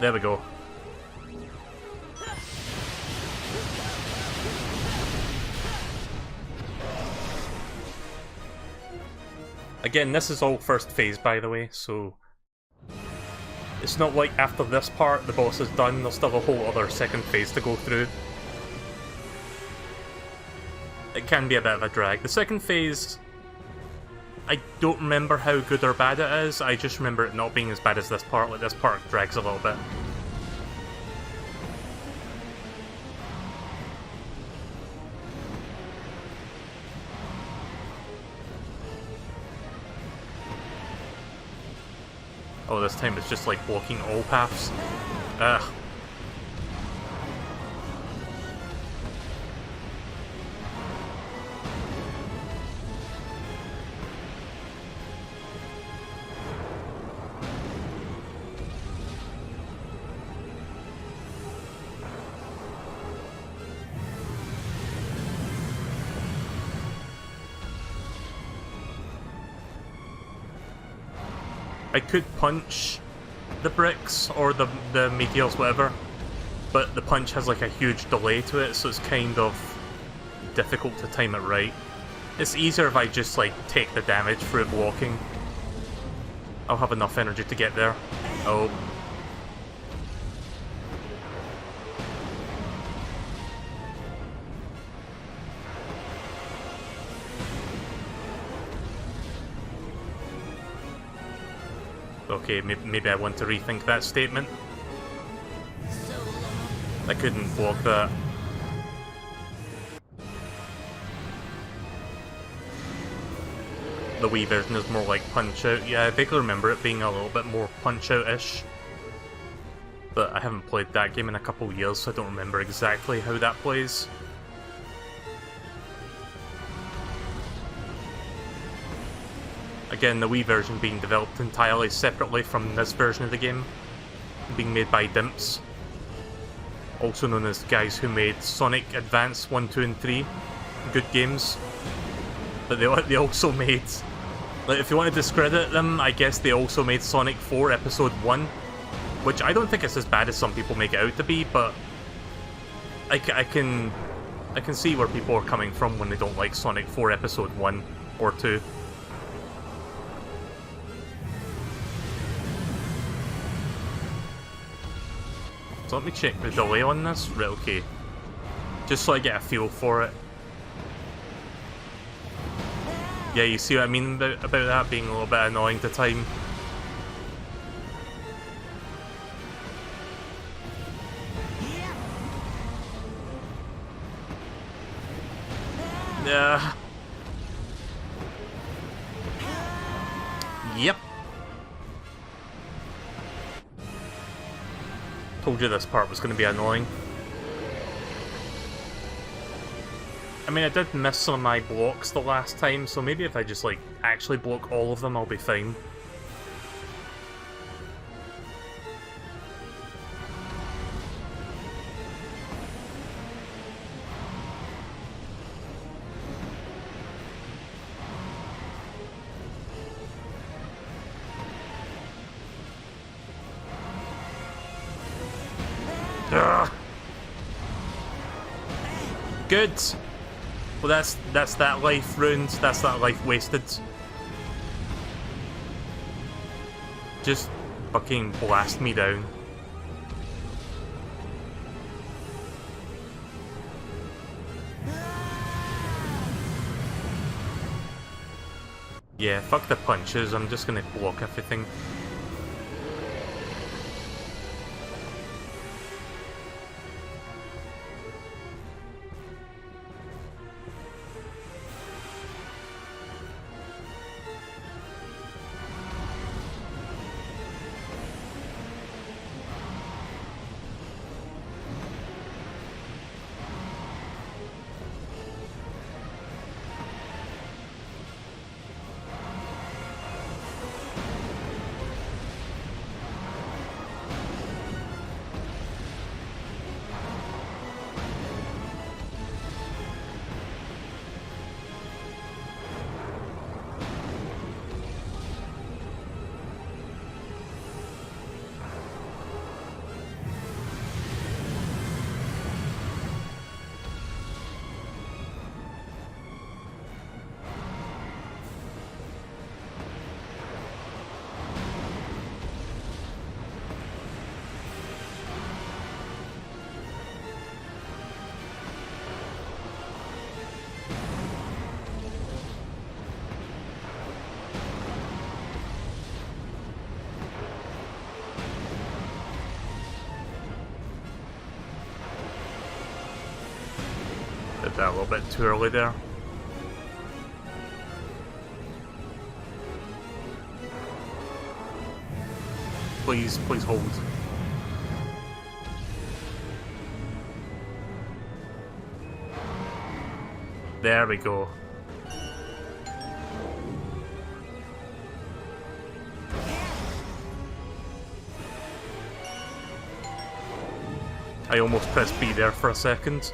There we go. Again, this is all first phase, by the way, so it's not like after this part the boss is done, there's still a whole other second phase to go through. It can be a bit of a drag. The second phase, I don't remember how good or bad it is, I just remember it not being as bad as this part. Like, this part drags a little bit. Oh, this time it's just like blocking all paths. Ugh. I could punch the bricks or the meteors, whatever, but the punch has like a huge delay to it, so it's kind of difficult to time it right. It's easier if I just like take the damage through blocking. I'll have enough energy to get there. Oh. Okay, maybe I want to rethink that statement. I couldn't block that. The Wii version is more like Punch-Out. Yeah, I vaguely remember it being a little bit more Punch-Out-ish. But I haven't played that game in a couple of years, so I don't remember exactly how that plays. Again, the Wii version being developed entirely separately from this version of the game, being made by Dimps, also known as guys who made Sonic Advance 1, 2, and 3. Good games. But they also made, like, if you want to discredit them, I guess they also made Sonic 4 Episode 1, which I don't think is as bad as some people make it out to be, but I can see where people are coming from when they don't like Sonic 4 Episode 1 or 2. So let me check the delay on this. Right, okay. Just so I get a feel for it. Yeah, you see what I mean about that being a little bit annoying to time. Yeah. Yep. Told you this part was going to be annoying. I mean, I did miss some of my blocks the last time, so maybe if I just, like, actually block all of them, I'll be fine. Good. Well, that's that life ruined. That's that life wasted. Just fucking blast me down. Yeah, fuck the punches. I'm just gonna block everything. Did that a little bit too early there. Please, please hold. There we go. I almost pressed B there for a second.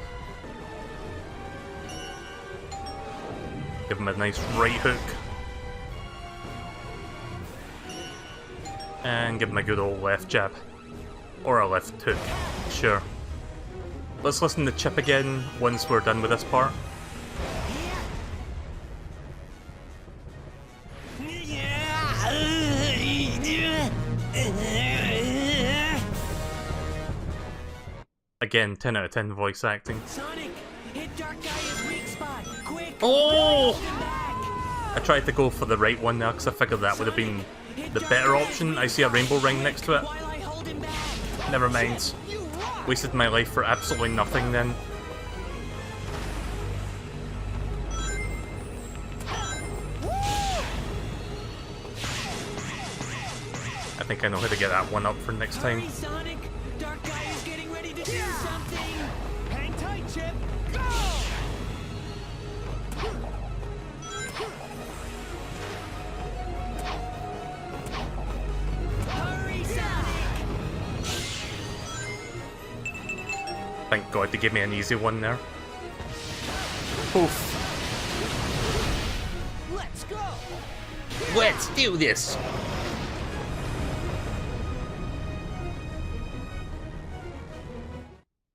Give him a nice right hook. And give him a good old left jab. Or a left hook. Sure. Let's listen to Chip again once we're done with this part. Again, 10 out of 10 voice acting. Sonic, hit Dark Gaia's weak spot. Quick! Oh! I tried to go for the right one there because I figured that would have been the better option. I see a rainbow ring next to it. Never mind. Wasted my life for absolutely nothing then. I think I know how to get that one up for next time. Hurry, Sonic! Dark Gaia's getting ready to do something! Hang tight, Chip! Go! Hurry, Sonic! Thank God they gave me an easy one there. Oof. Let's go! Let's do this!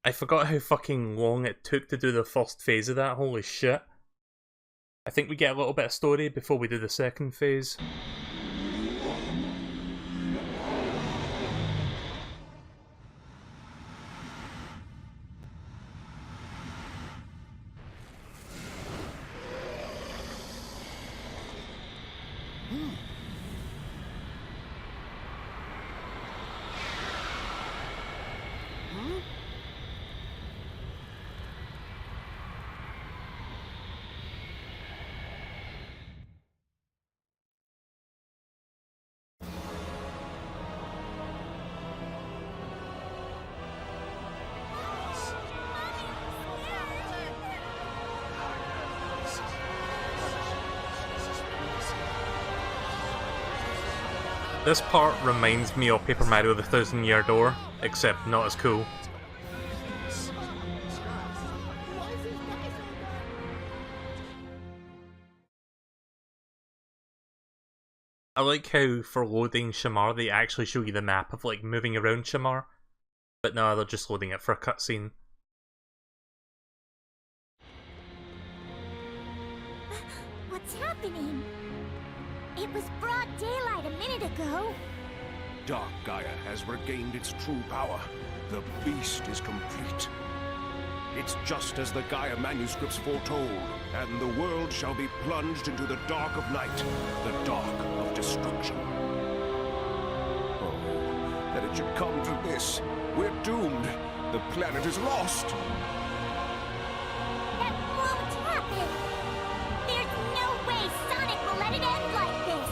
I forgot how fucking long it took to do the first phase of that, holy shit. I think we get a little bit of story before we do the second phase. This part reminds me of Paper Mario the Thousand Year Door, except not as cool. I like how for loading Shamar they actually show you the map of like moving around Shamar, but no, they're just loading it for a cutscene. What's happening? It was broad daylight a minute ago. Dark Gaia has regained its true power. The beast is complete. It's just as the Gaia manuscripts foretold, and the world shall be plunged into the dark of night, the dark of destruction. Oh, that it should come to this. We're doomed. The planet is lost. That won't happen. There's no way Sonic will let it end like this.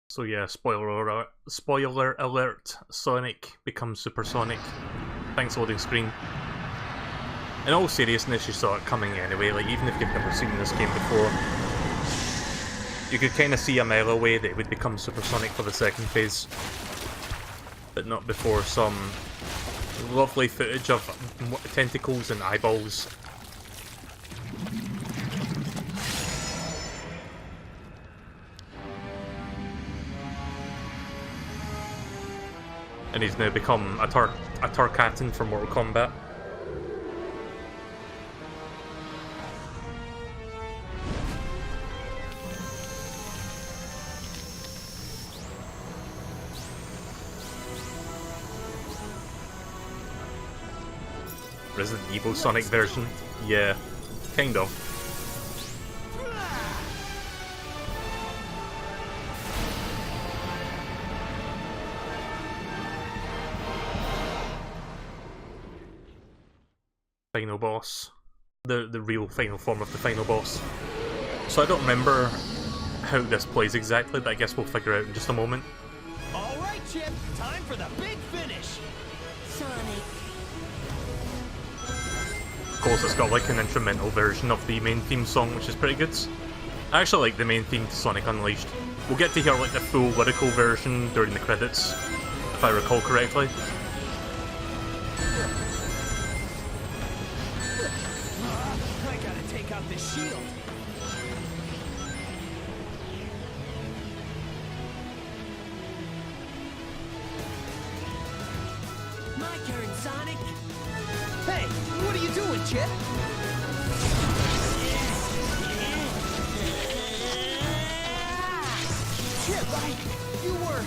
So yeah, spoiler alert, Sonic becomes supersonic. Thanks loading screen. In all seriousness, you saw it coming anyway, like even if you've never seen this game before. You could kind of see a mile away that it would become supersonic for the second phase. But not before some lovely footage of tentacles and eyeballs. And he's now become a Tarkatan from Mortal Kombat. Resident Evil Sonic version? Yeah, kind of. Final boss. The real final form of the final boss. So I don't remember how this plays exactly, but I guess we'll figure out in just a moment. Alright, Chip, time for the big finish! Sonic. Of course, it's got like an instrumental version of the main theme song, which is pretty good. I actually like the main theme to Sonic Unleashed. We'll get to hear like the full lyrical version during the credits, if I recall correctly. I gotta take out this shield. My turn, Sonic. Hey, what are you doing, Chip? Chip, you were...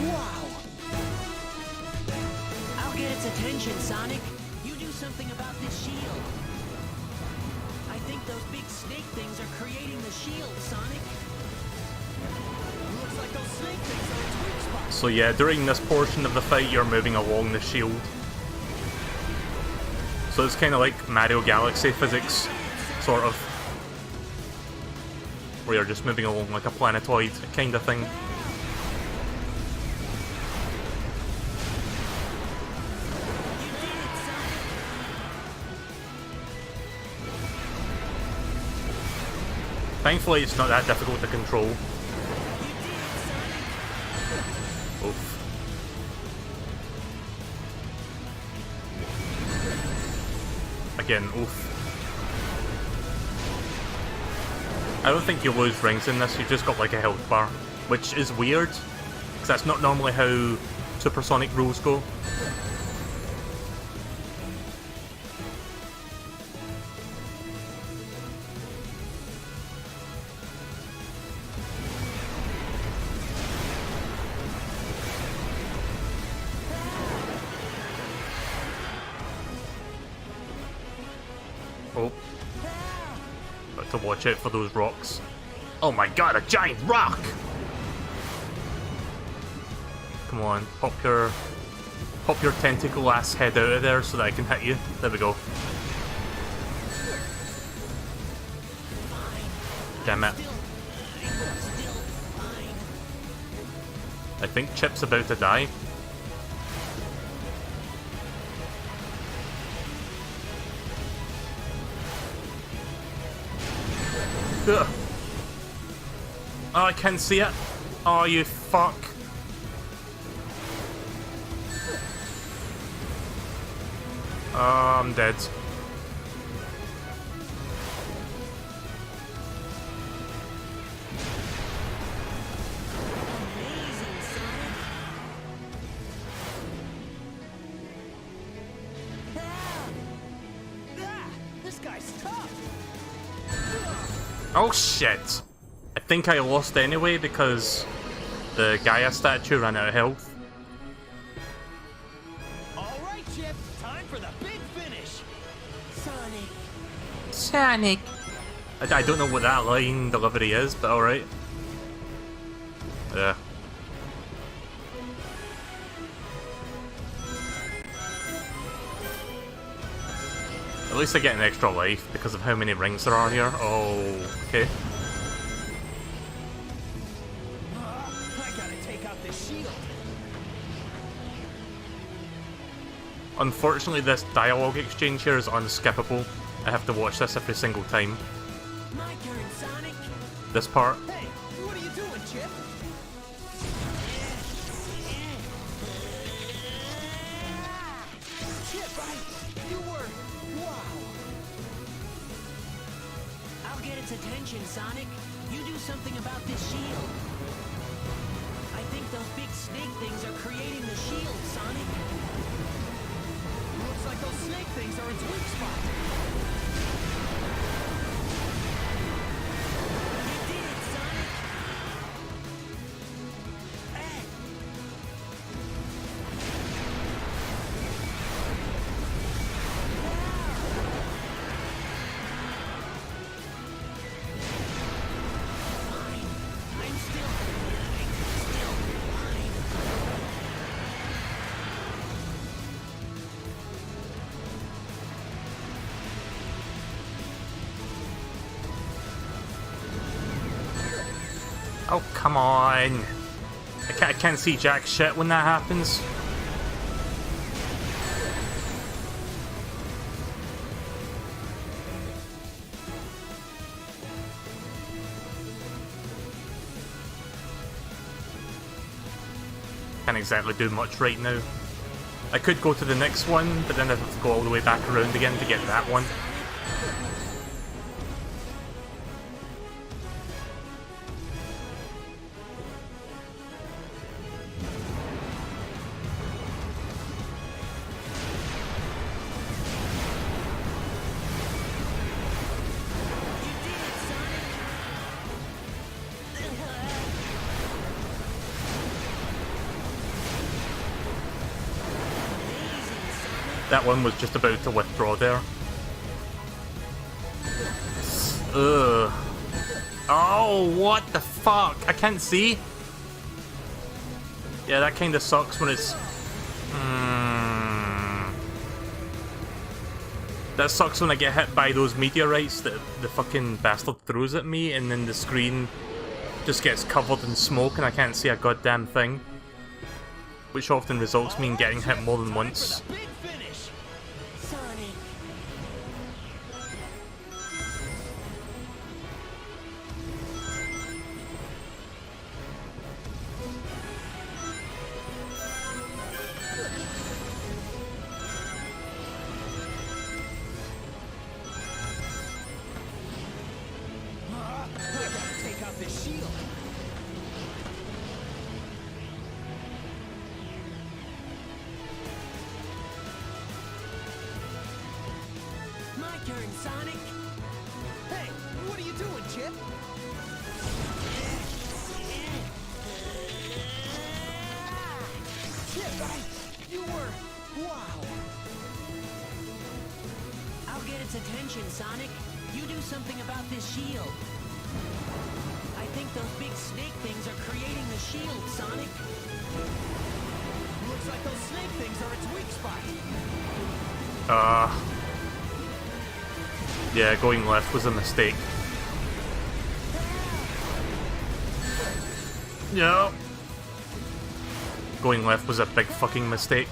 wow. I'll get its attention, Sonic. You do something about this shield. I think those big snake things are creating the shield, Sonic. Looks like those snake things are its weak spot. So yeah, during this portion of the fight, you're moving along the shield. So it's kind of like Mario Galaxy physics, sort of. Where you're just moving along like a planetoid kind of thing. Thankfully, it's not that difficult to control. Oof. Again, oof. I don't think you lose rings in this, you just got like a health bar. Which is weird, because that's not normally how supersonic rules go. Oh. Got to watch out for those rocks. Oh my god, a giant rock! Come on, pop your tentacle ass head out of there so that I can hit you. There we go. Damn it. I think Chip's about to die. Ugh. Oh, I can't see it. Oh, you fuck. Oh, I'm dead. Oh shit! I think I lost anyway because the Gaia statue ran out of health. Alright, Chip, time for the big finish! Sonic. Sonic! I don't know what that line delivery is, but alright. Yeah. At least I get an extra life because of how many rings there are here. Oh, okay. I gotta take out this shield. Unfortunately, this dialogue exchange here is unskippable. I have to watch this every single time. My turn, Sonic. This part. Hey, what are you doing, Chip? Chip, you were... Wow. I'll get its attention, Sonic. You do something about this shield. I think those big snake things are creating the shield, Sonic. Looks like those snake things are its weak spot. You did it, Sonic. I'm still fine. Oh, come on. I can't see jack shit when that happens. Can't exactly do much right now. I could go to the next one, but then I'd have to go all the way back around again to get that one. That one was just about to withdraw there. Ugh. Oh, what the fuck? I can't see. Yeah, that kind of sucks when it's... That sucks when I get hit by those meteorites that the fucking bastard throws at me and then the screen just gets covered in smoke and I can't see a goddamn thing. Which often results me in getting hit more than once. Sonic. I gotta take out this shield. My turn, Sonic. Hey, what are you doing, Chip? Chip, you were... Wow. I'll get its attention, Sonic. You do something about this shield. I think those big snake things are creating the shield, Sonic. Looks like those snake things are its weak spot. Yeah, going left was a mistake. No. Going left was a big fucking mistake.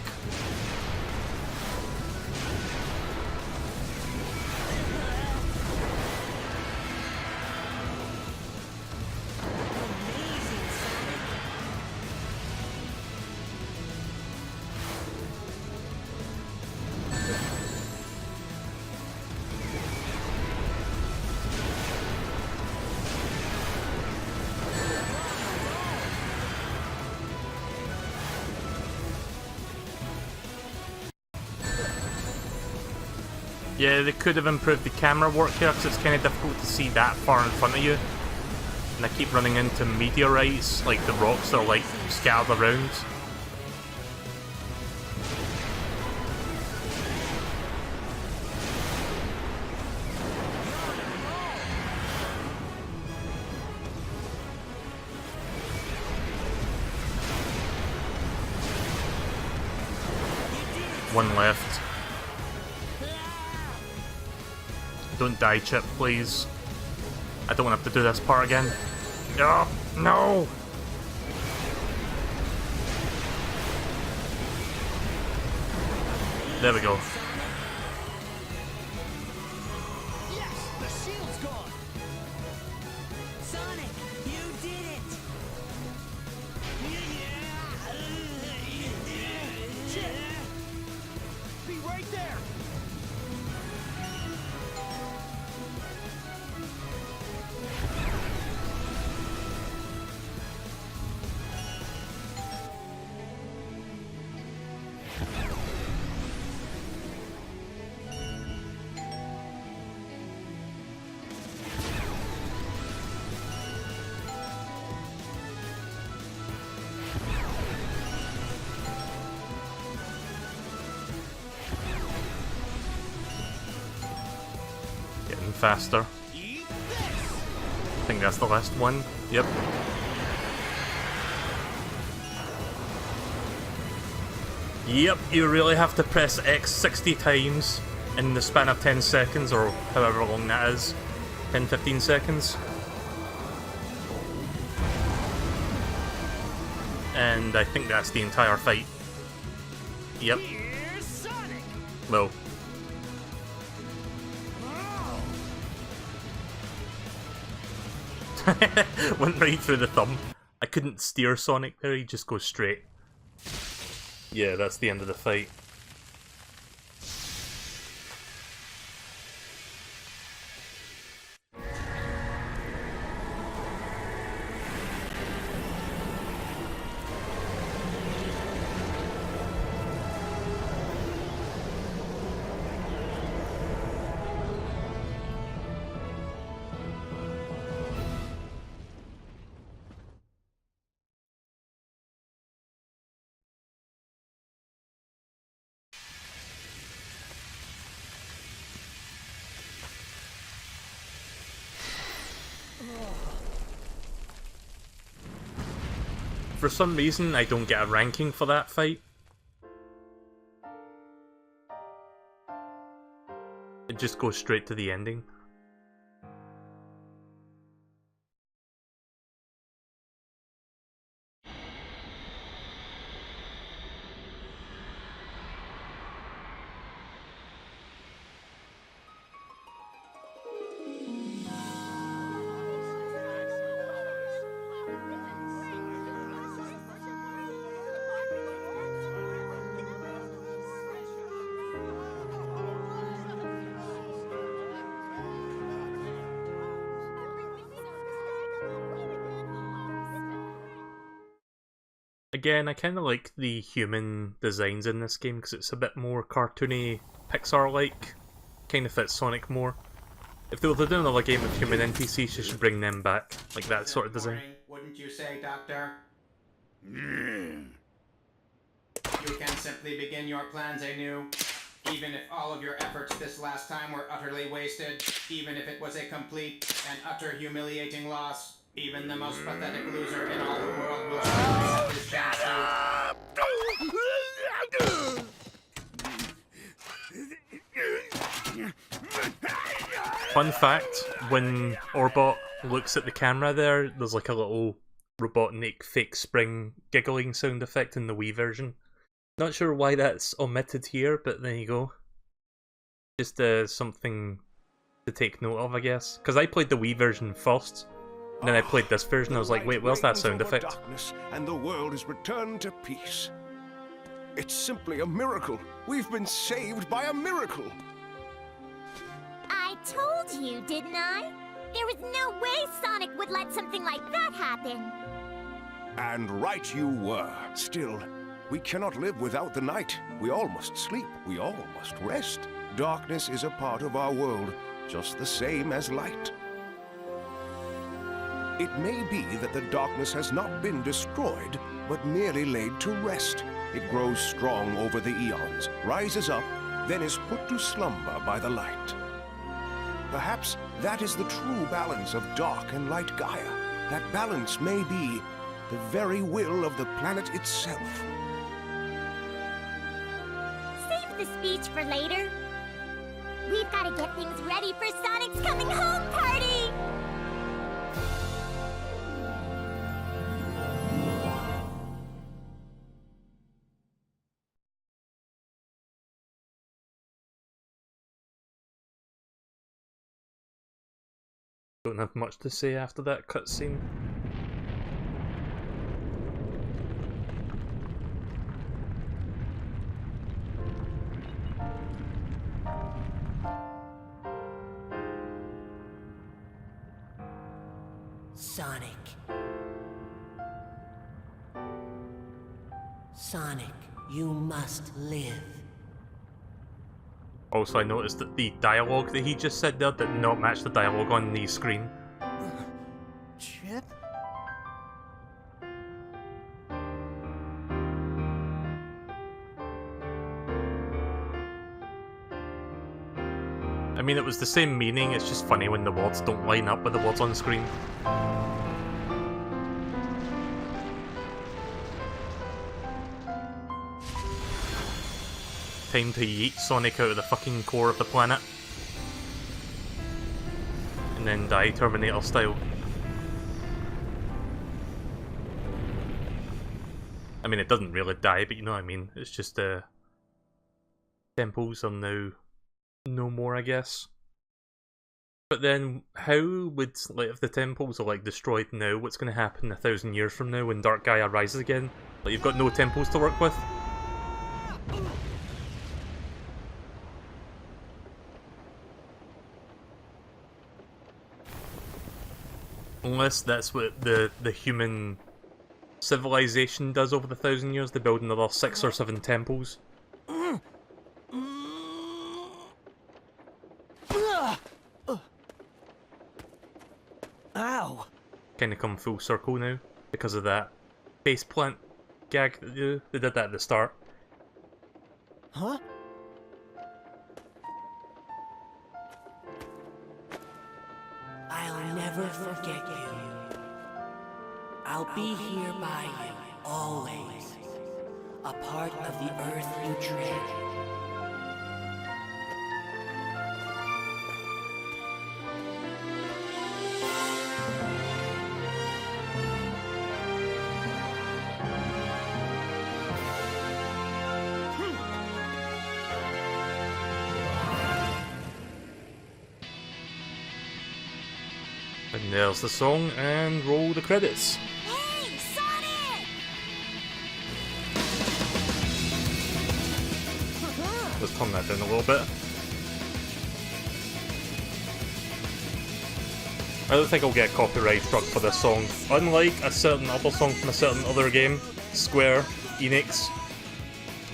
Amazing, Sonic. Yeah, they could have improved the camera work here because it's kind of difficult to see that far in front of you. And I keep running into meteorites, like the rocks that are like scattered around. One left. Don't die, Chip, please. I don't want to have to do this part again. Oh, no! There we go. Yes, the shield's gone. Sonic, you did it. Chip, be right there. Getting faster. I think that's the last one. Yep. Yep, you really have to press X 60 times in the span of 10 seconds, or however long that is. 10-15 seconds. And I think that's the entire fight. Yep. Well. Went right through the thumb. I couldn't steer Sonic there, he just goes straight. Yeah, that's the end of the fight. For some reason, I don't get a ranking for that fight. It just goes straight to the ending. Again, I kind of like the human designs in this game because it's a bit more cartoony, Pixar-like. Kind of fits Sonic more. If they were to do another game with human NPCs, you should bring them back, like that sort of design. Wouldn't you say, Doctor? You can simply begin your plans anew. Even if all of your efforts this last time were utterly wasted, even if it was a complete and utter humiliating loss, even the most pathetic loser in all the world will surely have his chance to. Fun fact, when Orbot looks at the camera there's like a little Robotnik fake spring giggling sound effect in the Wii version. Not sure why that's omitted here, but there you go. Just something to take note of, I guess. Because I played the Wii version first, and then I played this version, I was like, wait, where's that sound effect? Darkness, and the world is returned to peace. It's simply a miracle. We've been saved by a miracle. I told you, didn't I? There was no way Sonic would let something like that happen. And right you were. Still, we cannot live without the night. We all must sleep. We all must rest. Darkness is a part of our world, just the same as light. It may be that the darkness has not been destroyed, but merely laid to rest. It grows strong over the eons, rises up, then is put to slumber by the light. Perhaps that is the true balance of dark and light Gaia. That balance may be the very will of the planet itself. Save the speech for later. We've got to get things ready for Sonic's coming home party! Don't have much to say after that cutscene. Sonic. Sonic, you must live. Also, I noticed that the dialogue that he just said there did not match the dialogue on the screen. Chip? I mean, it was the same meaning, it's just funny when the words don't line up with the words on screen. Time to yeet Sonic out of the fucking core of the planet. And then die Terminator style. I mean, it doesn't really die, but you know what I mean. It's just, temples are now no more, I guess. But then, how would, like, if the temples are, like, destroyed now, what's going to happen 1,000 years from now when Dark Gaia rises again? Like, you've got no temples to work with? Unless that's what the human civilization does over the 1,000 years, they build another 6 or 7 temples. Ow! Kinda come full circle now, because of that faceplant gag that they do. They did that at the start. Huh? I'll never forget you. I'll be here by you, always. A part of the earth you tread. And there's the song, and roll the credits. Hey, Sonic! Let's turn that down a little bit. I don't think I'll get copyright struck for this song. Unlike a certain other song from a certain other game, Square Enix,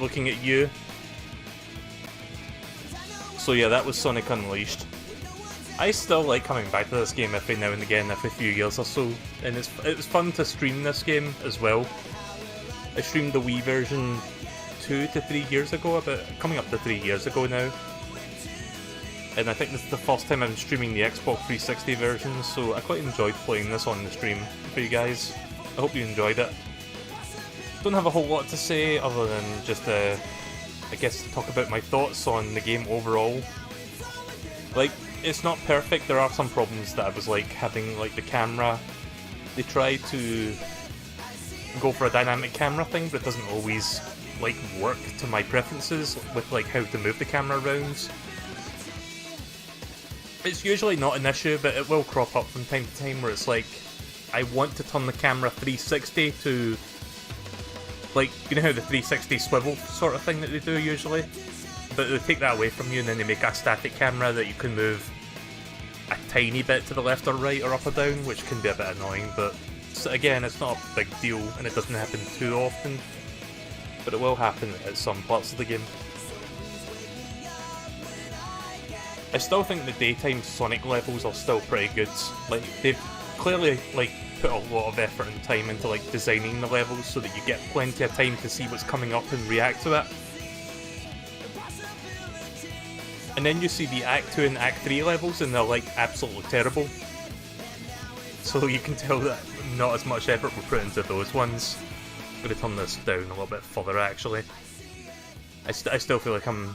Looking at You. So yeah, that was Sonic Unleashed. I still like coming back to this game every now and again, every few years or so, and it was fun to stream this game as well. I streamed the Wii version 2 to 3 years ago, about coming up to 3 years ago now. And I think this is the first time I'm streaming the Xbox 360 version, so I quite enjoyed playing this on the stream for you guys. I hope you enjoyed it. Don't have a whole lot to say other than just, I guess, talk about my thoughts on the game overall. Like, it's not perfect, there are some problems that I was like having, like the camera. They try to go for a dynamic camera thing, but it doesn't always like work to my preferences with like how to move the camera around. It's usually not an issue, but it will crop up from time to time where it's like I want to turn the camera 360 to, like, you know how the 360 swivel sort of thing that they do usually? But they take that away from you and then they make a static camera that you can move a tiny bit to the left or right or up or down, which can be a bit annoying, but again, it's not a big deal and it doesn't happen too often, but it will happen at some parts of the game. I still think the daytime Sonic levels are still pretty good. Like, they've clearly, like, put a lot of effort and time into, like, designing the levels so that you get plenty of time to see what's coming up and react to it. And then you see the Act 2 and Act 3 levels and they're, like, absolutely terrible. So you can tell that not as much effort were put into those ones. I'm going to turn this down a little bit further, actually. I still feel like I'm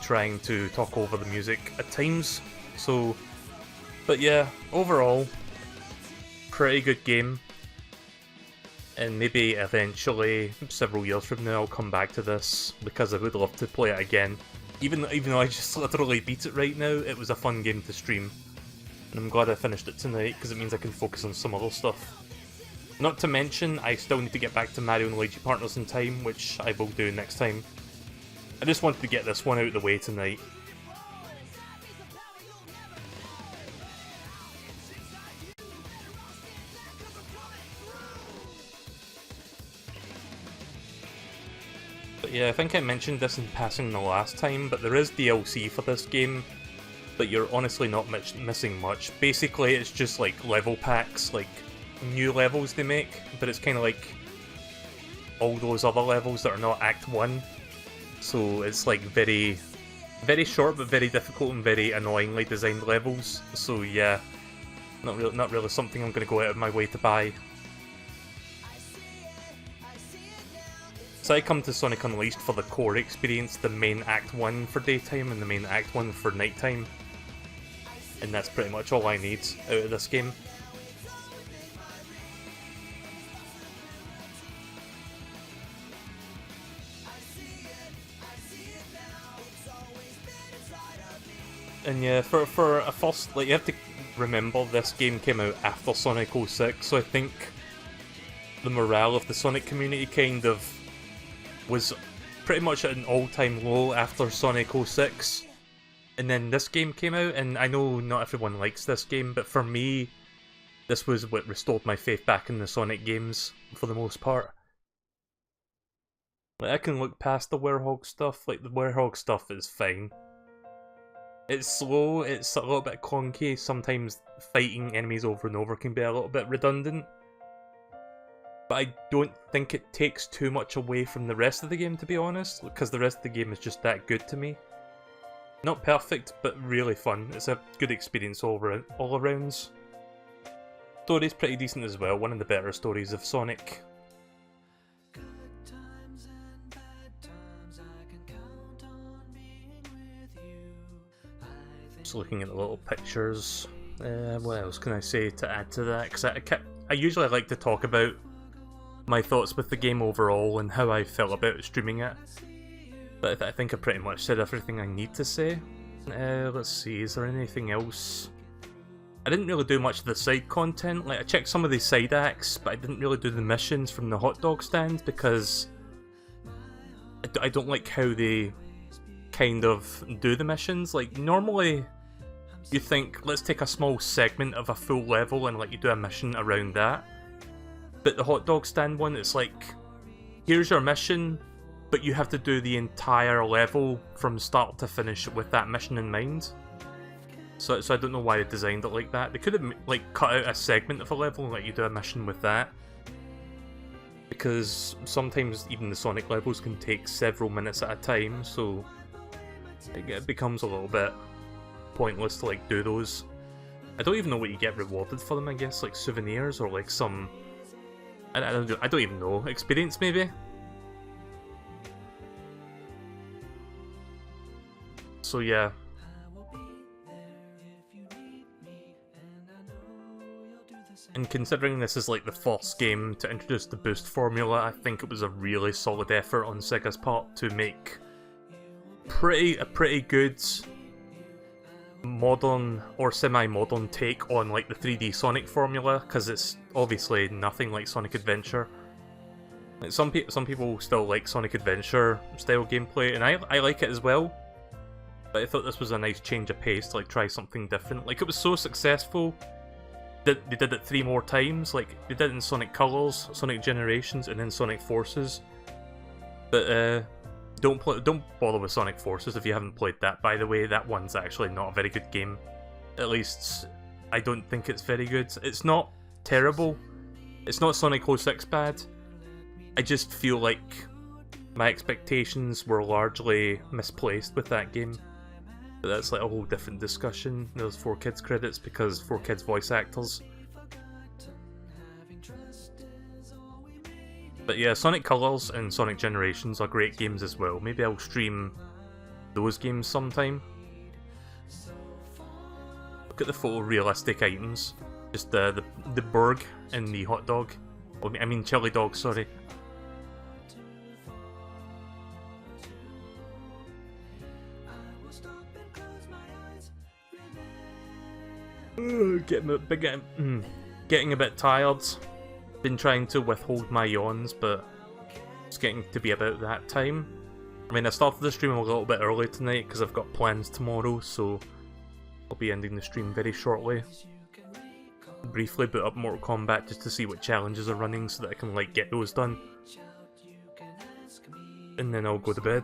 trying to talk over the music at times, so... But yeah, overall, pretty good game. And maybe eventually, several years from now, I'll come back to this, because I would love to play it again. Even though I just literally beat it right now, it was a fun game to stream. And I'm glad I finished it tonight, because it means I can focus on some other stuff. Not to mention, I still need to get back to Mario and Luigi Partners in time, which I will do next time. I just wanted to get this one out of the way tonight. But yeah, I think I mentioned this in passing the last time, but there is DLC for this game, but you're honestly not missing much. Basically, it's just like level packs, like new levels they make, but it's kind of like all those other levels that are not Act 1. So it's like very short but very difficult and very annoyingly designed levels. So yeah, not really something I'm going to go out of my way to buy. So I come to Sonic Unleashed for the core experience, the main Act 1 for daytime and the main Act 1 for nighttime. And that's pretty much all I need out of this game. And yeah, for a first, like, you have to remember this game came out after Sonic 06, so I think the morale of the Sonic community kind of was pretty much at an all-time low after Sonic 06. And then this game came out, and I know not everyone likes this game, but for me, this was what restored my faith back in the Sonic games, for the most part. Like, I can look past the Werehog stuff, like, the Werehog stuff is fine. It's slow, it's a little bit clunky, sometimes fighting enemies over and over can be a little bit redundant. But I don't think it takes too much away from the rest of the game, to be honest, because the rest of the game is just that good to me. Not perfect, but really fun. It's a good experience all around. Story's pretty decent as well, one of the better stories of Sonic. Just looking at the little pictures. What else can I say to add to that? Because I usually like to talk about my thoughts with the game overall and how I felt about streaming it. But I think I pretty much said everything I need to say. Let's see, is there anything else? I didn't really do much of the side content. Like, I checked some of the side acts, but I didn't really do the missions from the hot dog stand because I don't like how they kind of do the missions. Like, normally you think, let's take a small segment of a full level and like you do a mission around that. But the hot dog stand one, it's like, here's your mission, but you have to do the entire level from start to finish with that mission in mind. So I don't know why they designed it like that. They could have like cut out a segment of a level and let you do a mission with that. Because sometimes even the Sonic levels can take several minutes at a time, so it becomes a little bit pointless to like do those. I don't even know what you get rewarded for them, I guess, like souvenirs or like some... I don't even know, experience maybe? So yeah. And considering this is like the first game to introduce the boost formula, I think it was a really solid effort on Sega's part to make a pretty good modern or semi-modern take on like the 3D Sonic formula, because it's obviously nothing like Sonic Adventure. Like, some people still like Sonic Adventure style gameplay, and I like it as well. But I thought this was a nice change of pace to like try something different. Like, it was so successful that they did it 3 more times. Like, they did it in Sonic Colors, Sonic Generations, and then Sonic Forces. But don't bother with Sonic Forces if you haven't played that, by the way. That one's actually not a very good game. At least, I don't think it's very good. It's not terrible. It's not Sonic 06 bad. I just feel like my expectations were largely misplaced with that game. But that's like a whole different discussion. There's 4Kids credits because 4Kids voice actors. But yeah, Sonic Colors and Sonic Generations are great games as well. Maybe I'll stream those games sometime. Look at the photorealistic items. Just the burg and the hot dog. I mean chili dog, sorry. Getting a bit tired. Been trying to withhold my yawns, but it's getting to be about that time. I mean, I started the stream a little bit early tonight because I've got plans tomorrow, so I'll be ending the stream very shortly. Briefly boot up Mortal Kombat just to see what challenges are running so that I can like get those done. And then I'll go to bed.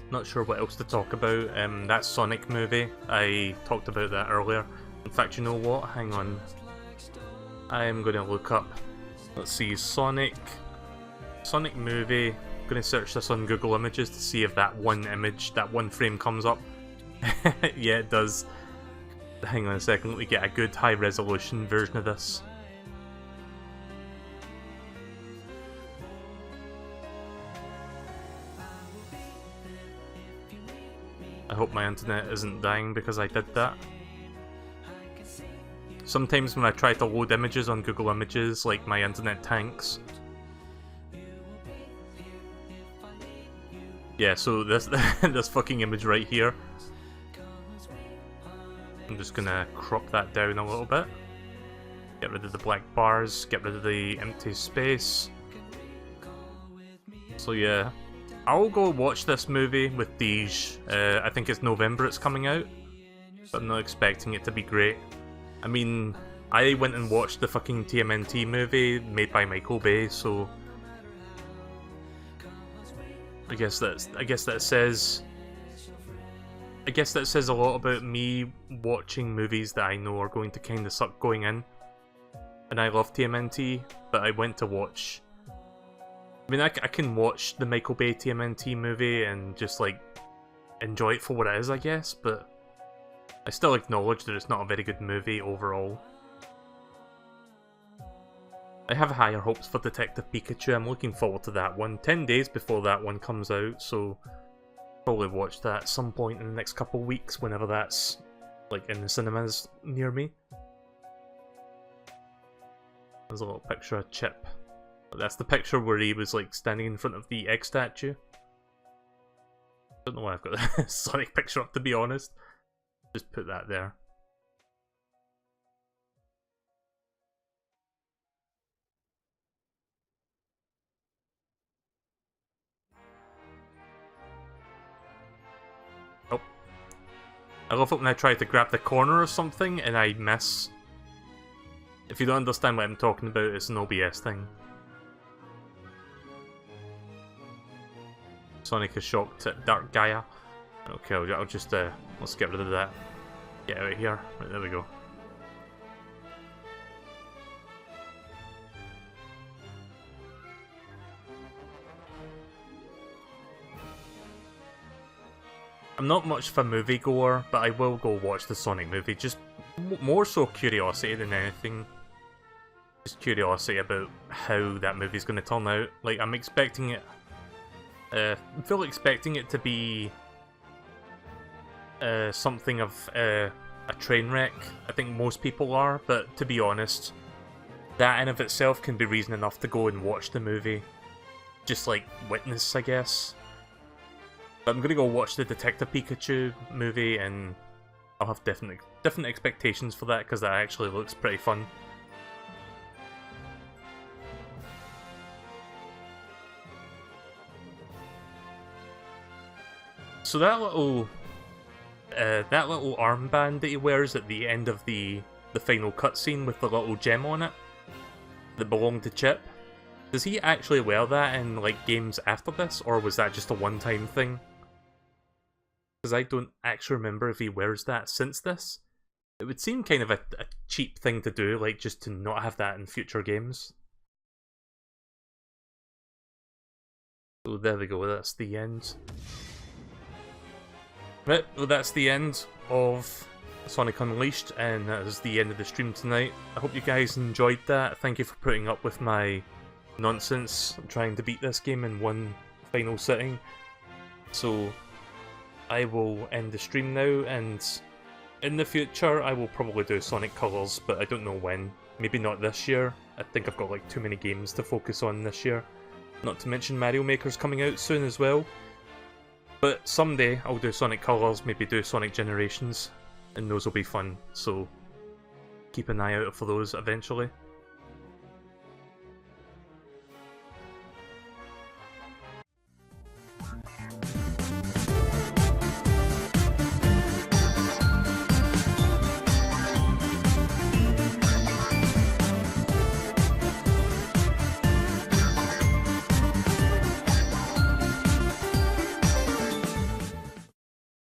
Not sure what else to talk about. That Sonic movie, I talked about that earlier. In fact, you know what? Hang on. I am going to look up. Let's see, Sonic movie. I'm going to search this on Google Images to see if that one image, that one frame comes up. Yeah, it does. Hang on a second, let me get a good high resolution version of this. I hope my internet isn't dying because I did that. Sometimes when I try to load images on Google Images, like, my internet tanks. Yeah, so this this fucking image right here. I'm just gonna crop that down a little bit. Get rid of the black bars, get rid of the empty space. So yeah. I'll go watch this movie with Deej. I think it's November it's coming out. But I'm not expecting it to be great. I mean, I went and watched the fucking TMNT movie made by Michael Bay, so I guess that says a lot about me watching movies that I know are going to kind of suck going in. And I love TMNT, but I went to watch. I mean, I can watch the Michael Bay TMNT movie and just, like, enjoy it for what it is, I guess, but I still acknowledge that it's not a very good movie overall. I have higher hopes for Detective Pikachu. I'm looking forward to that one. 10 days before that one comes out, so probably watch that at some point in the next couple weeks, whenever that's, like, in the cinemas near me. There's a little picture of Chip. That's the picture where he was, like, standing in front of the egg statue. Don't know why I've got the Sonic picture up, to be honest. Just put that there. Oh. I love it when I try to grab the corner or something and I miss. If you don't understand what I'm talking about, it's an OBS thing. Sonic is shocked at Dark Gaia. Okay, I'll just, let's get rid of that. Get out of here. Right, there we go. I'm not much of a moviegoer, but I will go watch the Sonic movie. Just more so curiosity than anything. Just curiosity about how that movie's going to turn out. Like, I'm expecting it. I'm fully expecting it to be something of a train wreck. I think most people are, but to be honest, that in of itself can be reason enough to go and watch the movie. Just like witness, I guess. But I'm gonna go watch the Detective Pikachu movie, and I'll have different expectations for that because that actually looks pretty fun. So that little armband that he wears at the end of the final cutscene with the little gem on it that belonged to Chip, does he actually wear that in like games after this, or was that just a one-time thing? Because I don't actually remember if he wears that since this. It would seem kind of a cheap thing to do, like just to not have that in future games. So there we go, that's the end. Right, well that's the end of Sonic Unleashed, and that is the end of the stream tonight. I hope you guys enjoyed that. Thank you for putting up with my nonsense trying to beat this game in one final sitting. So I will end the stream now, and in the future I will probably do Sonic Colors, but I don't know when. Maybe not this year. I think I've got like too many games to focus on this year. Not to mention Mario Maker's coming out soon as well. But someday I'll do Sonic Colors, maybe do Sonic Generations, and those will be fun, so keep an eye out for those eventually.